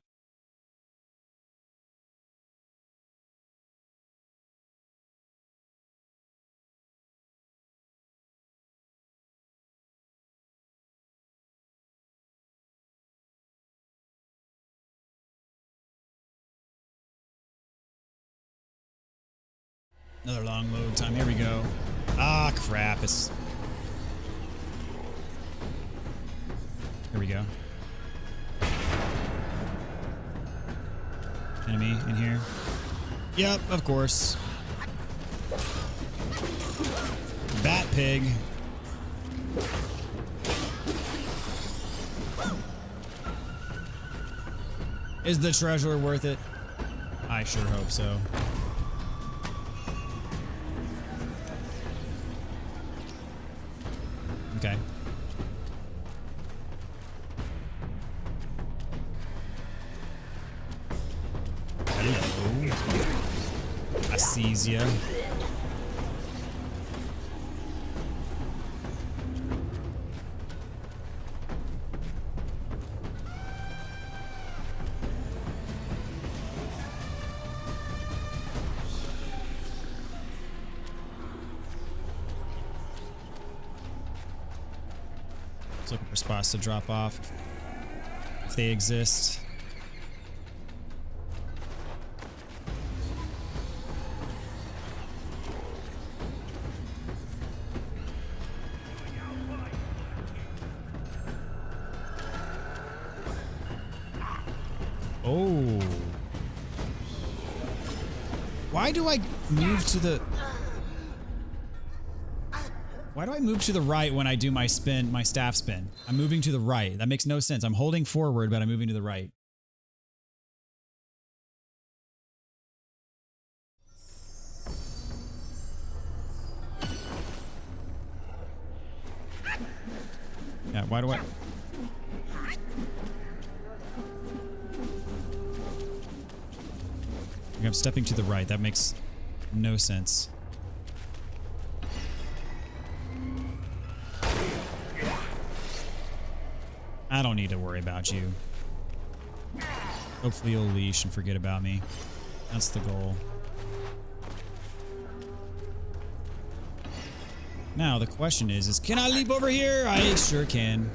Speaker 1: Another long load time. Here we go. Ah, crap. It's... Here we go. Enemy in here. Yep, of course. Bat pig. Is the treasure worth it? I sure hope so. Okay. Hello. I sees ya. Looking for spots to drop off if they exist. Oh. Why do I move to the... Why do I move to the right when I do my spin, my staff spin? I'm moving to the right. That makes no sense. I'm holding forward, but I'm moving to the right. Yeah, why do I... I'm stepping to the right. That makes no sense. I don't need to worry about you. Hopefully you'll leash and forget about me. That's the goal. Now the question is can I leap over here? I sure can.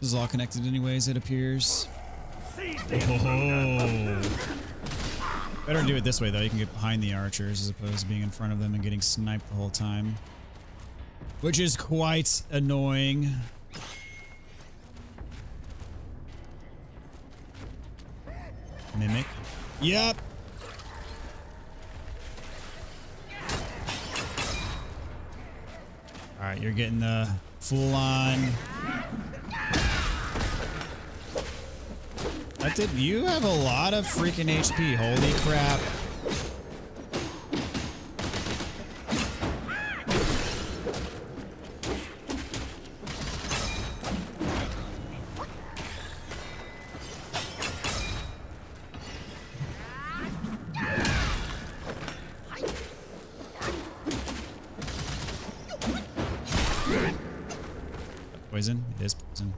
Speaker 1: This is all connected anyways, it appears. Oh. Better do it this way, though. You can get behind the archers as opposed to being in front of them and getting sniped the whole time. Which is quite annoying. Mimic. Yep. Alright, you're getting the full-on... That did. You have a lot of freaking HP. Holy crap. Poison? It is poison.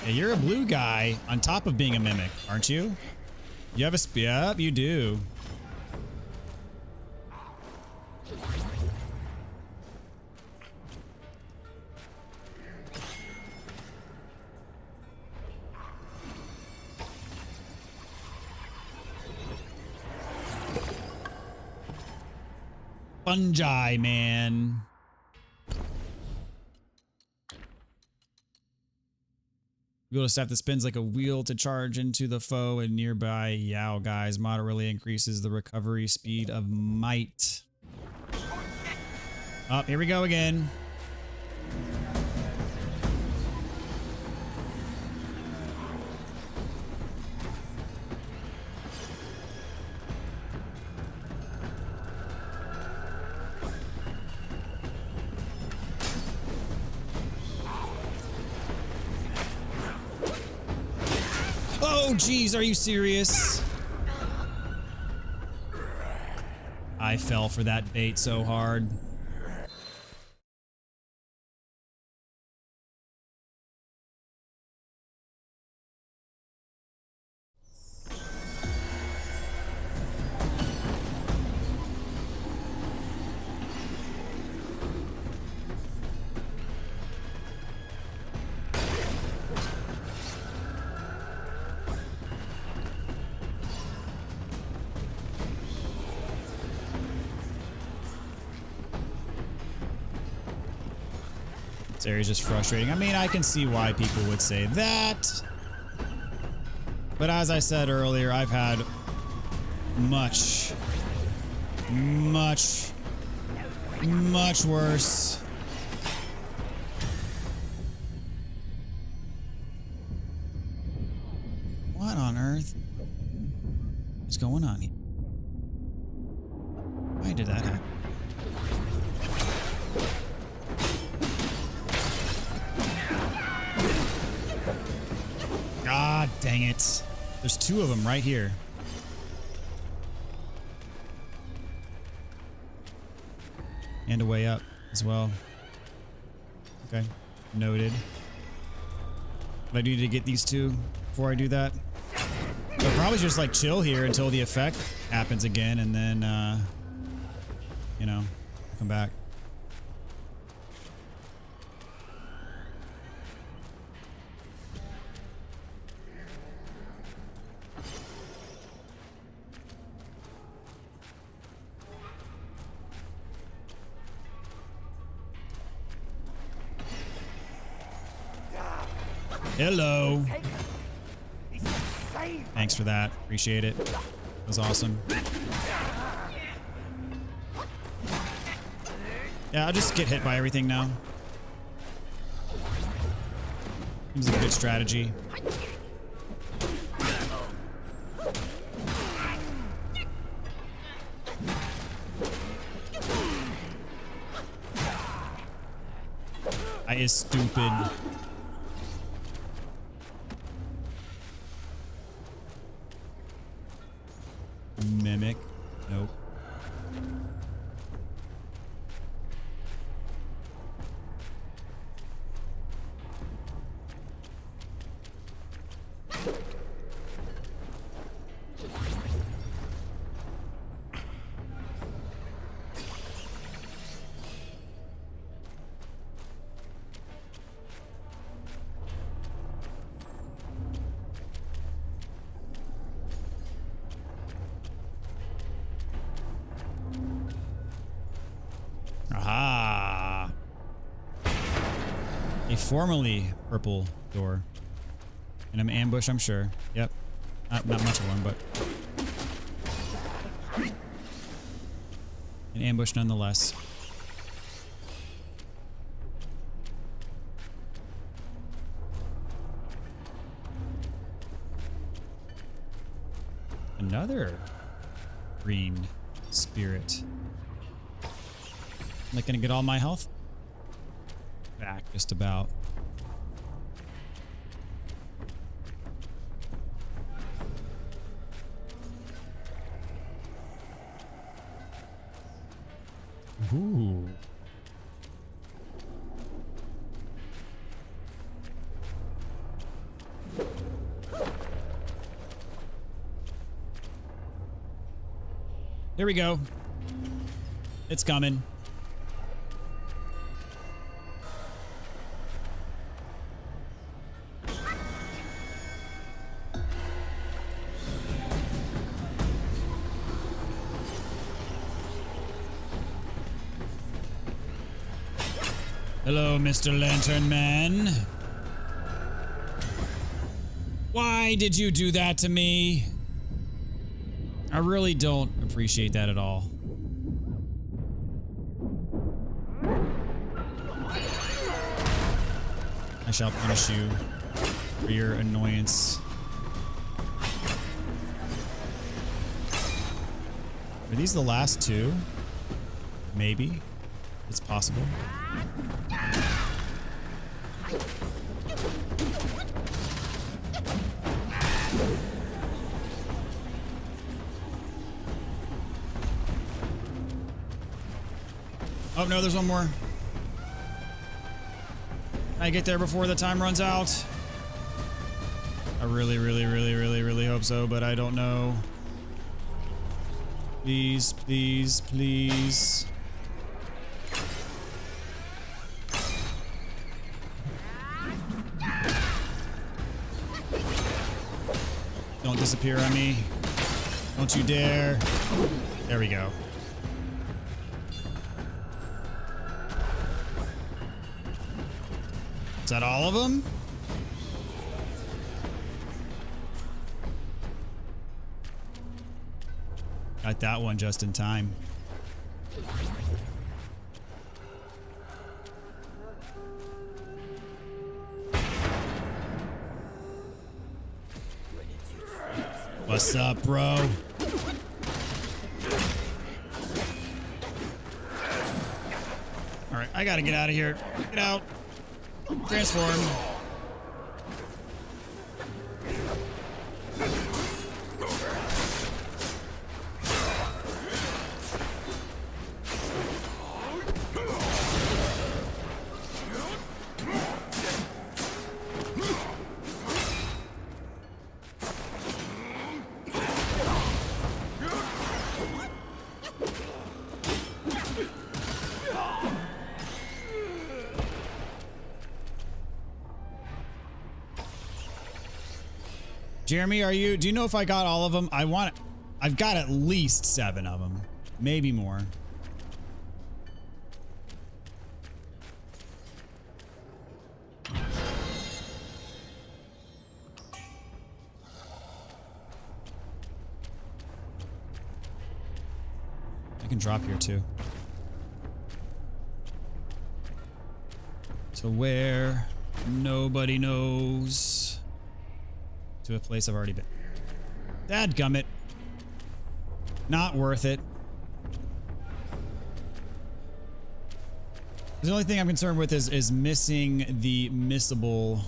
Speaker 1: Yeah, you're a blue guy on top of being a mimic, aren't you? You have a yep, you do. Fungi, man. Wheel to staff that spins like a wheel to charge into the foe and nearby Yao guys. Moderately increases the recovery speed of might. Oh, here we go again. Oh, geez, are you serious? I fell for that bait so hard. This area is just frustrating. I mean, I can see why people would say that. But as I said earlier, I've had much worse. What on earth? What's going on here? Why did that happen? God dang it. There's two of them right here. And a way up as well. Okay, noted. But I need to get these two before I do that. I'll probably just like chill here until the effect happens again and then, you know, come back. Hello. Thanks for that. Appreciate it. That was awesome. Yeah, I'll just get hit by everything now. Seems like a good strategy. I is stupid. Mimic. Nope. Aha! A formerly purple door. And an ambush, I'm sure. Yep. Not much of one, but... An ambush nonetheless. Another green spirit. Am I gonna get all my health back? Just about. Ooh. Here we go. It's coming. Hello, Mr. Lantern Man. Why did you do that to me? I really don't appreciate that at all. I shall punish you for your annoyance. Are these the last two? Maybe. It's possible. Oh no, there's one more. I get there before the time runs out. I really hope so, but I don't know. Please, please, please. Don't disappear on me. Don't you dare. There we go. Is that all of them? Got that one just in time. What's up, bro? All right, I gotta get out of here. Get out. Transform. Jeremy, do you know if I got all of them? I've got at least 7 of them, maybe more. I can drop here too. To where nobody knows. To a place I've already been. Dadgummit. Not worth it. The only thing I'm concerned with is missing the missable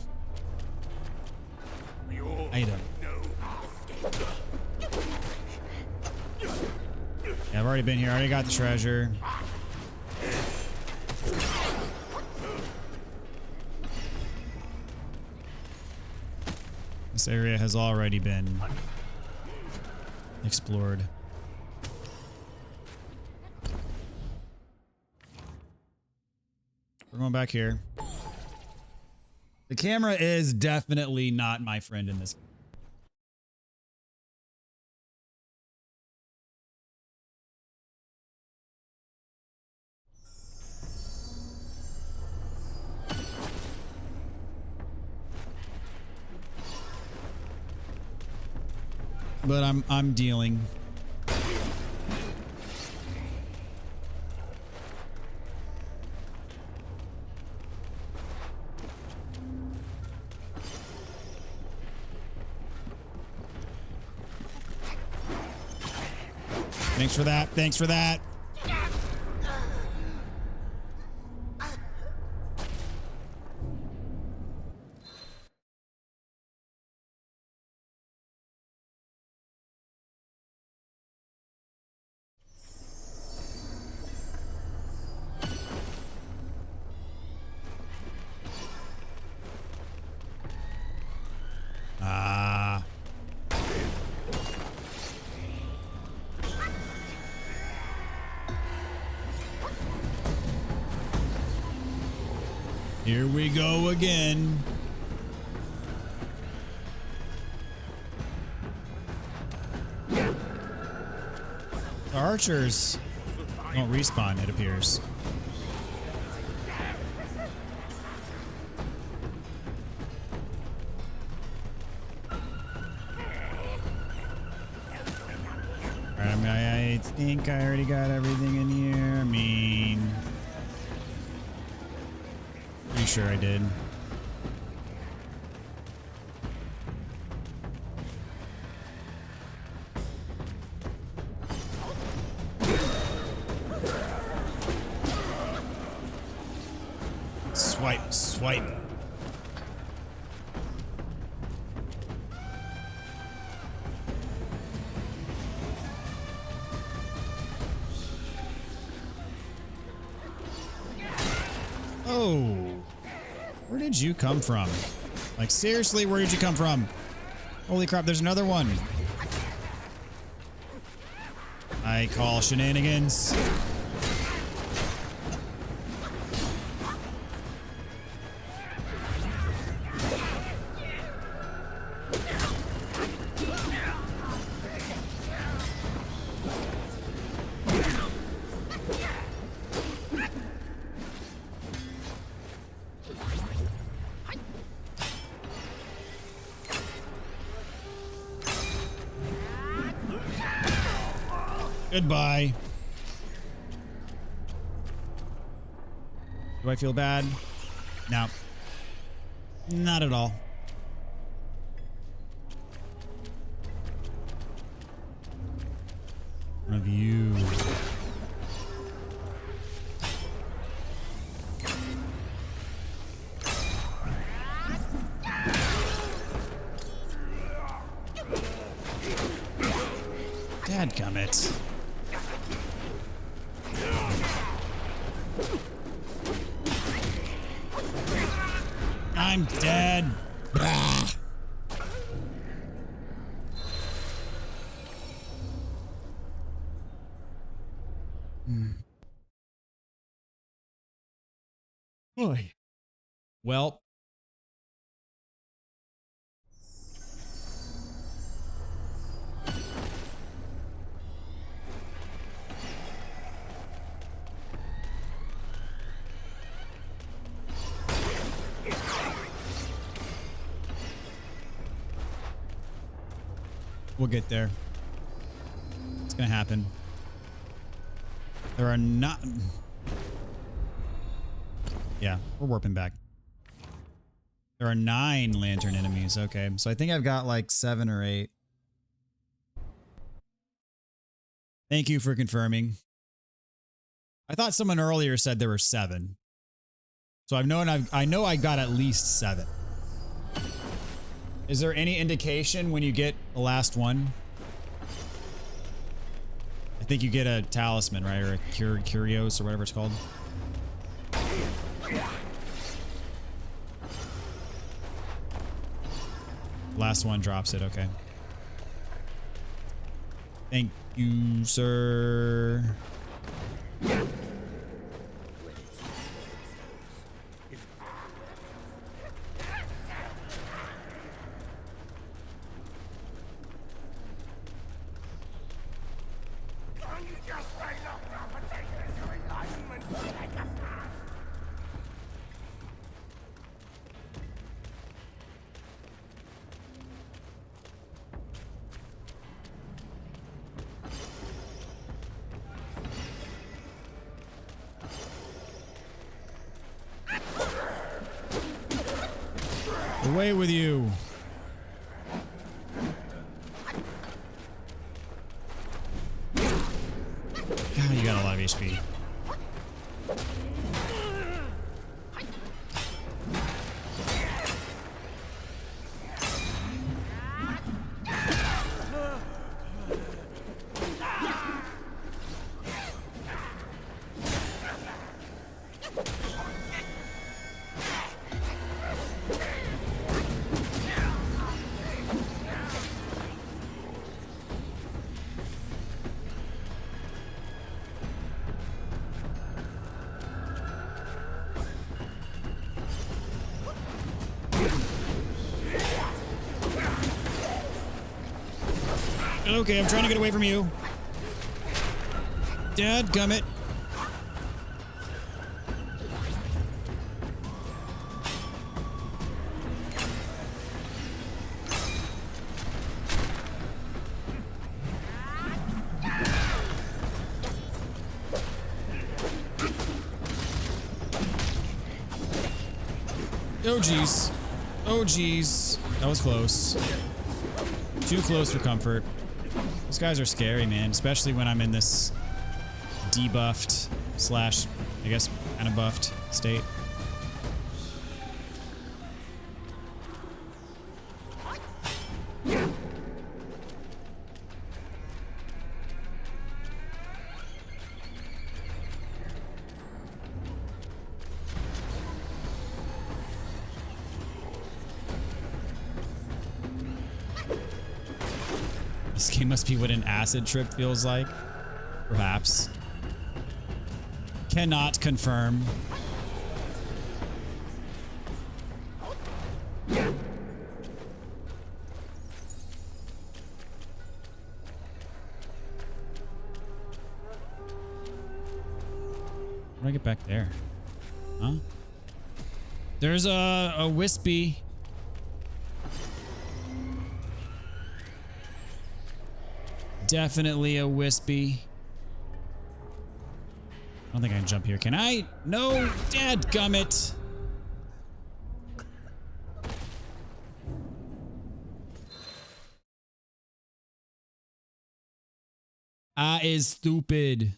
Speaker 1: item. Yeah, I've already been here. I already got the treasure. This area has already been explored. We're going back here. The camera is definitely not my friend in this. But I'm dealing. Thanks for that. Thanks for that. Here we go again. The archers don't respawn, it appears. I think I already got everything in here. I mean, pretty sure I did. Swipe, swipe. Oh, where did you come from? Like, seriously, where did you come from? Holy crap, there's another one. I call shenanigans. Goodbye. Do I feel bad? No. Not at all. One of you. Dadgummit. I'm dead. Ah. Boy. Well. We'll get there. It's gonna happen. There are not... Yeah, we're warping back. There are 9 lantern enemies. Okay, so I think I've got like 7 or 8. Thank you for confirming. I thought someone earlier said there were 7. So I know I got at least 7. Is there any indication when you get the last one? I think you get a talisman, right? Or a curios or whatever it's called. Last one drops it, okay. Thank you, sir. Away with you. HP. Okay, I'm trying to get away from you. Dadgummit. Oh geez. Oh geez. That was close. Too close for comfort. These guys are scary, man, especially when I'm in this debuffed slash, I guess, kind of buffed state. This game must be what an acid trip feels like. Perhaps. Cannot confirm. How do I get back there? Huh? There's a wispy. Definitely a wispy. I don't think I can jump here. Can I? No, dadgummit. Is stupid.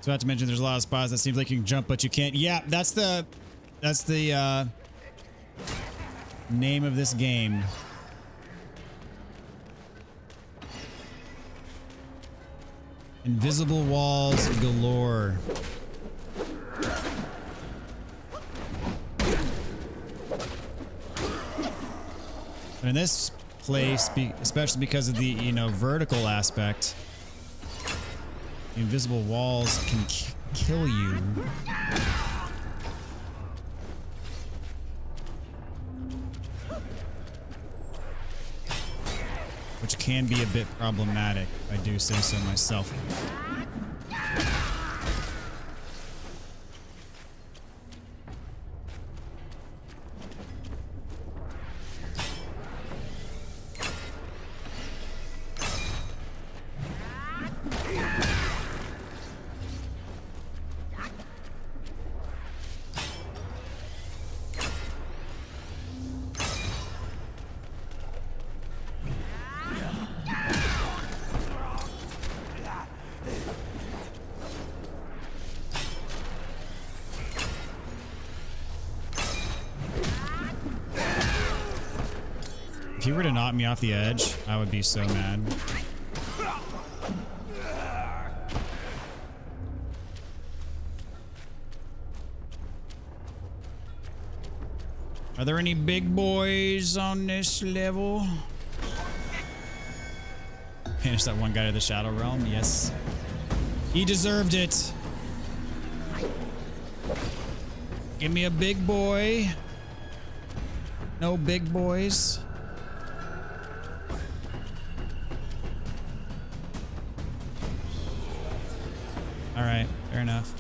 Speaker 1: So not to mention there's a lot of spots that seems like you can jump but you can't. Yeah, that's the name of this game. Invisible walls galore. And in this place, especially because of the, you know, vertical aspect, the invisible walls can kill you. Which can be a bit problematic, if I do say so myself. If you were to knock me off the edge, I would be so mad. Are there any big boys on this level? Banish that one guy to the Shadow Realm, yes. He deserved it. Give me a big boy. No big boys. All right, fair enough.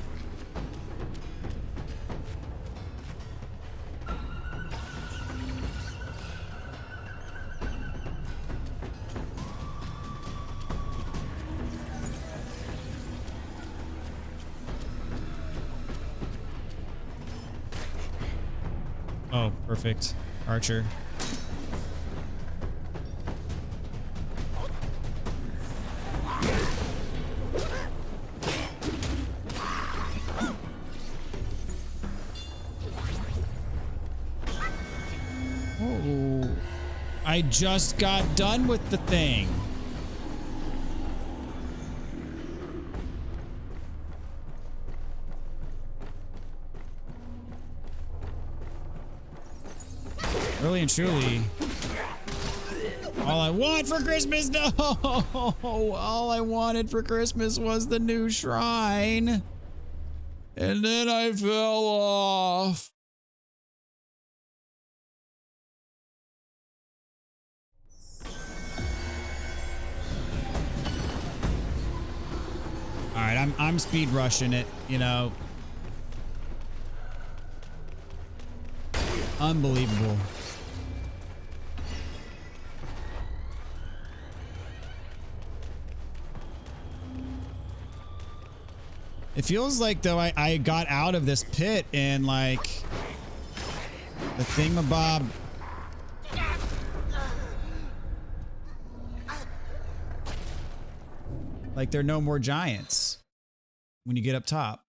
Speaker 1: Oh, perfect. Archer. Oh, I just got done with the thing. Really and truly, all I want for Christmas, no! All I wanted for Christmas was the new shrine. And then I fell off. All right, I'm speed rushing it, you know. Unbelievable. It feels like though I got out of this pit and like the thingamabob. Like there are no more giants when you get up top.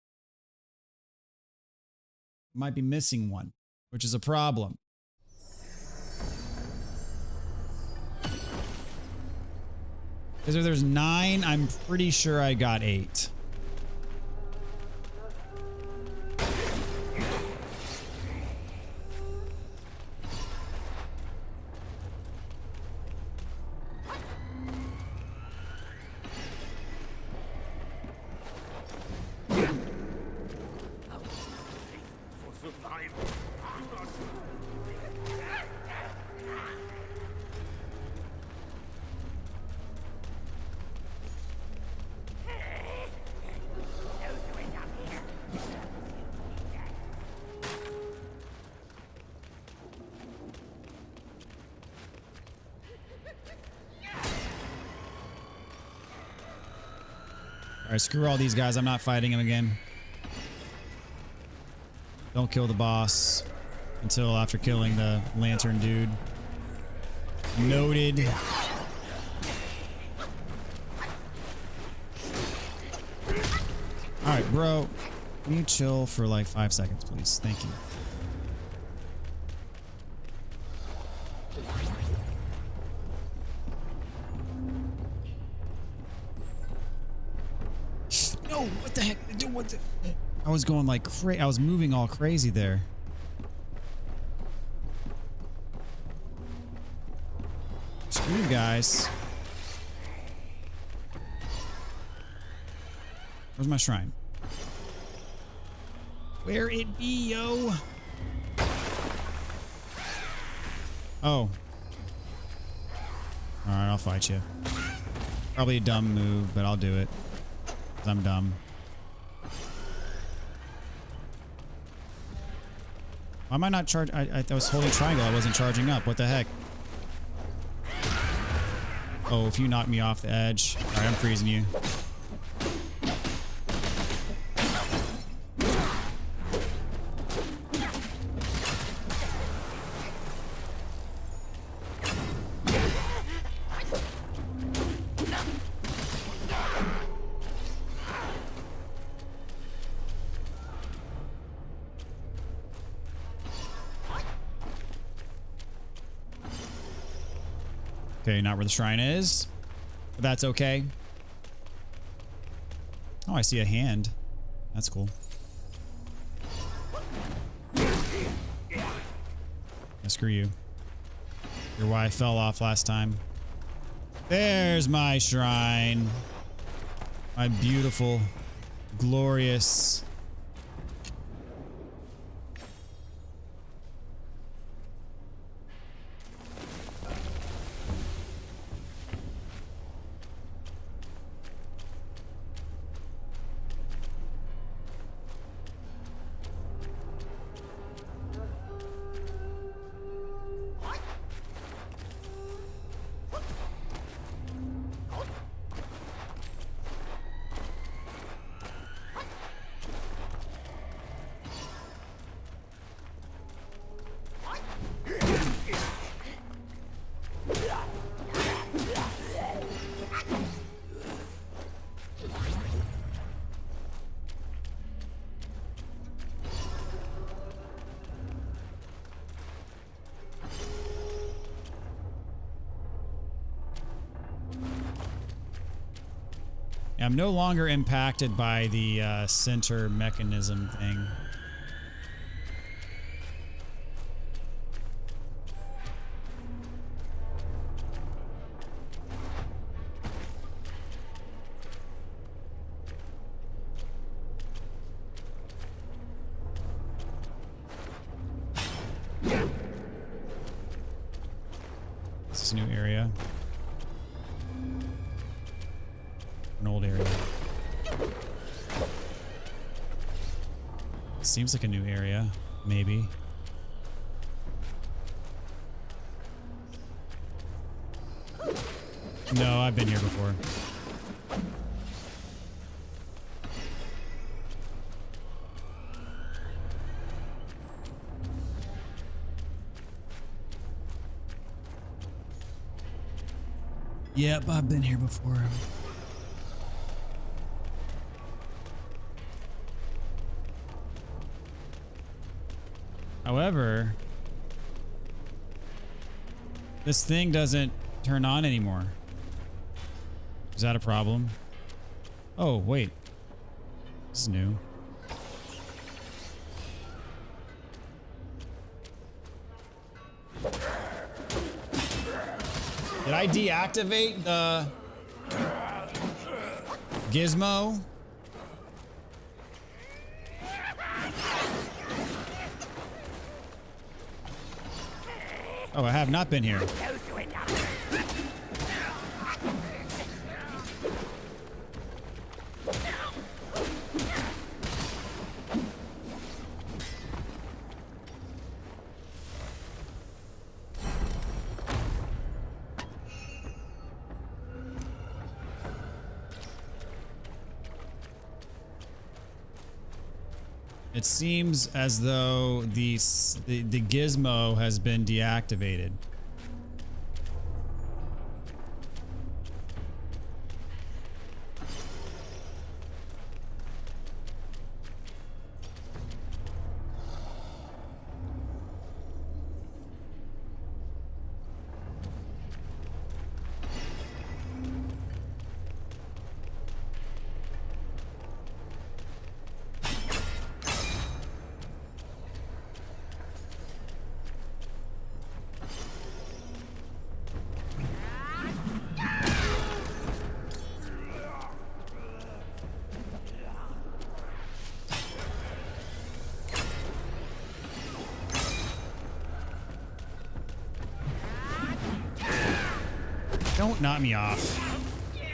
Speaker 1: Might be missing one, which is a problem. Because if there's 9, I'm pretty sure I got 8. All right, screw all these guys. I'm not fighting him again. Don't kill the boss until after killing the lantern dude. Noted. All right, bro. Can you chill for like 5 seconds, please? Thank you. No, what the heck? Dude, what the? I was going like crazy. I was moving all crazy there. Screw you guys. Where's my shrine? Where it be, yo? Oh. All right, I'll fight you. Probably a dumb move, but I'll do it. 'Cause I'm dumb. Why am I not charging? I was holding triangle. I wasn't charging up. What the heck? Oh, if you knock me off the edge. All right, I'm freezing you. Okay, not where the shrine is. But that's okay. Oh, I see a hand. That's cool. Yeah, screw you. You're why I fell off last time. There's my shrine. My beautiful, glorious. I'm no longer impacted by the center mechanism thing. This is a new area. An old area. Seems like a new area, maybe. No, I've been here before. Yep, I've been here before. However, this thing doesn't turn on anymore. Is that a problem? Oh, wait. This is new. Did I deactivate the gizmo? Oh, I have not been here. It seems as though the gizmo has been deactivated. Don't knock me off.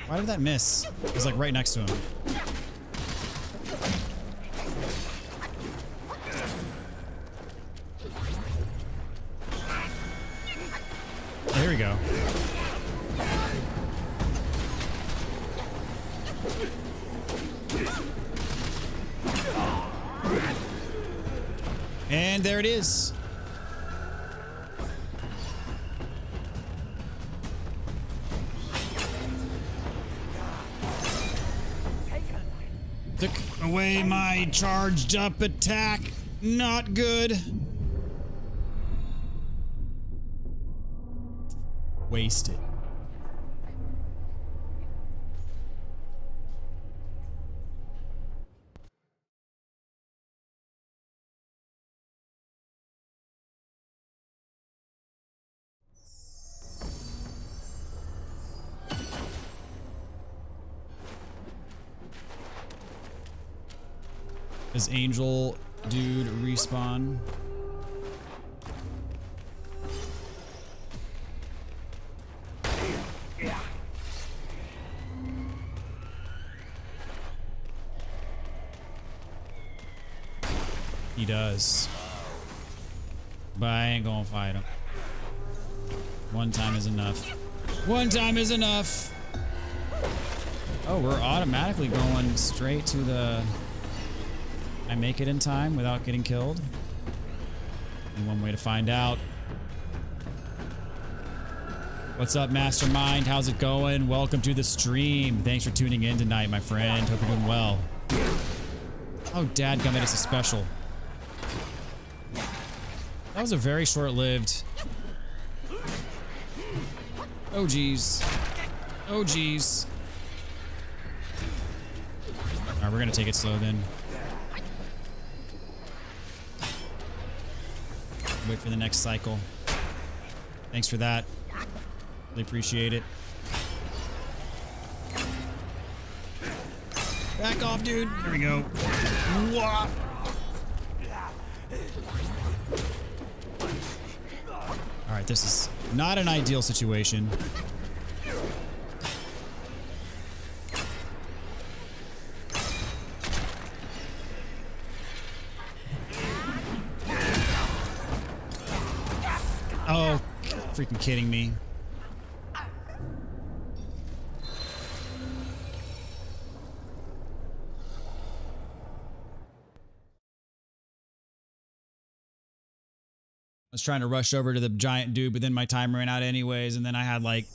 Speaker 1: Why did that miss? It was like right next to him. There we go. And there it is. Took away my charged up attack. Not good. Wasted. Does Angel dude respawn? He does. But I ain't gonna fight him. One time is enough. One time is enough! Oh, we're automatically going straight to the... I make it in time without getting killed? And one way to find out. What's up, Mastermind? How's it going? Welcome to the stream. Thanks for tuning in tonight, my friend. Hope you're doing well. Oh, dadgummit, it's a special. That was a very short-lived... Oh, geez. Oh, geez. Alright, we're gonna take it slow then. Wait for the next cycle. Thanks for that. Really appreciate it. Back off, dude. There we go. Wah. Alright, this is not an ideal situation. Oh, freaking kidding me. I was trying to rush over to the giant dude, but then my time ran out anyways, and then I had like...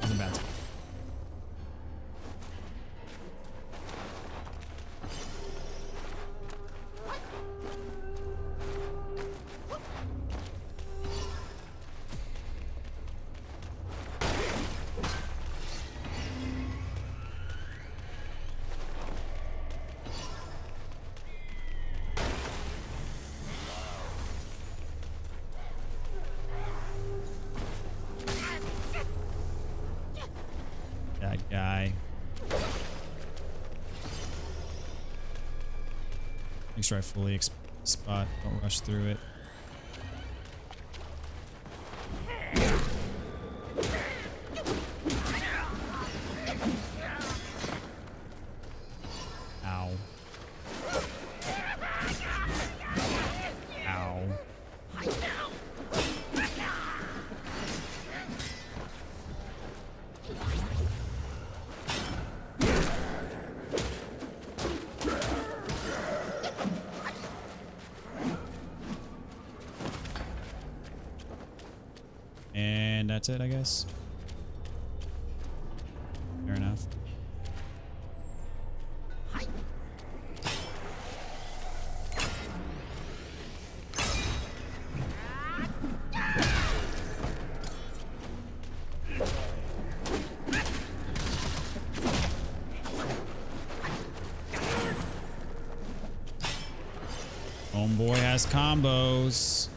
Speaker 1: Wasn't bad. That guy. Make sure I fully spot. Don't rush through it. Ow. Ow. And that's it, I guess. Fair enough. Homeboy has combos.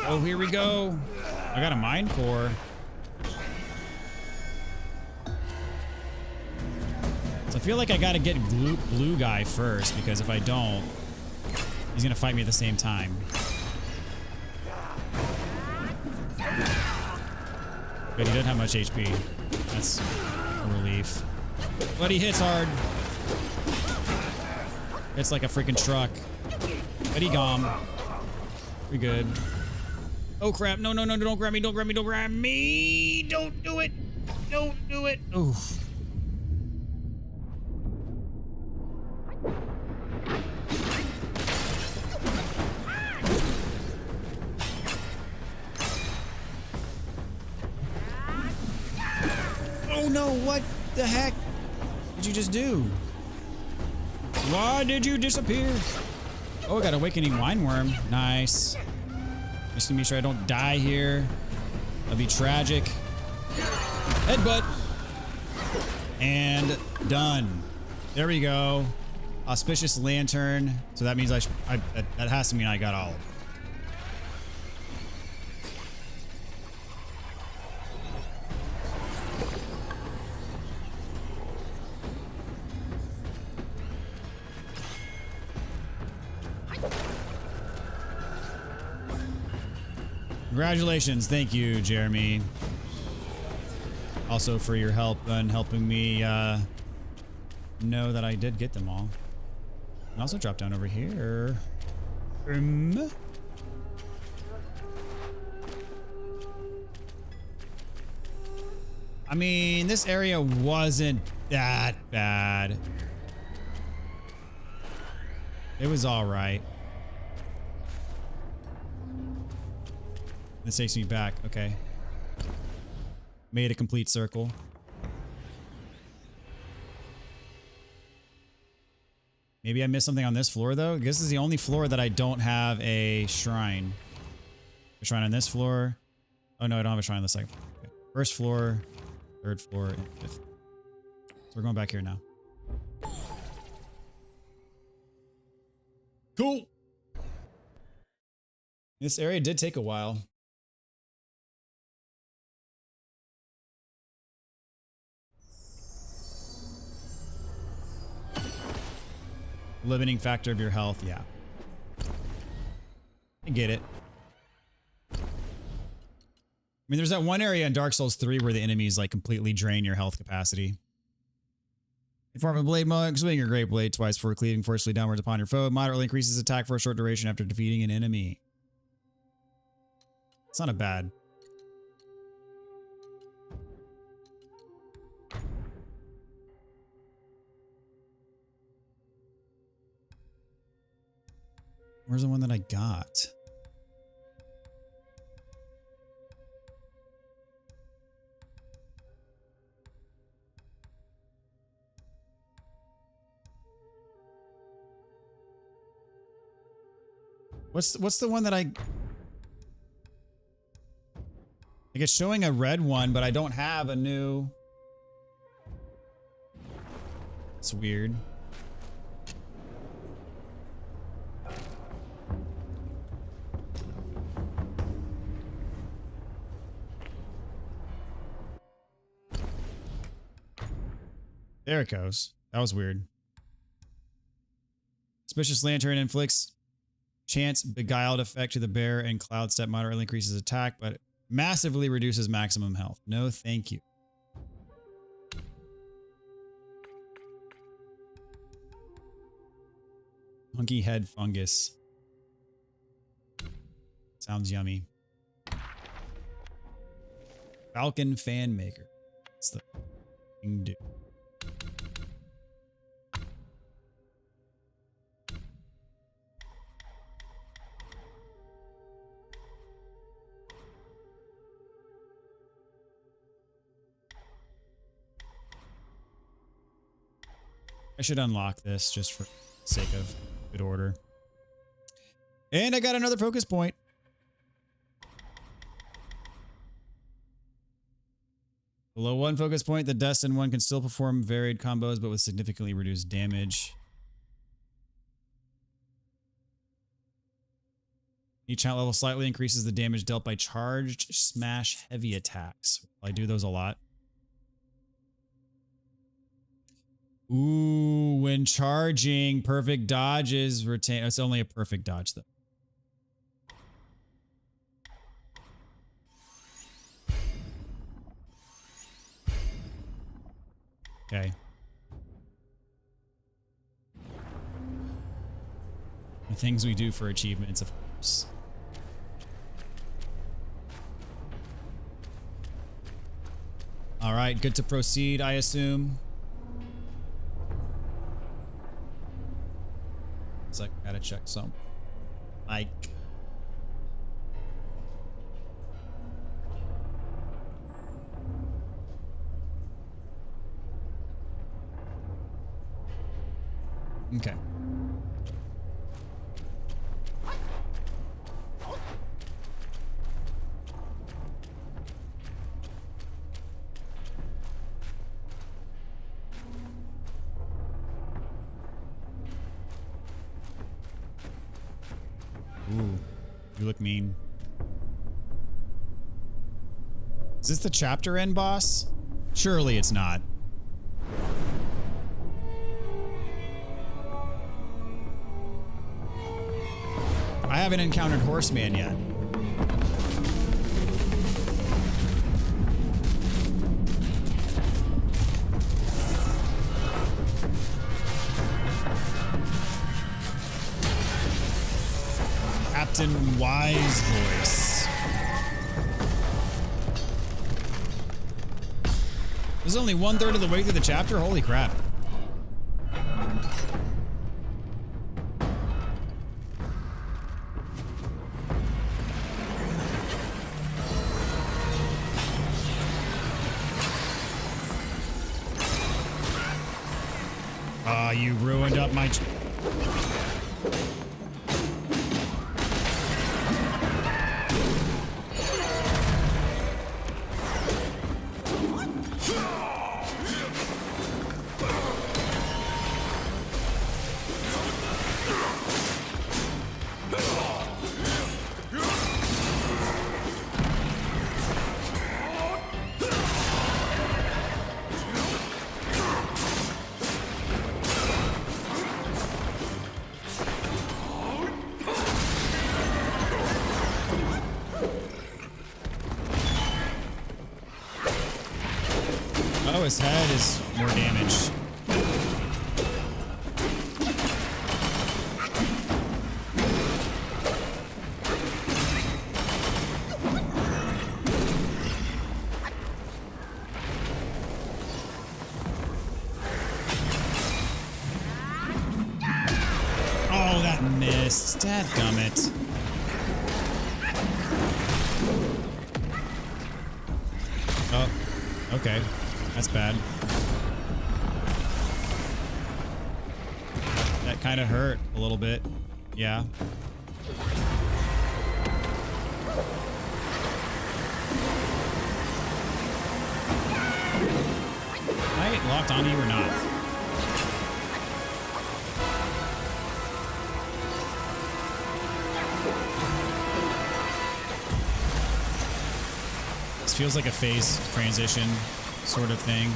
Speaker 1: Oh, here we go. I got a mind core. So I feel like I gotta get blue guy first, because if I don't, he's gonna fight me at the same time. But he doesn't have much HP. That's a relief. But he hits hard. It's like a freaking truck. But he gone. We good. Oh crap, no, no, no, don't grab me, don't grab me, don't grab me! Don't do it! Don't do it! Oof. Oh no, what the heck did you just do? Why did you disappear? Oh, I got Awakening Wineworm. Nice. Just to make sure I don't die here. That'd be tragic. Headbutt. And done. There we go. Auspicious Lantern. So that means that has to mean I got all of them. Congratulations. Thank you, Jeremy. Also for your help and helping me know that I did get them all. And also drop down over here. I mean, this area wasn't that bad. It was all right. This takes me back. Okay. Made a complete circle. Maybe I missed something on this floor, though. This is the only floor that I don't have a shrine. A shrine on this floor. Oh, no, I don't have a shrine on the second floor. Okay. First floor, third floor, and fifth. So we're going back here now. Cool. This area did take a while. Limiting factor of your health, yeah. I get it. I mean, there's that one area in Dark Souls 3 where the enemies like completely drain your health capacity. Form a blade monk, swing your great blade twice before cleaving forcefully downwards upon your foe. Moderately increases attack for a short duration after defeating an enemy. It's not a bad. Where's the one that I got? What's the one that I... Like it's showing a red one, but I don't have a new... It's weird. There it goes. That was weird. Suspicious Lantern inflicts chance beguiled effect to the bear, and Cloud Step moderately increases attack, but massively reduces maximum health. No, thank you. Monkey head fungus. Sounds yummy. Falcon fan maker. That's the thing to do. I should unlock this just for the sake of good order. And I got another focus point. Below one focus point, the destined one can still perform varied combos, but with significantly reduced damage. Each talent level slightly increases the damage dealt by charged smash heavy attacks. I do those a lot. Ooh, when charging, perfect dodges retain. It's only a perfect dodge, though. Okay. The things we do for achievements, of course. All right, good to proceed, I assume. It's like, gotta check some. Like. Okay. Ooh, you look mean. Is this the chapter end boss? Surely it's not. I haven't encountered Horseman yet. Captain Wise voice. This is only 1/3 of the way through the chapter? Holy crap. You ruined up my... Oh, his head is more damaged. Oh, that missed. Dadgummit. Oh, okay. That's bad. That kind of hurt a little bit. Yeah. Am I locked onto you or not? This feels like a phase transition sort of thing.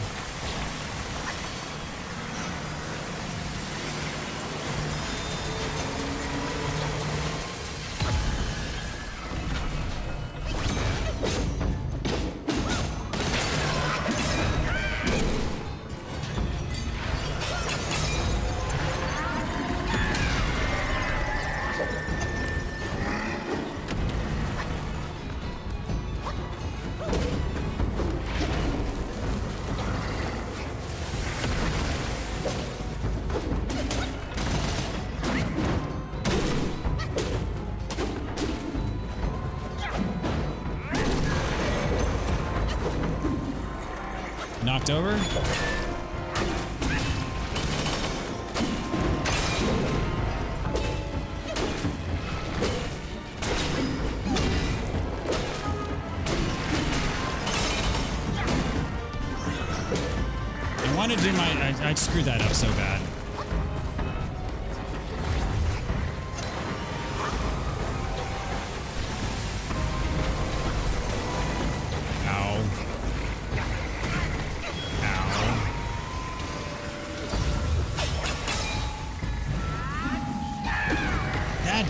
Speaker 1: Knocked over. I want to do my... I screwed that up so bad.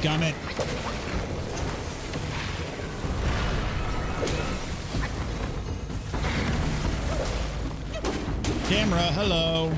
Speaker 1: Gummit. Camera, hello.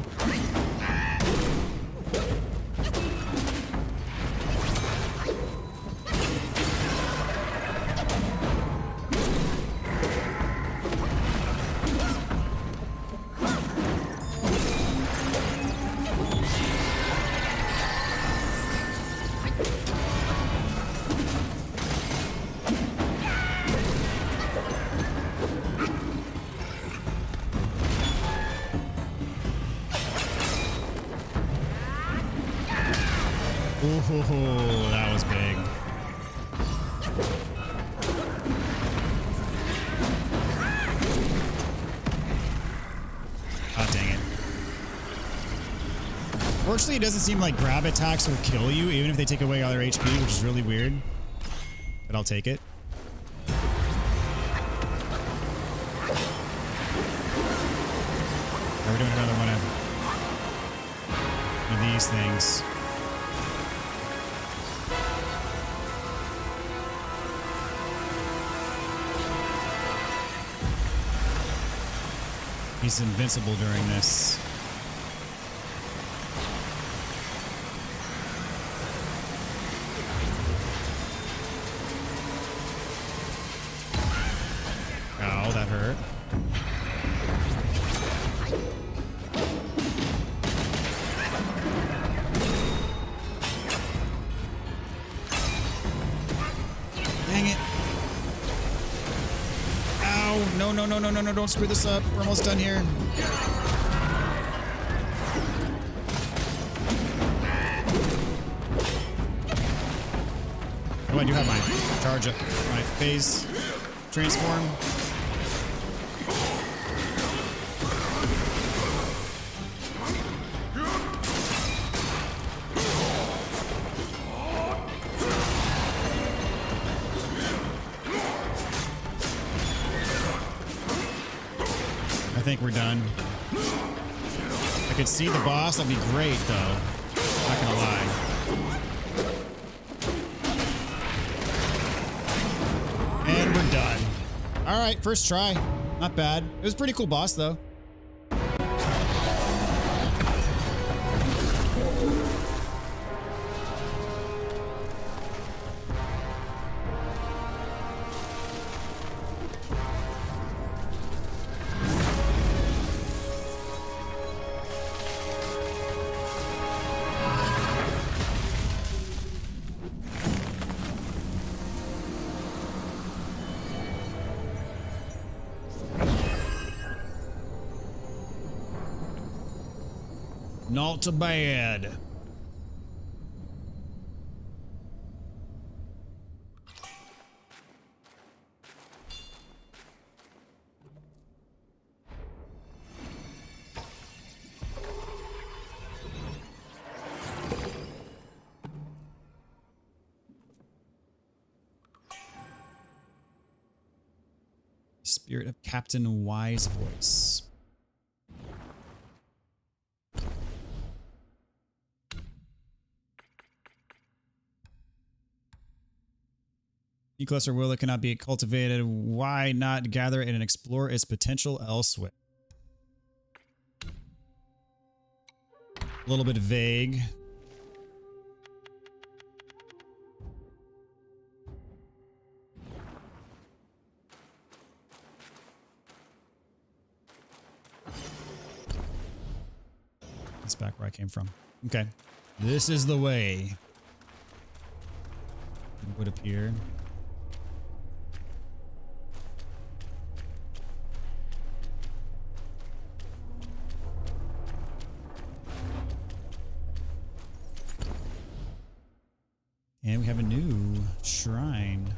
Speaker 1: Ooh, that was big. Oh, dang it. Fortunately, it doesn't seem like grab attacks will kill you, even if they take away all their HP, which is really weird. But I'll take it. We're doing another one of these things. He's invincible during this. No, no, no, no, no, no, don't screw this up. We're almost done here. Oh, I do have my charge up, my phase transform. I think we're done. I could see the boss. That'd be great, though. Not gonna lie. And we're done. All right, first try. Not bad. It was a pretty cool boss, though. Not bad. Spirit of Captain Wise Voice. Cluster Willow cannot be cultivated. Why not gather it and explore its potential elsewhere? A little bit vague. That's back where I came from. Okay. This is the way. It would appear. And we have a new shrine.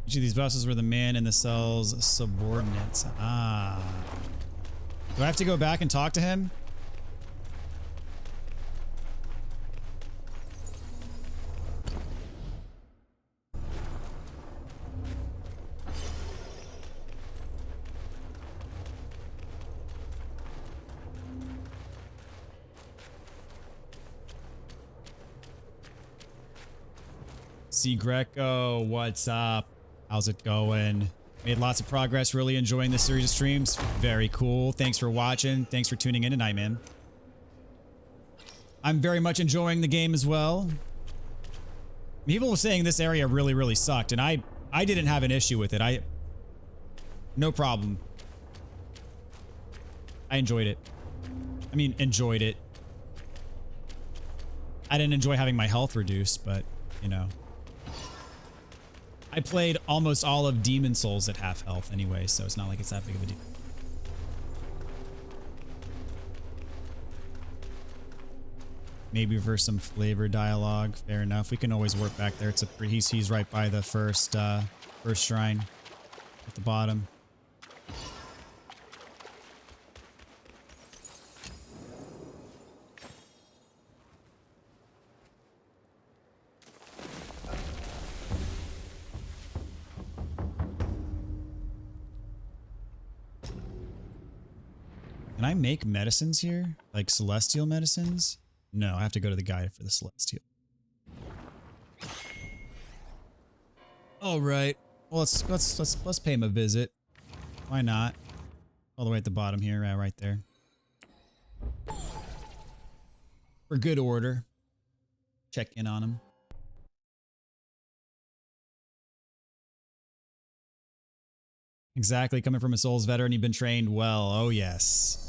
Speaker 1: Each of these bosses were the man in the cell's subordinates. Ah. Do I have to go back and talk to him? C. Greco, what's up? How's it going? Made lots of progress. Really enjoying this series of streams. Very cool. Thanks for watching. Thanks for tuning in tonight, man. I'm very much enjoying the game as well. People were saying this area really, really sucked, and I didn't have an issue with it. No problem. I enjoyed it. I mean, enjoyed it. I didn't enjoy having my health reduced, but, you know. I played almost all of Demon Souls at half health anyway, so it's not like it's that big of a deal. Maybe for some flavor dialogue. Fair enough. We can always work back there. It's a he's right by the first shrine at the bottom. Can I make medicines here? Like celestial medicines? No, I have to go to the guide for the celestial. All right. Well, let's pay him a visit. Why not? All the way at the bottom here, right there. For good order. Check in on him. Exactly. Coming from a Souls veteran, you've been trained well. Oh, yes.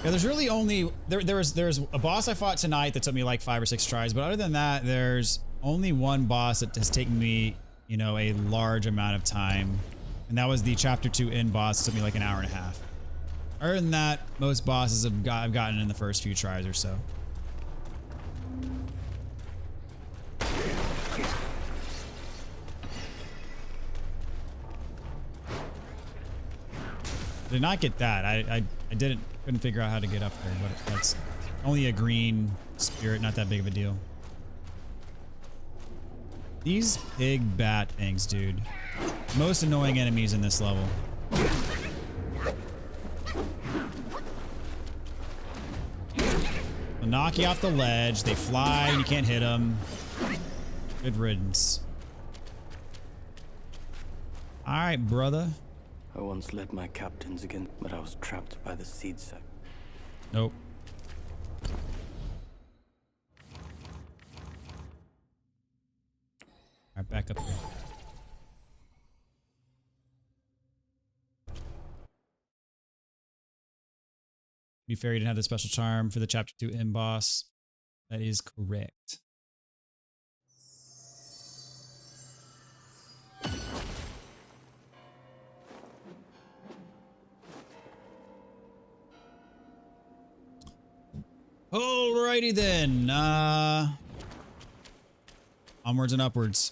Speaker 1: Yeah, there's really only there's a boss I fought tonight that took me like 5 or 6 tries, but other than that, there's only one boss that has taken me, you know, a large amount of time, and that was the chapter 2 end boss. It took me like an hour and a half. Other than that, most bosses I've gotten in the first few tries or so. Did not get that. I couldn't figure out how to get up there, but that's only a green spirit, not that big of a deal. These big bat things, dude. Most annoying enemies in this level. They'll knock you off the ledge, they fly and you can't hit them. Good riddance. Alright, brother.
Speaker 5: I once led my captains again, but I was trapped by the seed sack.
Speaker 1: Nope. Alright, back up here. To be fair, you didn't have the special charm for the chapter 2 end boss. That is correct. Alrighty then. Onwards and upwards.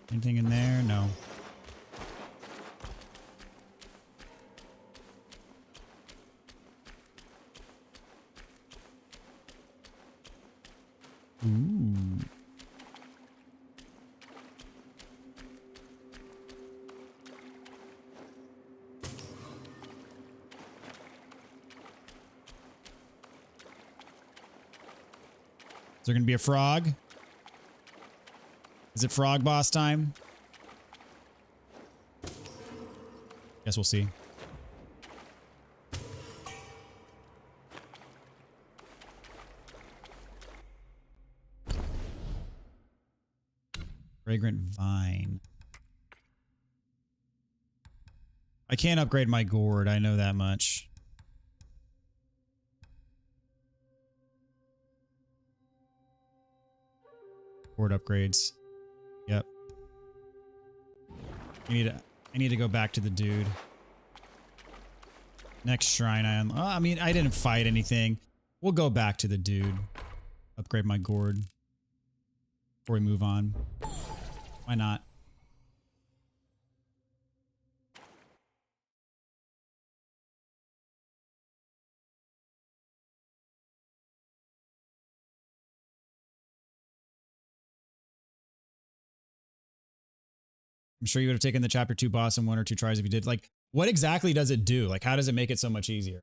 Speaker 1: Anything in there? No. Ooh. Is there going to be a frog? Is it frog boss time? Guess we'll see. Fragrant vine. I can't upgrade my gourd, I know that much. Gourd upgrades. Yep. I need to go back to the dude. Next shrine I mean, I didn't fight anything. We'll go back to the dude. Upgrade my gourd before we move on. Why not? I'm sure you would have taken the chapter 2 boss in 1 or 2 tries if you did. Like, what exactly does it do? Like, how does it make it so much easier?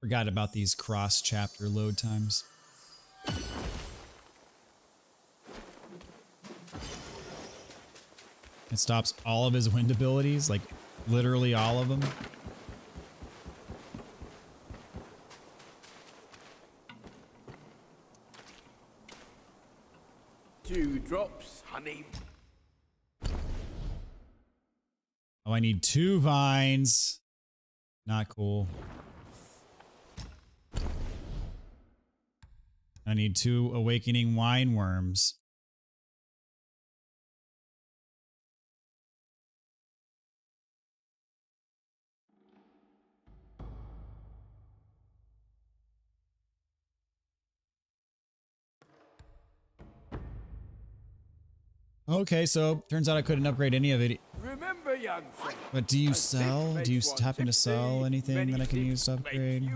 Speaker 1: Forgot about these cross-chapter load times. It stops all of his wind abilities, like literally all of them.
Speaker 4: Two drops, honey.
Speaker 1: Oh, I need 2 vines. Not cool. I need 2 awakening wine worms. Okay, so turns out I couldn't upgrade any of it.
Speaker 4: Remember, young friend.
Speaker 1: But do you sell? Do you happen to sell anything that I can use to upgrade?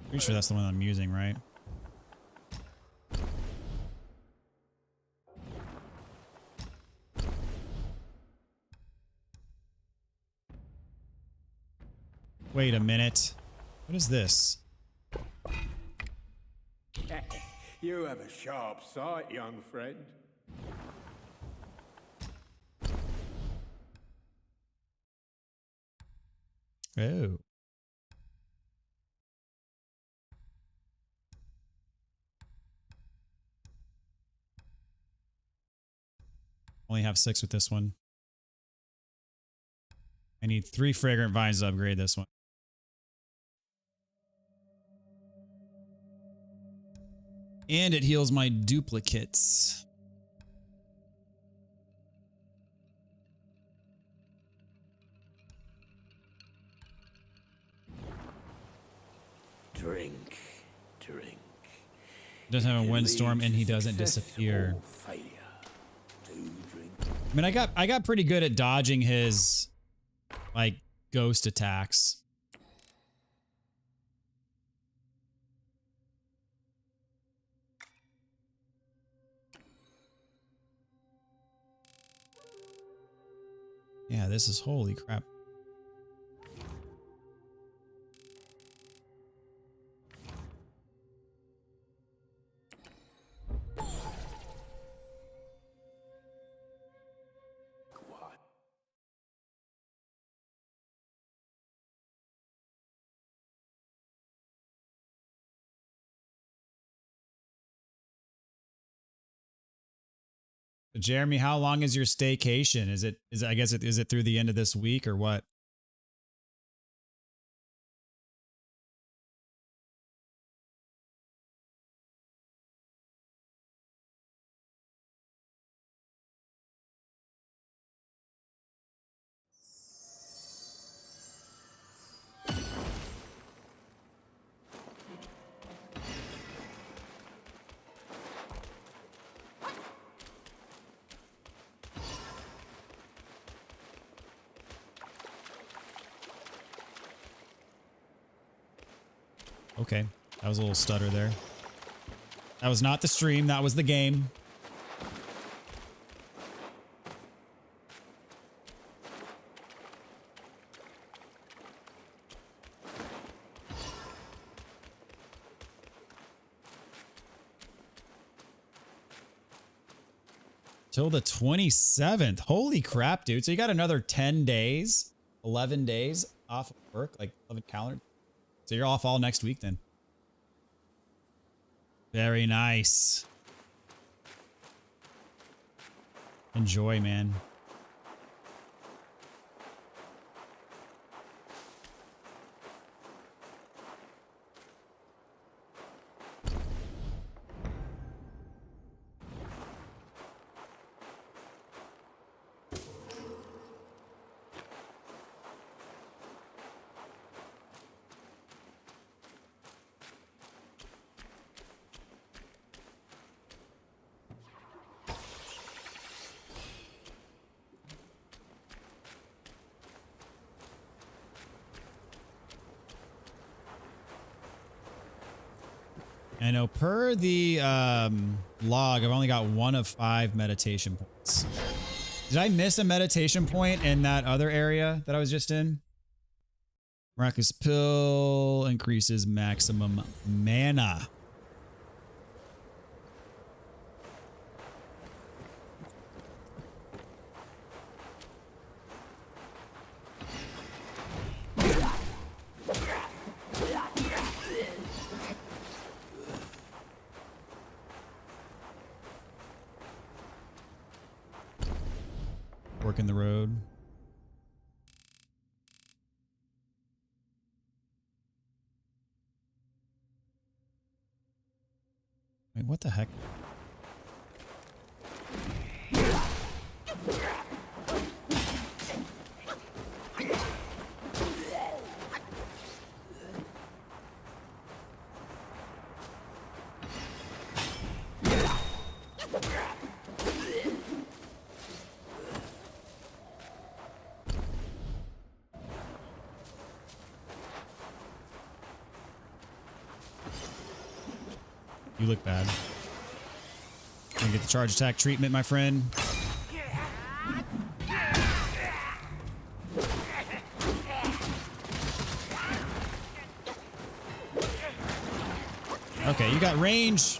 Speaker 1: Pretty sure that's the one I'm using, right? Wait a minute. What is this?
Speaker 6: You have a sharp sight, young friend.
Speaker 1: Oh. Only have 6 with this one. I need 3 fragrant vines to upgrade this one. And it heals my duplicates.
Speaker 4: Drink, drink.
Speaker 1: Doesn't have a
Speaker 4: It
Speaker 1: windstorm
Speaker 4: leads
Speaker 1: and he
Speaker 4: to
Speaker 1: doesn't
Speaker 4: success
Speaker 1: disappear.
Speaker 4: or failure. Do drink.
Speaker 1: I mean, I got pretty good at dodging his like ghost attacks. Yeah, this is holy crap. Jeremy, how long is your staycation? Is it is it through the end of this week or what? Okay, that was a little stutter there. That was not the stream, that was the game. Till the 27th. Holy crap, dude. So you got another 10 days, 11 days off of work, like 11 calendar. So you're off all next week then. Very nice. Enjoy, man. I know per the log, I've only got 1 of 5 meditation points. Did I miss a meditation point in that other area that I was just in? Miraculous Pill increases maximum mana. Working the road. Wait, what the heck? You look bad. Gonna get the charge attack treatment, my friend. Okay, you got range.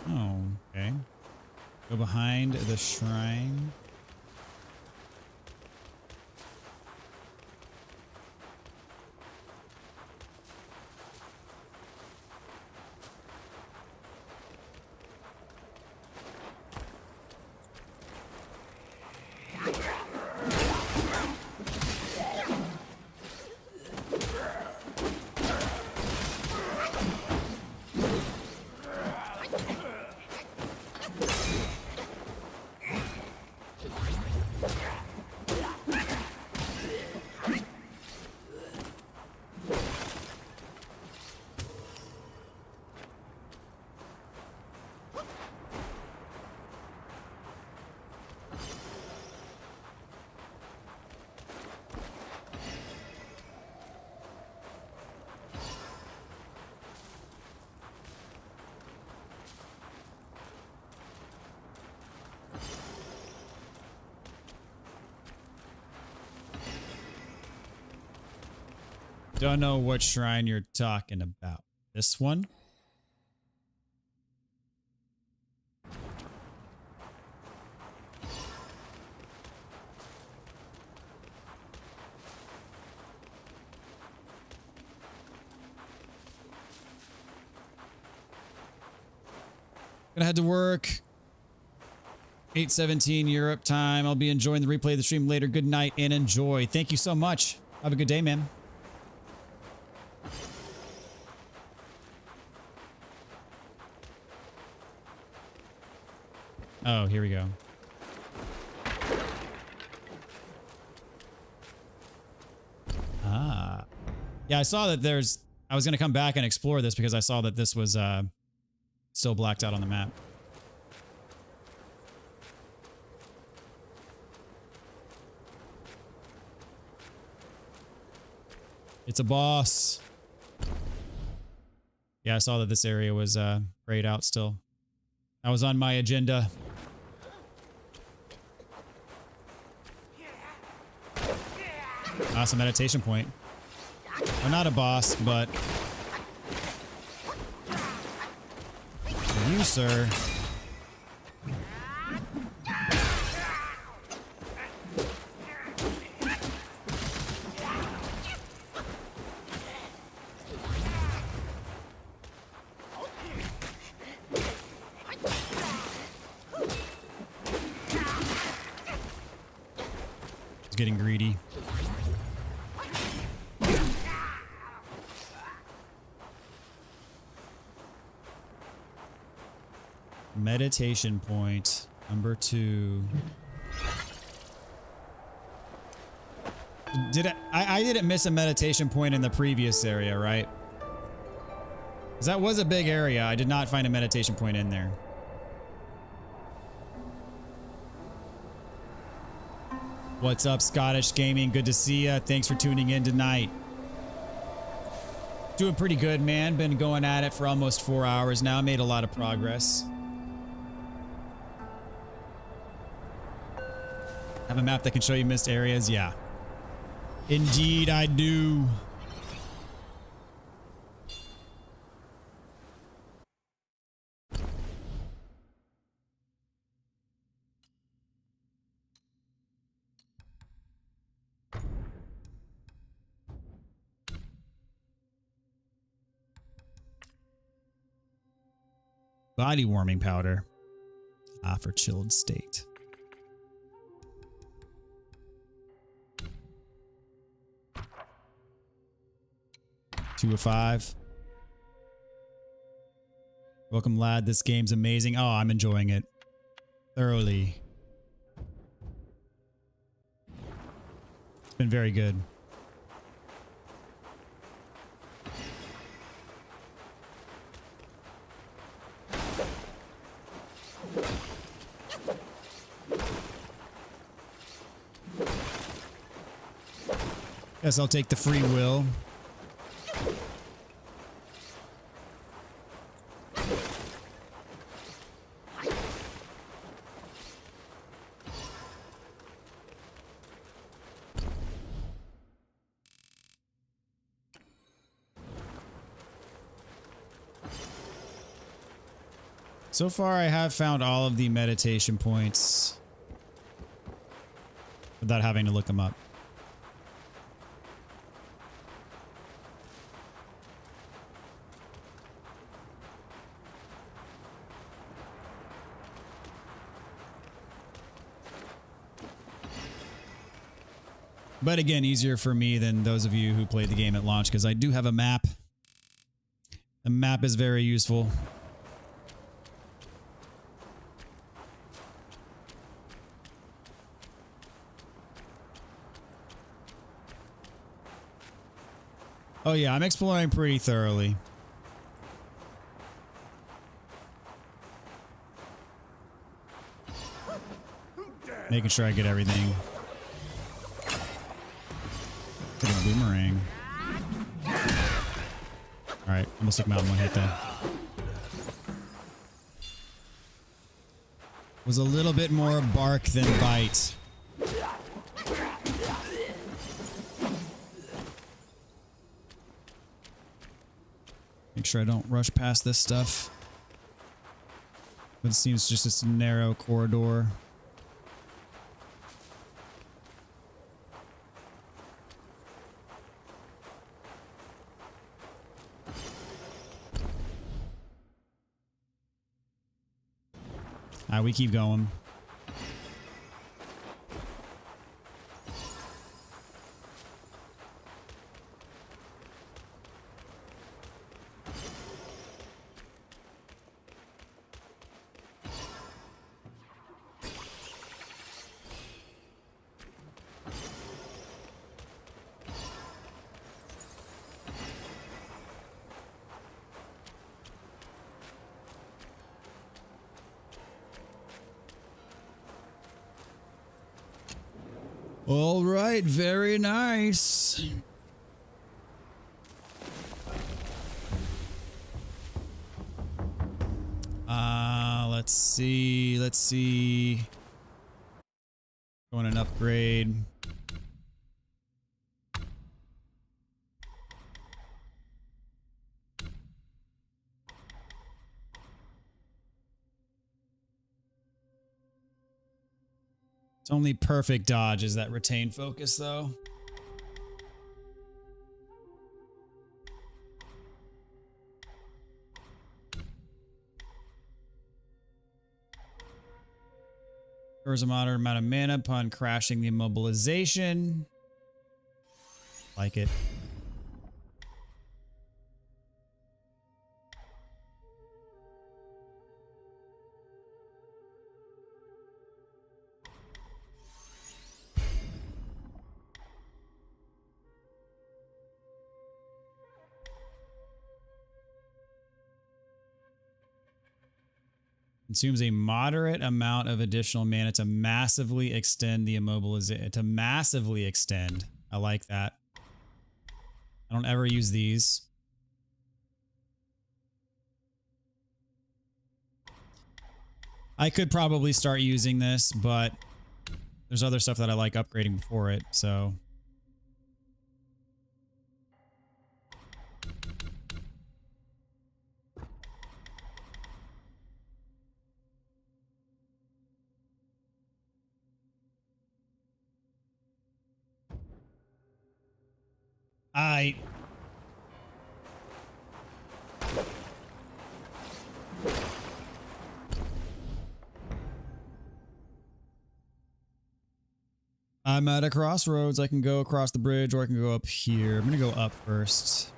Speaker 1: Oh, okay. Go behind the shrine. Don't know what shrine you're talking about. This one? Gonna head to work. 8:17 Europe time. I'll be enjoying the replay of the stream later. Good night and enjoy. Thank you so much. Have a good day, man. Oh, here we go. Ah. Yeah, I saw that there's... I was going to come back and explore this because I saw that this was still blacked out on the map. It's a boss. Yeah, I saw that this area was grayed out still. That was on my agenda. Awesome meditation point. I'm not a boss, but for you, sir. He's getting greedy. Meditation point number 2. Did I didn't miss a meditation point in the previous area, right? Because that was a big area. I did not find a meditation point in there. What's up, Scottish Gaming? Good to see ya. Thanks for tuning in tonight. Doing pretty good, man. Been going at it for almost 4 hours now. Made a lot of progress. Have a map that can show you missed areas? Yeah. Indeed, I do. Body warming powder. For chilled state. 2 of 5. Welcome, lad. This game's amazing. Oh, I'm enjoying it thoroughly. It's been very good. Guess I'll take the free will. So far, I have found all of the meditation points without having to look them up. But again, easier for me than those of you who played the game at launch because I do have a map. The map is very useful. Oh yeah, I'm exploring pretty thoroughly. Making sure I get everything. Look at a boomerang. Alright, almost took him out in one hit then. Was a little bit more bark than bite. Make sure I don't rush past this stuff. But it seems just this narrow corridor. Alright, we keep going. All right, very nice. Let's see. Going an upgrade. It's only perfect dodge is that retain focus though. Restores a moderate amount of mana upon crashing the immobilization. Like it. Consumes a moderate amount of additional mana to massively extend the immobilization. To massively extend. I like that. I don't ever use these. I could probably start using this, but there's other stuff that I like upgrading before it, so... I'm at a crossroads. I can go across the bridge or I can go up here. I'm gonna go up first.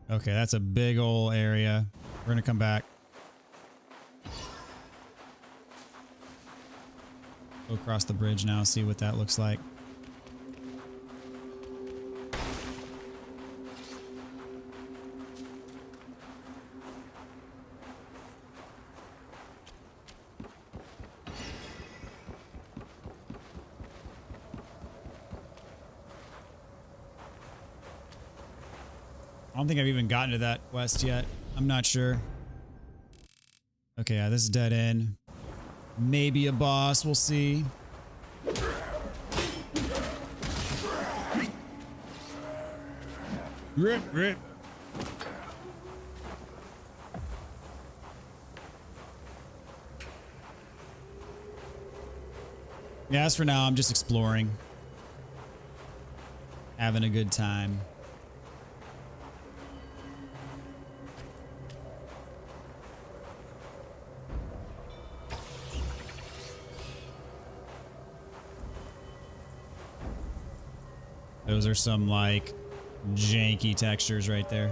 Speaker 1: Okay, that's a big ol' area. We're gonna come back. Go across the bridge now, see what that looks like. I don't think I've even gotten to that quest yet. I'm not sure. Okay, yeah, this is dead end. Maybe a boss, we'll see. Rip, rip. Yeah, as for now, I'm just exploring. Having a good time. Those are some like janky textures right there.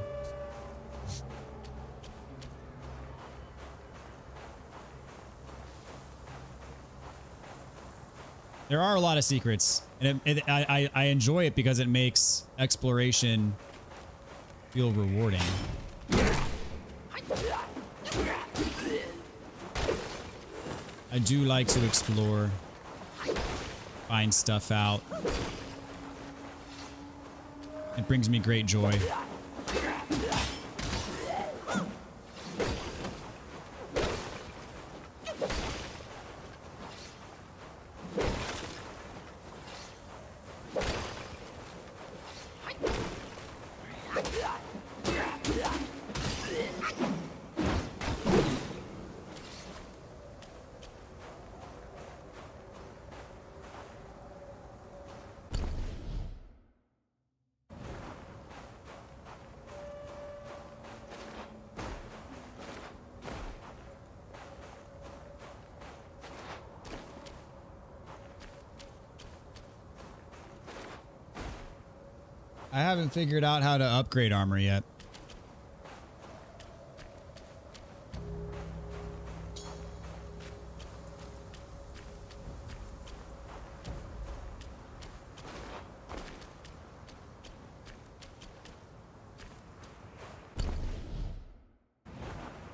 Speaker 1: There are a lot of secrets, and I enjoy it because it makes exploration feel rewarding. I do like to explore, find stuff out. It brings me great joy. I haven't figured out how to upgrade armor yet.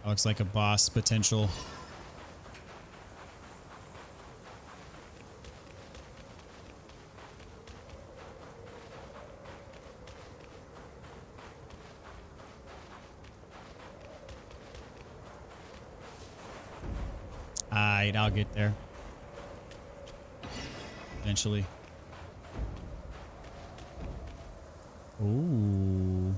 Speaker 1: Looks like a boss potential. Alright, I'll get there. Eventually. Ooh.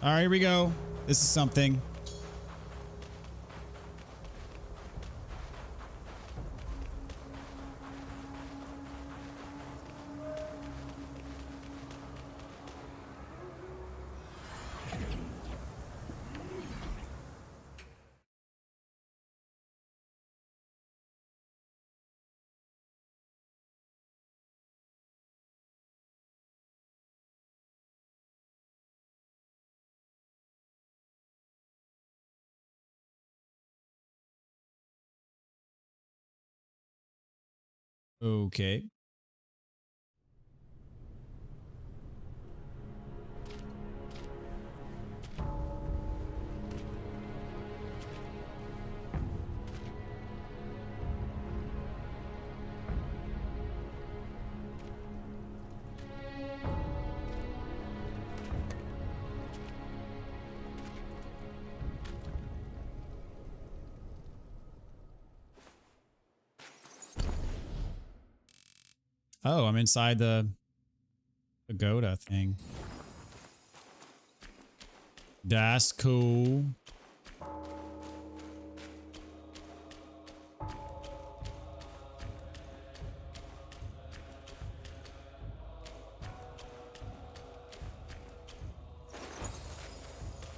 Speaker 1: All right, here we go. This is something. Okay. Oh, I'm inside the GOTY thing. That's cool.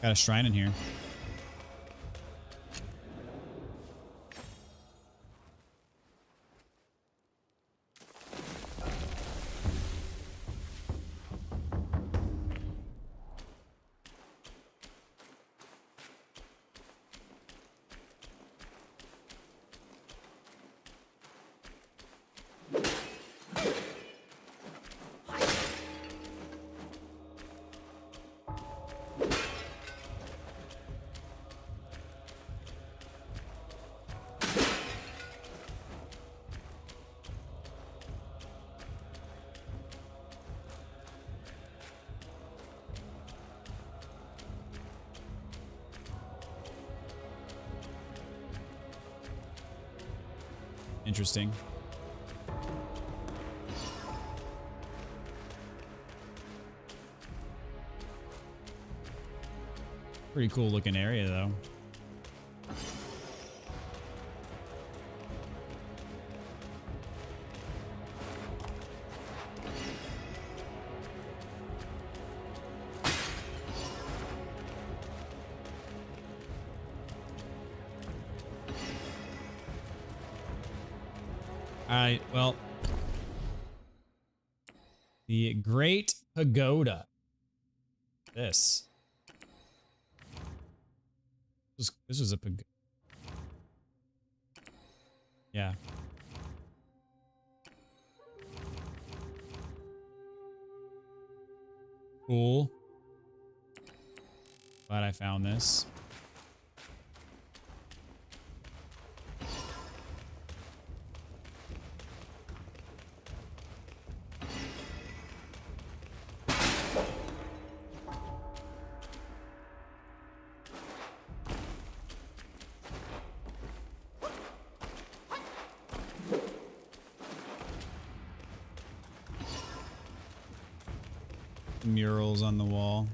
Speaker 1: Got a shrine in here. Interesting. Pretty cool looking area though. Alright, well. The Great Pagoda. This was a pagoda. Yeah. Cool. Glad I found this. Murals on the wall.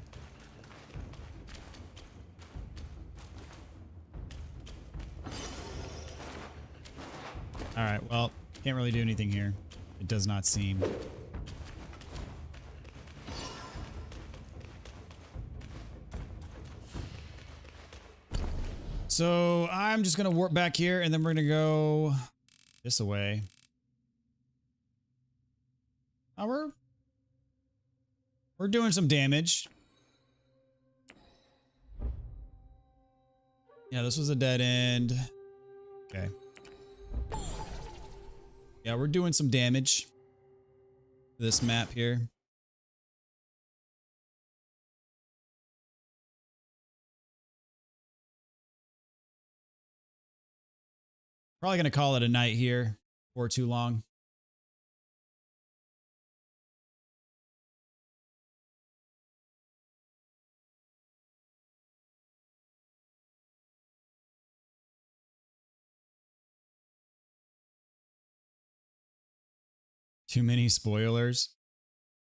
Speaker 1: All right, well, can't really do anything here. It does not seem. So I'm just gonna warp back here and then we're gonna go this way. Oh, we're doing some damage. Yeah, this was a dead end. Okay. Yeah, we're doing some damage to this map here. Probably gonna call it a night here for too long. Too many spoilers.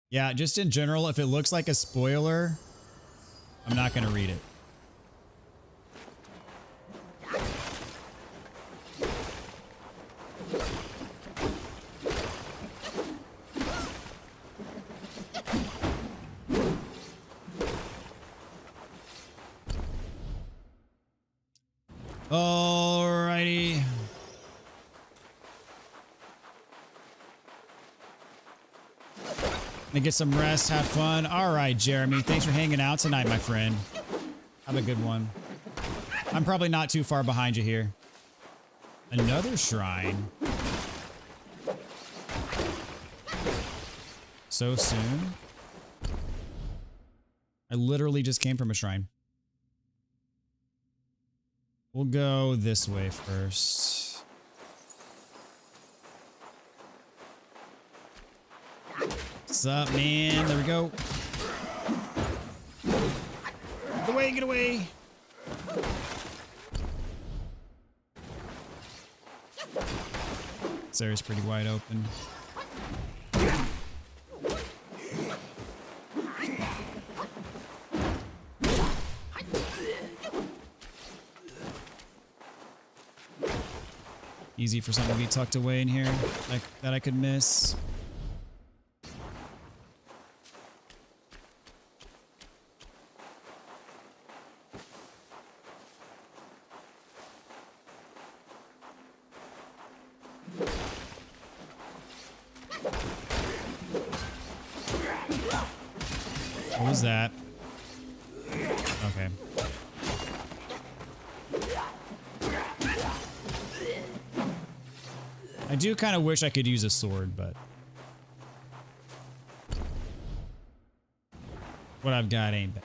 Speaker 1: Yeah, just in general, if it looks like a spoiler, I'm not going to read it. Alrighty. Gonna get some rest, have fun. All right, Jeremy. Thanks for hanging out tonight, my friend. Have a good one. I'm probably not too far behind you here. Another shrine. So soon? I literally just came from a shrine. We'll go this way first. What's up, man? There we go. Get away, get away. This area's pretty wide open. Easy for something to be tucked away in here that I could miss. What was that? Okay. I do kind of wish I could use a sword, but what I've got ain't bad.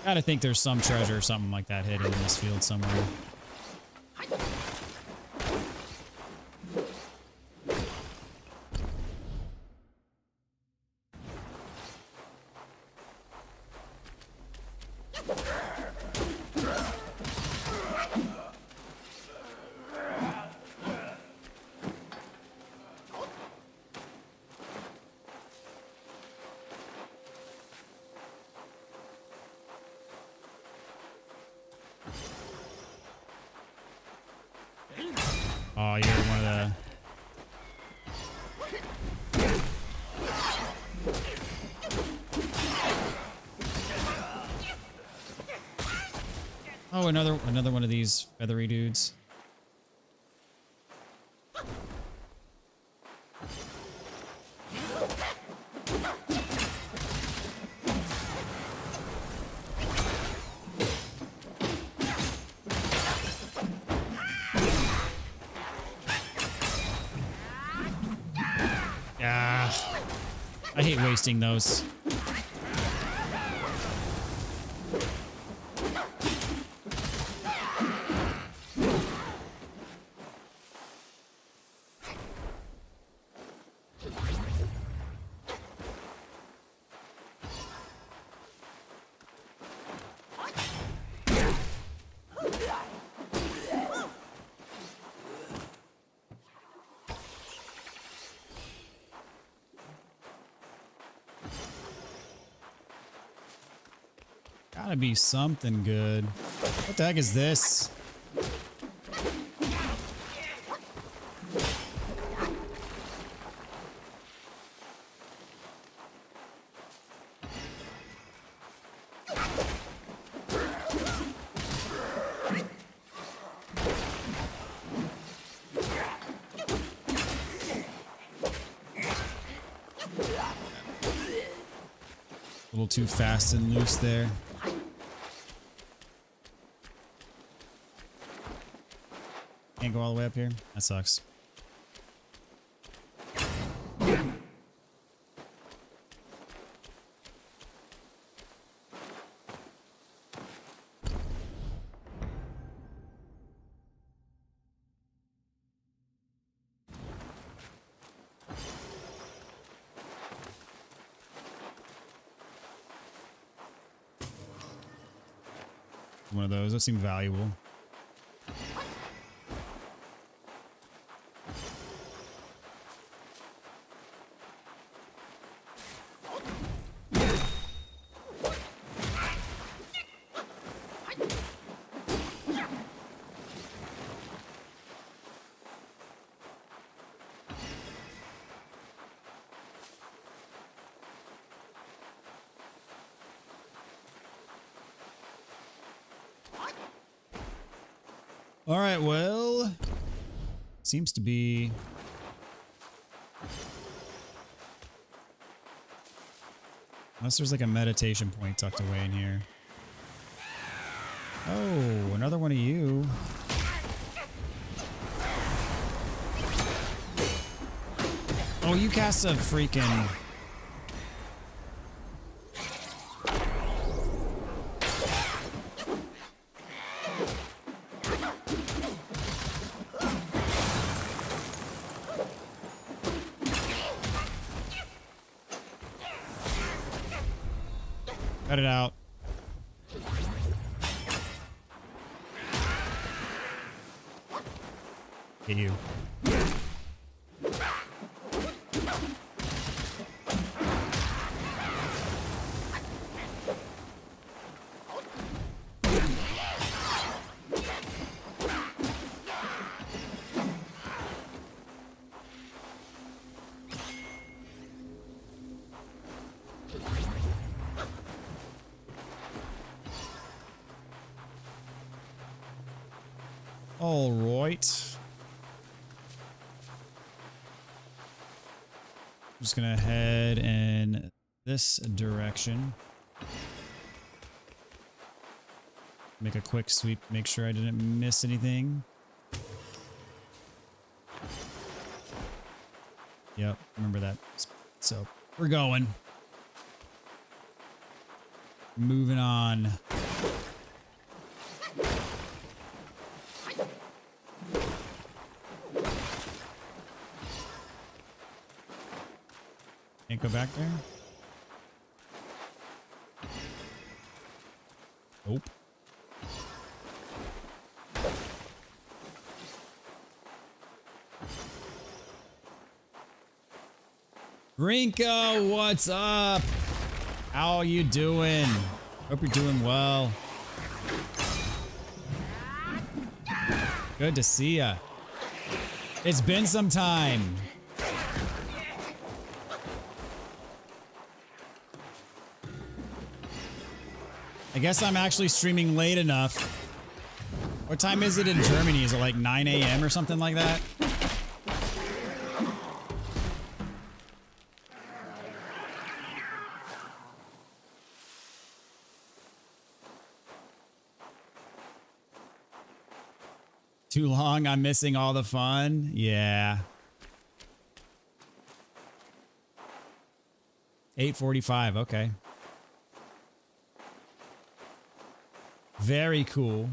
Speaker 1: Gotta think there's some treasure or something like that hidden in this field somewhere. Oh, you're one of the... Oh, another one of these feathery dudes. I hate wasting those. Gotta be something good. What the heck is this? A little too fast and loose there. Can't go all the way up here? That sucks. One of those. Those seem valuable. All right, well, seems to be unless there's like a meditation point tucked away in here. Oh, another one of you. Oh, you cast a freaking... Cut it out. Get you. All right. I'm just gonna head in this direction. Make a quick sweep, make sure I didn't miss anything. Yep, remember that. So we're going. Moving on. Can't go back there? Nope. Rinko, what's up? How are you doing? Hope you're doing well. Good to see ya. It's been some time. I guess I'm actually streaming late enough. What time is it in Germany? Is it like 9 a.m. or something like that? Too long? I'm missing all the fun? Yeah. 8:45, okay. Very cool.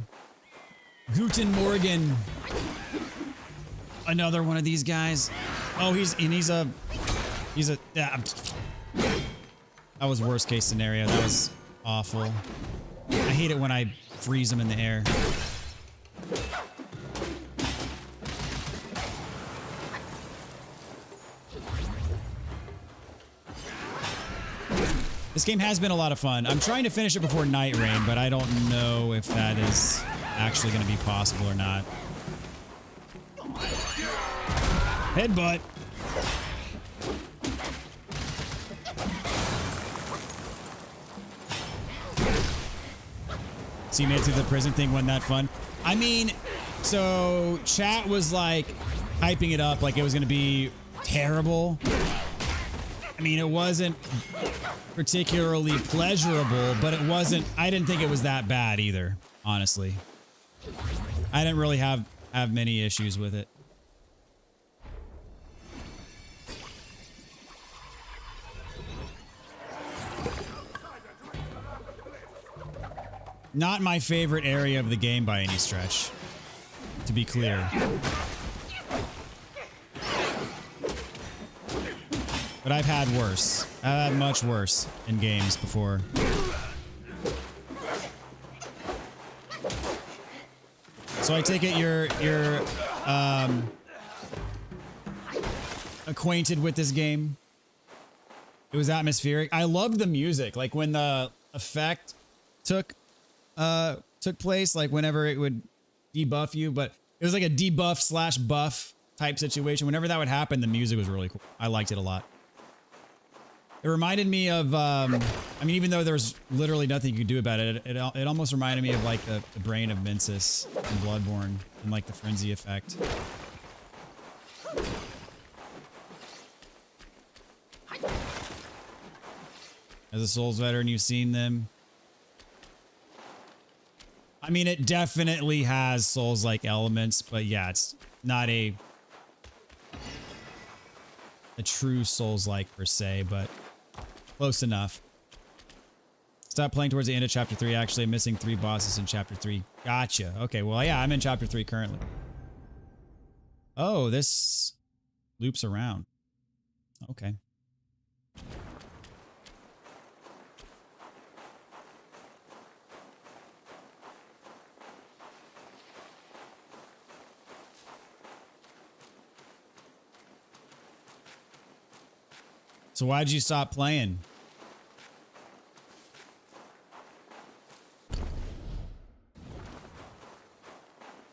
Speaker 1: Guten Morgen. Another one of these guys. Oh, he's a, yeah. That was worst case scenario. That was awful. I hate it when I freeze them in the air. This game has been a lot of fun. I'm trying to finish it before Night Rain, but I don't know if that is actually going to be possible or not. Headbutt. So you made it through the prison thing, wasn't that fun? I mean, so chat was like hyping it up like it was going to be terrible. I mean, it wasn't particularly pleasurable, but it wasn't, I didn't think it was that bad either, honestly. I didn't really have many issues with it. Not my favorite area of the game by any stretch, to be clear. But I've had worse. I've had much worse in games before. So I take it you're acquainted with this game. It was atmospheric. I loved the music. Like when the effect took place, like whenever it would debuff you, but it was like a debuff slash buff type situation. Whenever that would happen, the music was really cool. I liked it a lot. It reminded me of, I mean, even though there's literally nothing you could do about it, it almost reminded me of like the brain of Mensis in Bloodborne and like the frenzy effect. As a Souls veteran, you've seen them. I mean, it definitely has Souls-like elements, but yeah, it's not a true Souls-like per se, but close enough. Stop playing towards the end of chapter 3. Actually, I'm missing 3 bosses in chapter 3. Gotcha. Okay, well, yeah, I'm in chapter 3 currently. Oh, this loops around. Okay. So why'd you stop playing?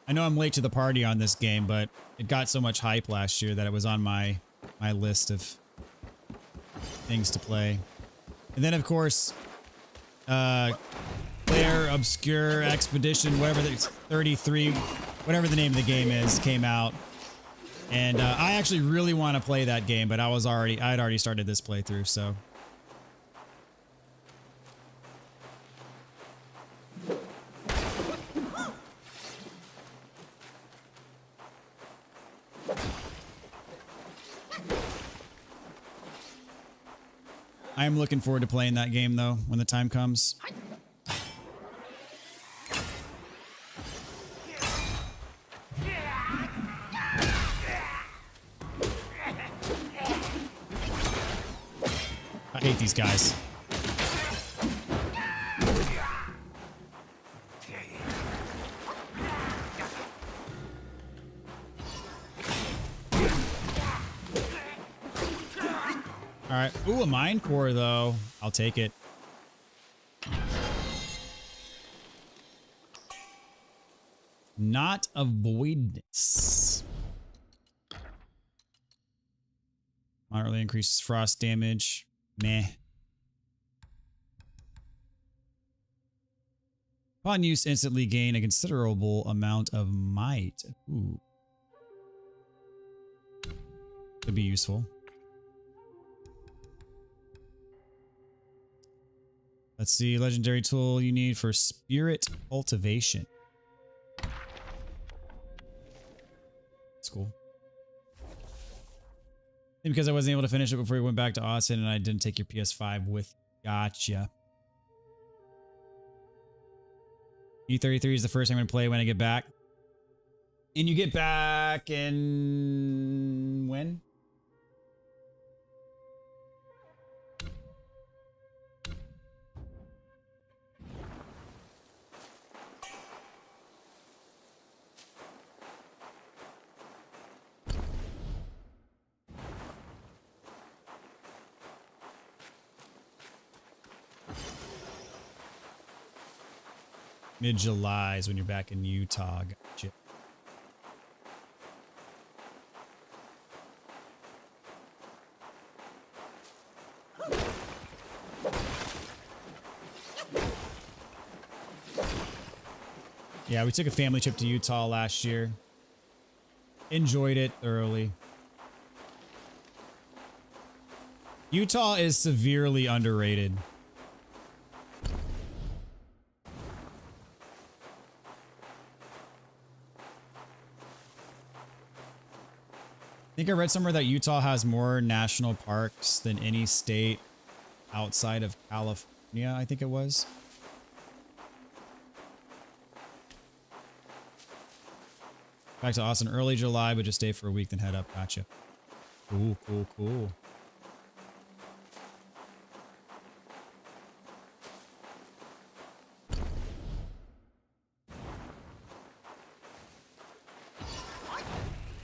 Speaker 1: I know I'm late to the party on this game, but it got so much hype last year that it was on my list of things to play. And then of course, Player Obscure Expedition, whatever the 33, whatever the name of the game is, came out. And I actually really want to play that game, but I had already started this playthrough, so. I am looking forward to playing that game though, when the time comes. I hate these guys. All right. Ooh, a mine core though. I'll take it. Not avoidance. Moderately increases frost damage. Meh. Upon use, instantly gain a considerable amount of might. Ooh. Could be useful. Let's see, legendary tool you need for spirit cultivation. That's cool. Maybe because I wasn't able to finish it before we went back to Austin and I didn't take your PS5 with. Gotcha. E33 is the first I'm going to play when I get back. And you get back in... when? Mid-July is when you're back in Utah. Gotcha. Yeah, we took a family trip to Utah last year. Enjoyed it thoroughly. Utah is severely underrated. I think I read somewhere that Utah has more national parks than any state outside of California, I think it was. Back to Austin early July, but just stay for a week, then head up. Gotcha. Cool, cool, cool.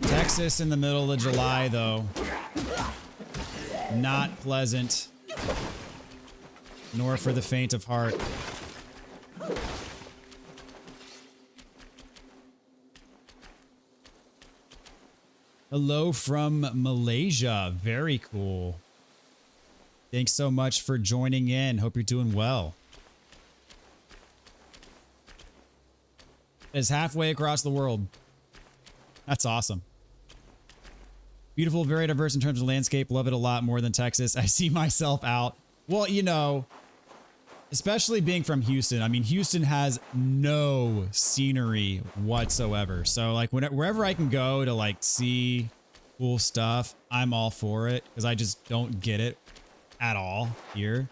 Speaker 1: Texas in the middle of July, though. Not pleasant. Nor for the faint of heart. Hello from Malaysia. Very cool. Thanks so much for joining in. Hope you're doing well. It's halfway across the world. That's awesome. Beautiful, very diverse in terms of landscape. Love it a lot more than Texas. I see myself out. Well, you know, especially being from Houston. I mean, Houston has no scenery whatsoever. So like wherever I can go to like see cool stuff, I'm all for it because I just don't get it at all here,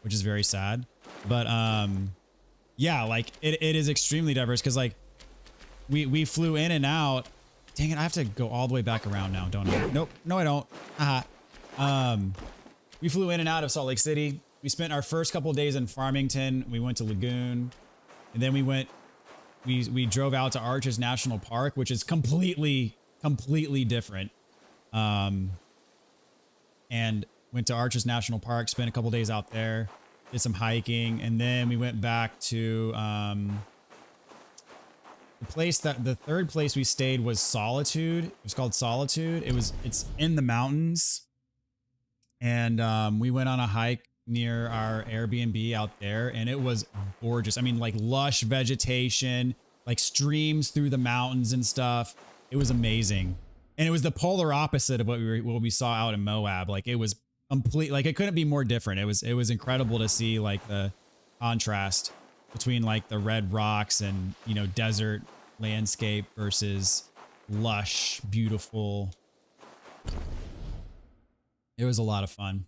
Speaker 1: which is very sad. But yeah, like it is extremely diverse because like we flew in and out. Dang it, I have to go all the way back around now, don't I? Nope, no I don't. We flew in and out of Salt Lake City. We spent our first couple of days in Farmington. We went to Lagoon. And then we drove out to Arches National Park, which is completely different. And Went to Arches National Park, spent a couple days out there, did some hiking, and then we went back to the third place we stayed was Solitude. It was called Solitude. It's in the mountains, and we went on a hike near our Airbnb out there, and it was gorgeous. I mean, like lush vegetation, like streams through the mountains and stuff. It was amazing. And it was the polar opposite of what we saw out in Moab. Like it was complete, like it couldn't be more different. It was incredible to see like the contrast between like the red rocks and, you know, desert landscape versus lush, beautiful. It was a lot of fun.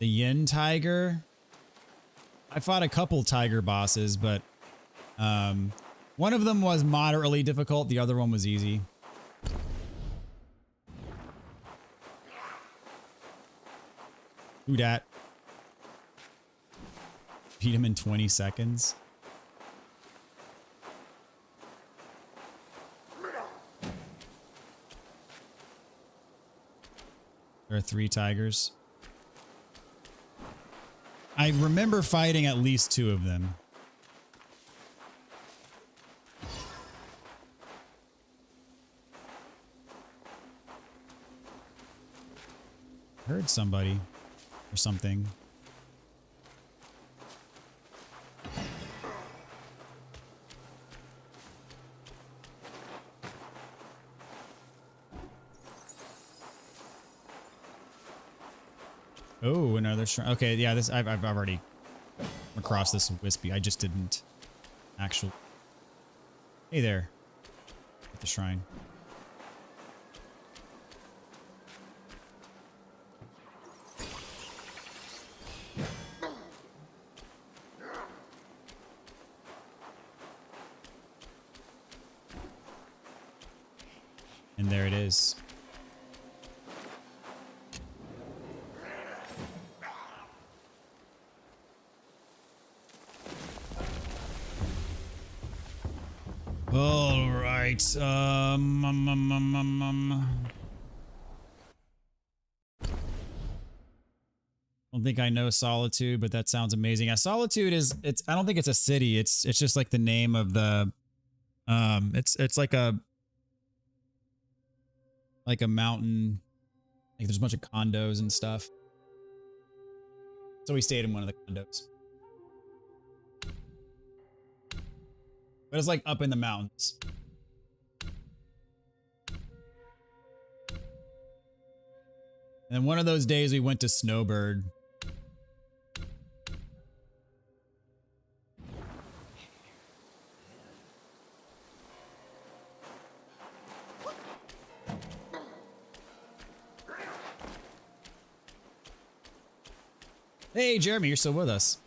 Speaker 1: The Yin Tiger. I fought a couple tiger bosses, but one of them was moderately difficult. The other one was easy. Who dat? Beat him in 20 seconds. There are 3 tigers. I remember fighting at least 2 of them. Heard somebody or something. Oh, another shrine. Okay, yeah, this I've already come across this wispy. I just didn't actually. Hey there, at the shrine. And there it is. All right. I don't think I know Solitude, but that sounds amazing. Yeah, Solitude is I don't think it's a city. It's just like the name of the it's like a mountain. Like there's a bunch of condos and stuff. So we stayed in one of the condos. But it's like up in the mountains. And then one of those days we went to Snowbird. Hey, Jeremy, you're still with us.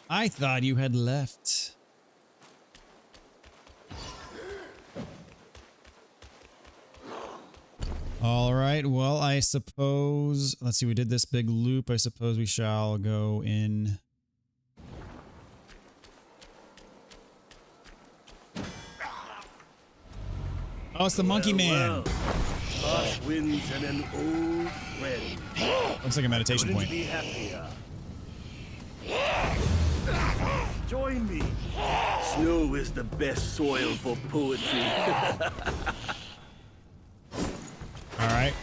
Speaker 1: I thought you had left. All right, well, I suppose, let's see, we did this big loop. I suppose we shall go in. Oh, it's the Monkey Man.
Speaker 4: Harsh winds and an old friend.
Speaker 1: Looks like a meditation
Speaker 4: Couldn't
Speaker 1: point.
Speaker 4: be happier. Join me. Snow is the best soil for poetry.
Speaker 1: All right.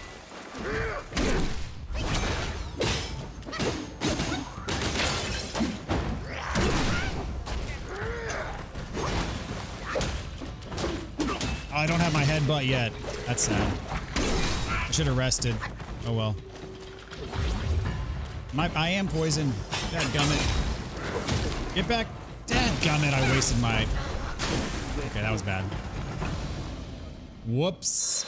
Speaker 1: Oh, I don't have my headbutt yet. That's sad. I should have rested. Oh well. I am poisoned. Dadgummit. Get back. Dadgummit, I wasted my... Okay, that was bad. Whoops.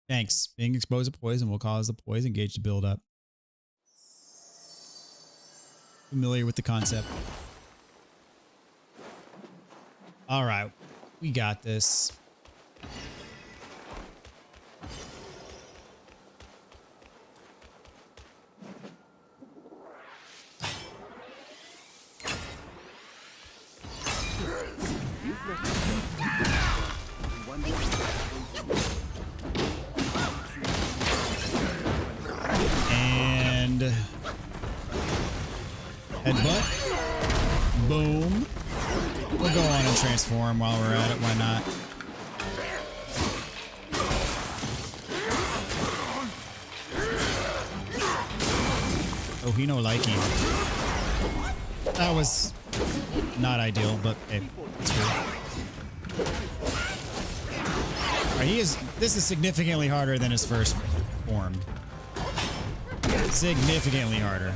Speaker 1: Thanks. Being exposed to poison will cause the poison gauge to build up. Familiar with the concept. All right. We got this. Headbutt. Boom. We'll go on and transform while we're at it. Why not? Oh, he no likey. That was not ideal, but hey, it's cool. Alright, this is significantly harder than his first form. Significantly harder.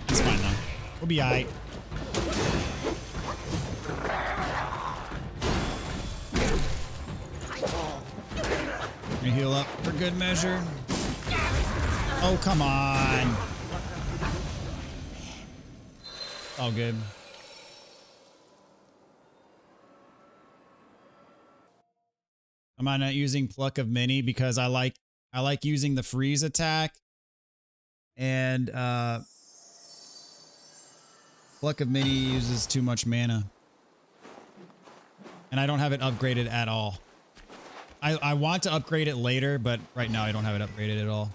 Speaker 1: It's fine though. We'll be alright. Heal up for good measure. Oh, come on. All good. Am I not using Pluck of Many because I like using the freeze attack, and Pluck of Many uses too much mana, and I don't have it upgraded at all. I want to upgrade it later, but right now I don't have it upgraded at all.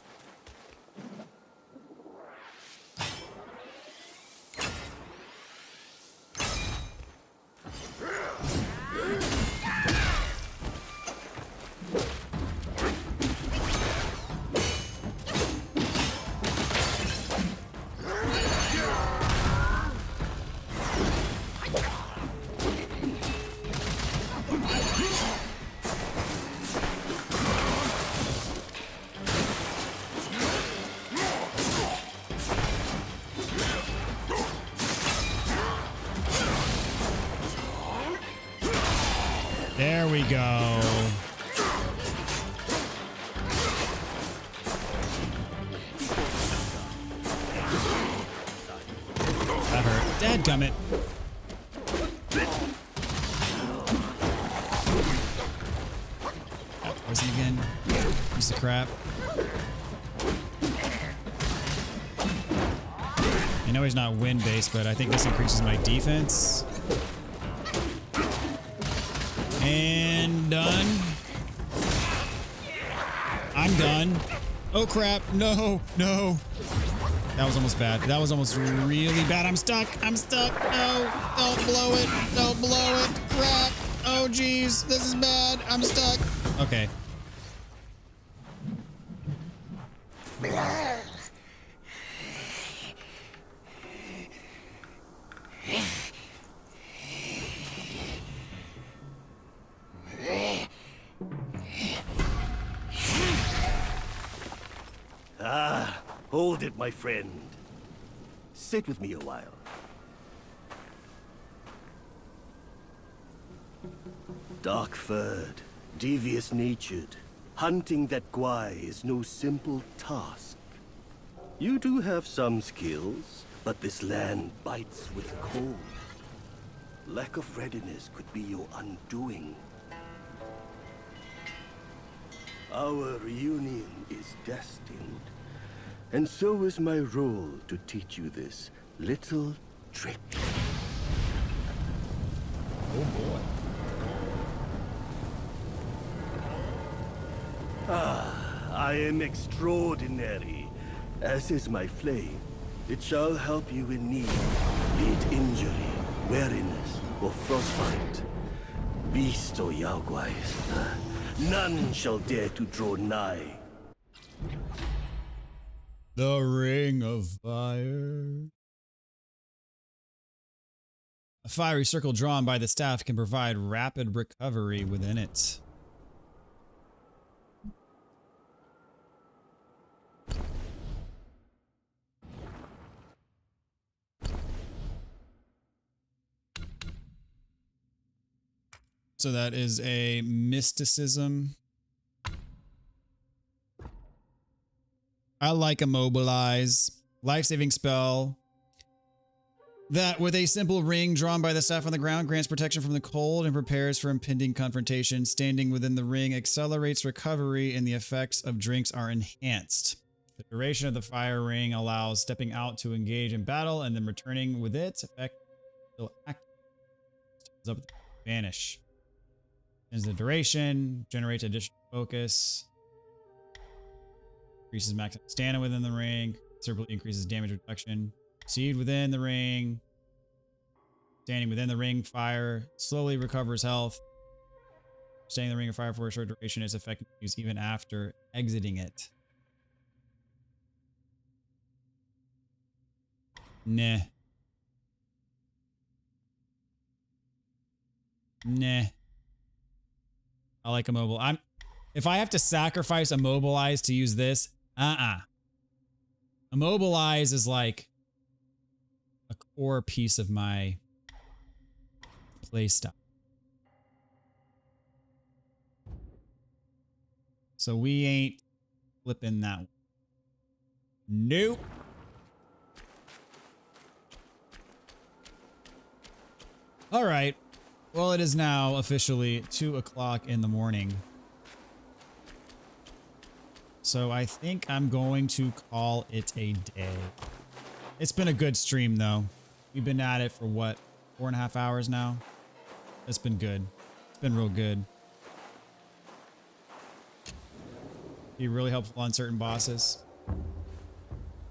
Speaker 1: There we go. That hurt. Dadgummit. Got poison again. Piece of crap. I know he's not wind-based, but I think this increases my defense. And done. I'm done. Oh crap. No, no. That was almost bad. That was almost really bad. I'm stuck. I'm stuck. No, don't blow it. Don't blow it. Crap. Oh geez. This is bad. I'm stuck. Okay.
Speaker 7: Hold it, my friend. Sit with me a while. Dark-furred, devious-natured, hunting that Gwai is no simple task. You do have some skills, but this land bites with cold. Lack of readiness could be your undoing. Our reunion is destined. And so is my role to teach you this little trick. Oh boy. I am extraordinary, as is my flame. It shall help you in need, be it injury, weariness, or frostbite. Beast or Yaoguais, none shall dare to draw nigh.
Speaker 1: The Ring of Fire. A fiery circle drawn by the staff can provide rapid recovery within it. So that is a mysticism. I like Immobilize. Life-saving spell that with a simple ring drawn by the staff on the ground grants protection from the cold and prepares for impending confrontation. Standing within the ring accelerates recovery and the effects of drinks are enhanced. The duration of the fire ring allows stepping out to engage in battle and then returning with its effect still active. Up, vanish. Is the duration, generates additional focus, increases maximum stamina within the ring, considerably increases damage reduction. Proceed within the ring. Standing within the ring, fire slowly recovers health. Staying in the ring of fire for a short duration is effective to use even after exiting it. Nah. Nah. I like immobile. If I have to sacrifice immobilize to use this, Immobilize is like a core piece of my playstyle. So we ain't flipping that one. Nope. All right. Well, it is now officially 2 o'clock in the morning. So I think I'm going to call it a day. It's been a good stream though. We've been at it for what, 4.5 hours now? It's been good. It's been real good. Be really helpful on certain bosses.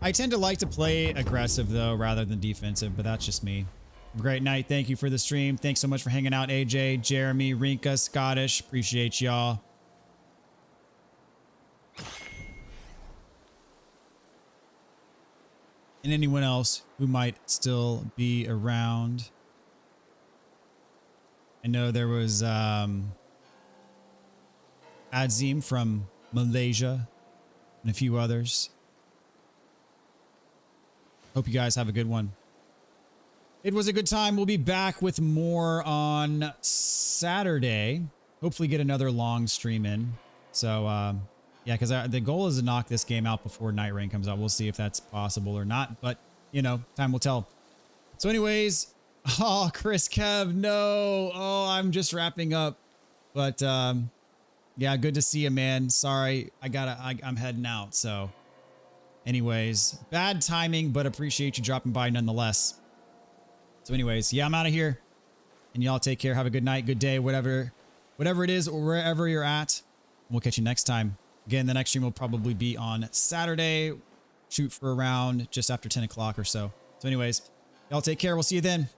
Speaker 1: I tend to like to play aggressive though, rather than defensive, but that's just me. Great night. Thank you for the stream. Thanks so much for hanging out, AJ, Jeremy, Rinka, Scottish. Appreciate y'all. And anyone else who might still be around. I know there was Adzim from Malaysia and a few others. Hope you guys have a good one. It was a good time. We'll be back with more on Saturday. Hopefully get another long stream in. So, yeah, because the goal is to knock this game out before Night Rain comes out. We'll see if that's possible or not. But, you know, time will tell. So anyways, oh, Chris Kev, no. Oh, I'm just wrapping up. But, yeah, good to see you, man. Sorry, I'm heading out. So anyways, bad timing, but appreciate you dropping by nonetheless. So anyways, yeah, I'm out of here. And y'all take care. Have a good night, good day, whatever it is, or wherever you're at. We'll catch you next time. Again, the next stream will probably be on Saturday. Shoot for around just after 10 o'clock or so. So anyways, y'all take care. We'll see you then.